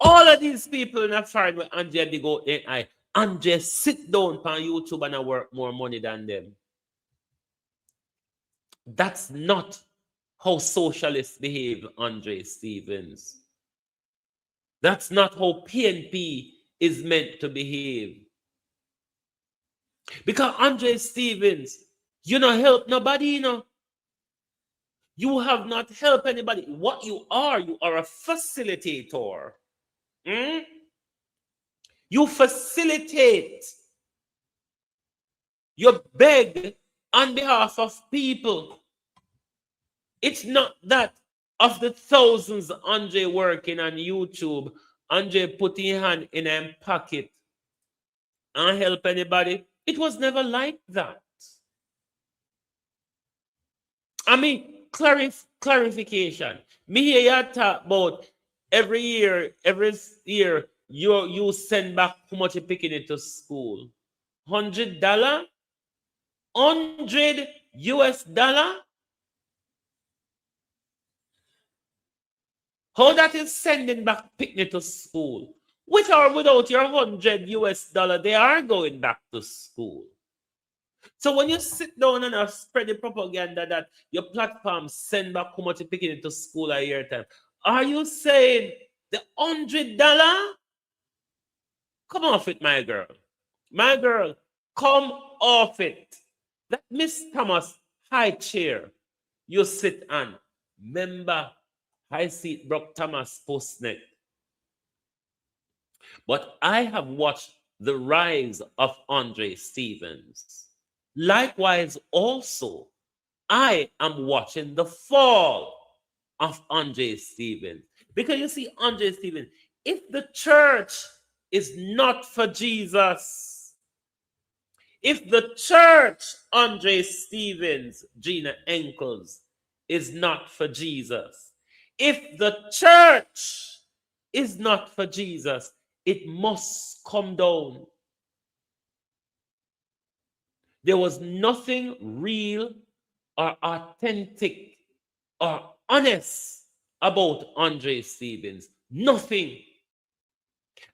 all of these people in a foreign where Andre dig out their eye, Andre sit down on YouTube and I work more money than them. That's not how socialists behave, Andre Stevens. That's not how PNP is meant to behave. Because Andre Stevens, you don't help nobody, you know. You have not helped anybody. What you are a facilitator. You facilitate. You beg on behalf of people. It's not that of the thousands Andre working on YouTube, Andre putting his hand in his pocket and help anybody. It was never like that. I mean, clarification. Me hear you talk about every year you send back how much you picking it to school. $100? $100? How that is sending back picnic to school? With or without your $100, they are going back to school. So when you sit down and spread the propaganda that your platform send back how much you picking it to school a year time, are you saying the $100? Come off it, my girl. My girl, come off it. That Miss Thomas high chair you sit on. Remember, I see it Brock Thomas postnet. But I have watched the rise of Andre Stevens. Likewise, also, I am watching the fall of Andre Stevens. Because you see, Andre Stevens, if the church is not for Jesus, if the church, Andre Stevens, Gina Enkles, is not for Jesus, if the church is not for Jesus, it must come down. There was nothing real or authentic or honest about Andre Stevens. Nothing.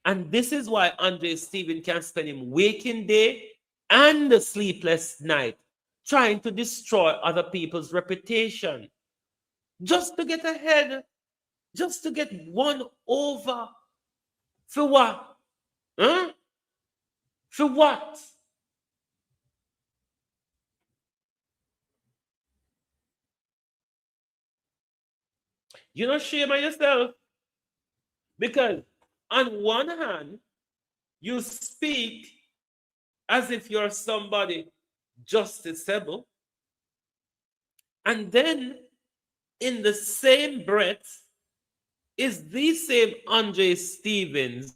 And this is why Andre Stevens can spend him waking day and the sleepless night trying to destroy other people's reputation. Just to get ahead. Just to get one over. For what? Huh? For what? You don't shame on yourself. Because on one hand, you speak as if you're somebody justiciable. And then in the same breath is the same Andre Stevens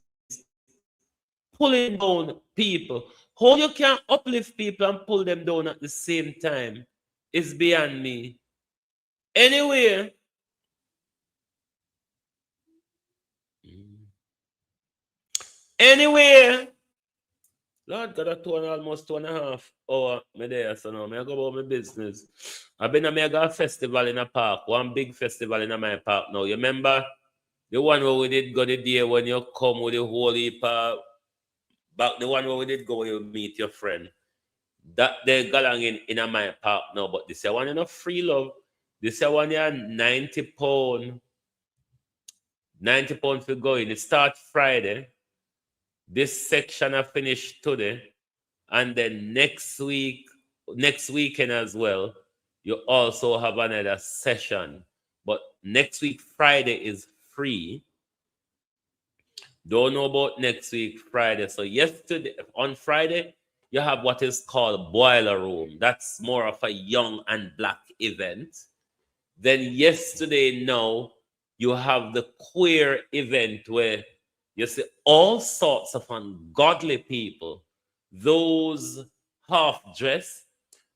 pulling down people. How you can uplift people and pull them down at the same time is beyond me. Anyway, Lord God, almost 2.5 hours. Me there, so now I go about my business. I've been at a festival in a park, one big festival in my park now. You remember the one where we did go the day when you come with the whole heap back the one where we did go you meet your friend. That they're going in my park now, but this one you free love. This one you 90 pound. 90 pounds for going. It starts Friday. This section I finished today. And then next weekend as well, you also have another session. But next week, Friday is free. Don't know about next week, Friday. So yesterday, on Friday, you have what is called Boiler Room. That's more of a young and black event. Then yesterday, now, you have the queer event where you see all sorts of ungodly people, those half-dressed,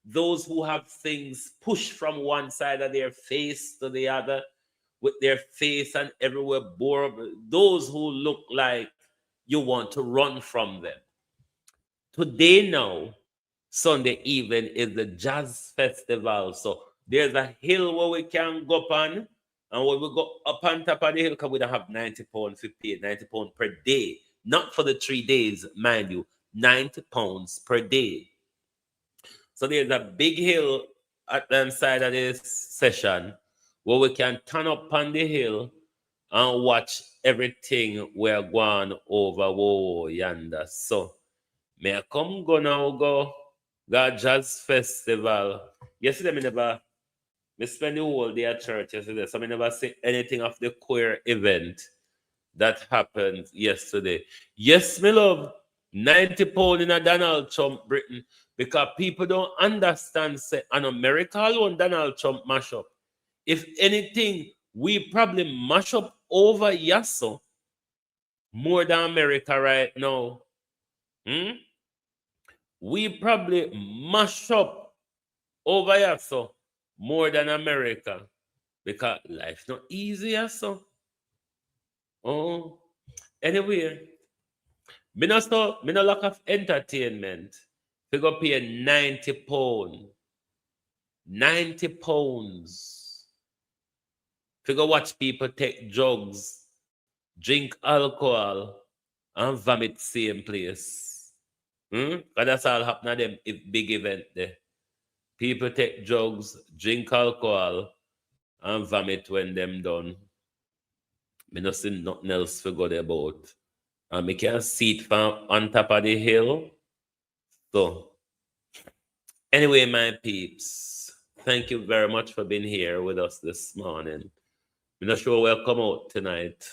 those who have things pushed from one side of their face to the other, with their face and everywhere bored, those who look like you want to run from them. Today now, Sunday evening, is the Jazz Festival. So there's a hill where we can go up on, and when we go up on top of the hill, because we don't have £90, 58, £90 per day. Not for the 3 days, mind you, £90 per day. So there's a big hill at the side of this session where we can turn up on the hill and watch everything we're going over yonder. So may I come go now go Jazz Festival. Yesterday me spend the whole day at church yesterday, so I never see anything of the queer event that happened yesterday. Yes, me love, £90 in a Donald Trump Britain, because people don't understand, say, an America alone Donald Trump mash up. If anything, we probably mash up over Yasso more than America right now. We probably mash up over Yasso more than America, because life not easy, Yasso. Oh, anyway, me no lack of entertainment. We go pay £90. £90. We go watch people take drugs, drink alcohol, and vomit same place. Because that's all happen at them big event there. People take drugs, drink alcohol, and vomit when them done. Me no see nothing else to go there about. And me can see it from on top of the hill. So, anyway, my peeps, thank you very much for being here with us this morning. I'm not sure we'll come out tonight.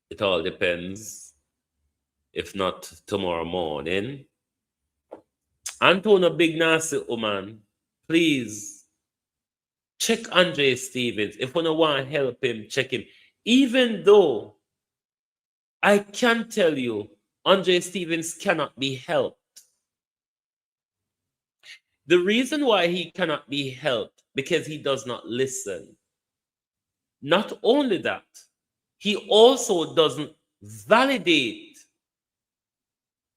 It all depends. If not tomorrow morning. Antonio Big Nasty Woman, please check Andre Stevens. If you don't want to help him, check him. Even though I can tell you, Andre Stevens cannot be helped. The reason why he cannot be helped, because he does not listen. Not only that, he also doesn't validate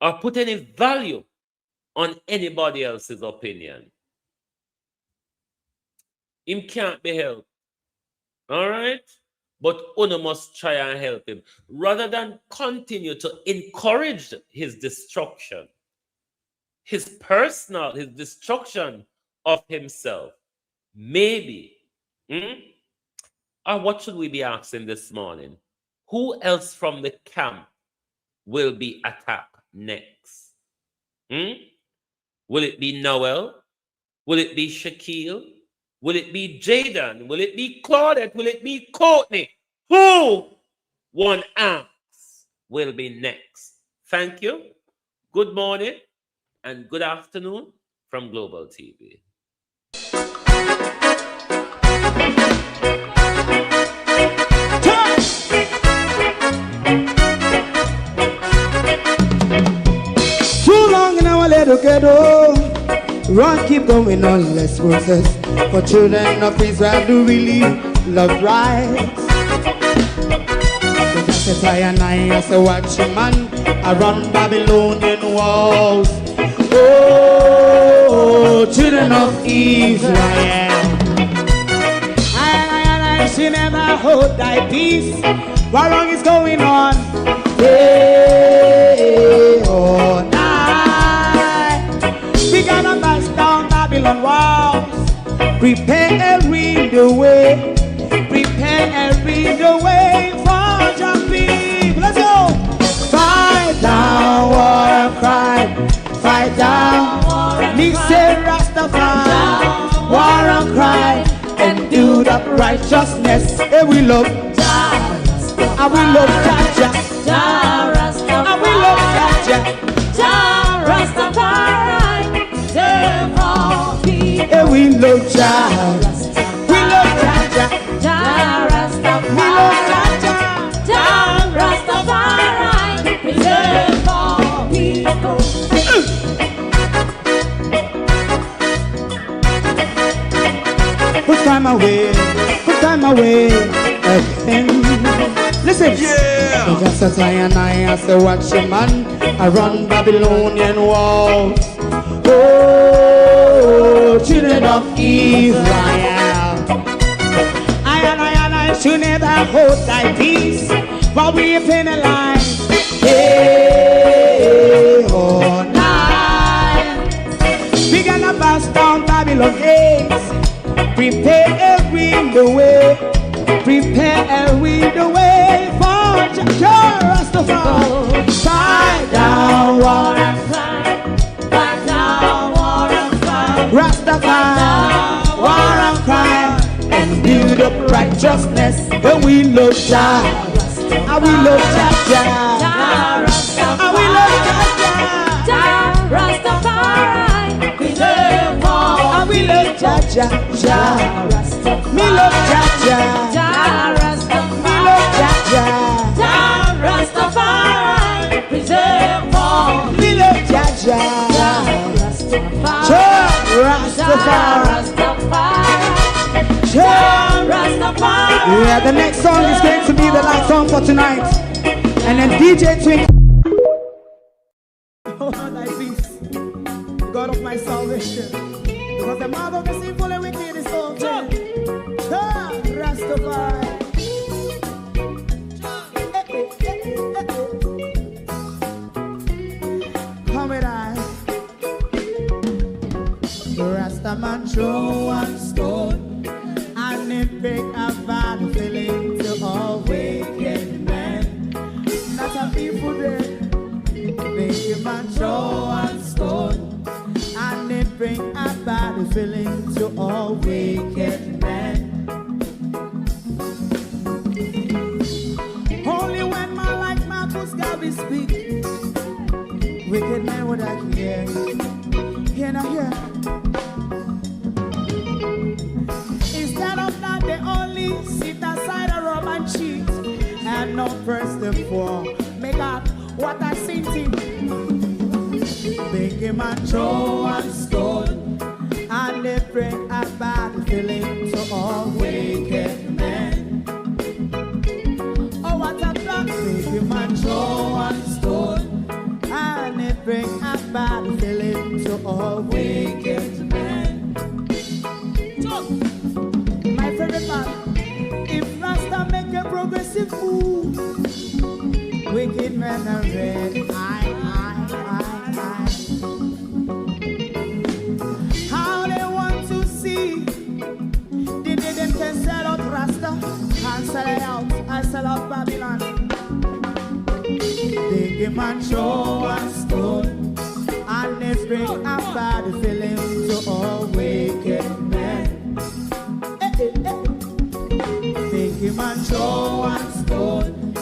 or put any value on anybody else's opinion. Him can't be helped. All right? But Uno must try and help him. Rather than continue to encourage his destruction, his destruction of himself. Maybe. Or what should we be asking this morning? Who else from the camp will be attacked next? Will it be Noel? Will it be Shaquille? Will it be Jaden? Will it be Claudette? Will it be Courtney? Who, one asks, will be next? Thank you. Good morning and good afternoon from Global TV. Too long in our little ghetto. Run, keep going on, let's process. For children of Israel do really love rights. So just as I and I as a watchman around Babylonian walls. Oh, children of Israel. I should never hold thy peace. What wrong is going on? Day or night. We gotta bust down Babylon walls. Prepare the way. Prepare the way for your people. Let's go. Fight down war cry. up righteousness. And we love Jah. And we love Jah. Jah Rastafari. And we love Jah. Jah Rastafari. Save all people. And we love Jah. We love Jah. Jah Rastafari. We love Jah. Jah Rastafari. Preserve all people. Put time away again. Listen, yeah. Just as I and I as a watchman, I run Babylonian walls. Oh, children of Israel, I and I should never hold thy peace while we penalize. Hey, oh, night. We gonna bust down Babylon gates. Prepare the way, prepare the way for Jah Rastafari. Fight down war and Fight down war and crime. Rastafari, war and crime, and build up righteousness. And we love Jah, and we love Jah. And we love Jah. Jah Rastafari. Preserve all. And we love Jah. Me love Jah. Jah Rastafari. Me love Jah. Jah Rastafari. Preserve all. Me love Jah. Jah Rastafari. Jah Rastafari. Jah Rastafari. Yeah, the next song is going to be the last song for tonight. And then DJ Twink. Oh, thy peace, God of my salvation. Because the mouth of the sinful and wicked is open. Jah Rastafari. Come with I. Rastaman throw one stone, and it break a bad feeling to all wicked men. Not a people there. Make a man throw one stone, and it bring a bad feeling to all wicked men. Only when man like Marcus Garvey speak, wicked men would I hear. Hear now hear. Instead of that, they only sit aside a rob and cheat, and not first and for make up what I seen to. Make him a throw and stone, and they bring a bad feeling to all wicked men. Oh, what a plan! Make him a throw and stone, and they bring a bad feeling to all wicked men. My favorite man, if Rasta make a progressive move, wicked men are red. How they want to see the day them can sell out Rasta and sell it out and sell out Babylon. They give man show and stone, and they bring a bad feeling to all wicked men. They give man show and stone,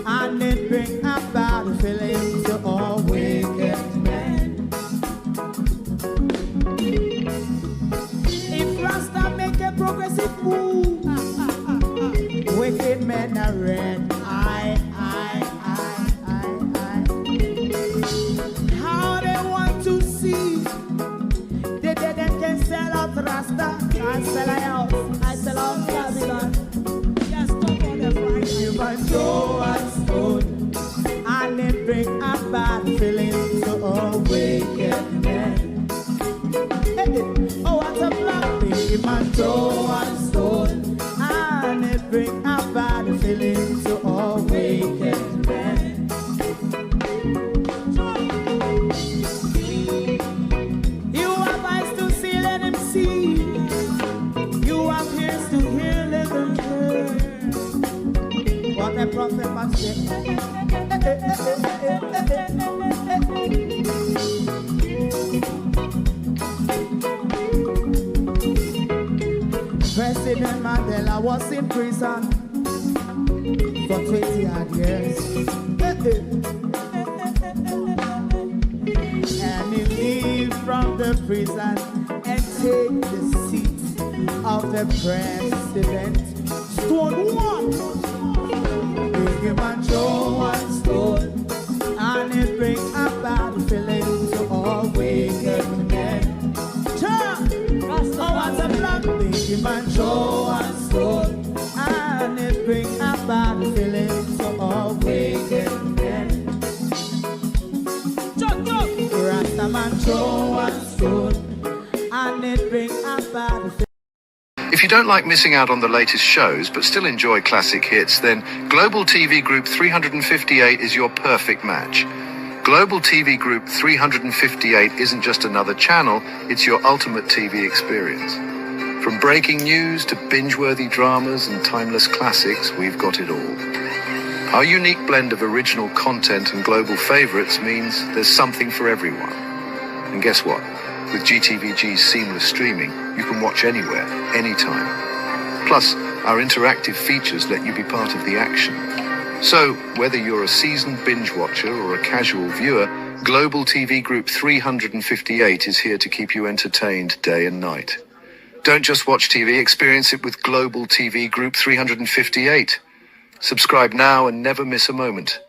and it bring a bad feeling to all wicked men. If Rasta make a progressive move, wicked men are red. How they want to see the dead and can sell out Rasta, I sell out, I sell out Babylon. Just talk on the Friday. You might throw and stone, and it bring a bad feeling to all wicked men. Oh, what a black thing, you might throw and stone, and it bring a bad feeling to all wicked men. You have eyes to see, let him see. You have ears to hear, let them hear. What a prophet must say. was in prison for 20 odd years. And he leave from the prison and take the seat of the president. Stone one. Big him and throw one stone, and it bring a bad feeling to all wicked men. Oh, what a black big him and throw one stone, and it bring a bad feeling to all wicked men. Rastaman throw one stone, and it bring a bad feeling. If you don't like missing out on the latest shows but still enjoy classic hits, then Global TV Group 358 is your perfect match. Global TV Group 358 isn't just another channel, it's your ultimate TV experience. From breaking news to binge-worthy dramas and timeless classics, we've got it all. Our unique blend of original content and global favorites means there's something for everyone. And guess what? With GTVG's seamless streaming, you can watch anywhere, anytime. Plus, our interactive features let you be part of the action. So, whether you're a seasoned binge watcher or a casual viewer, Global TV Group 358 is here to keep you entertained day and night. Don't just watch TV, experience it with Global TV Group 358. Subscribe now and never miss a moment.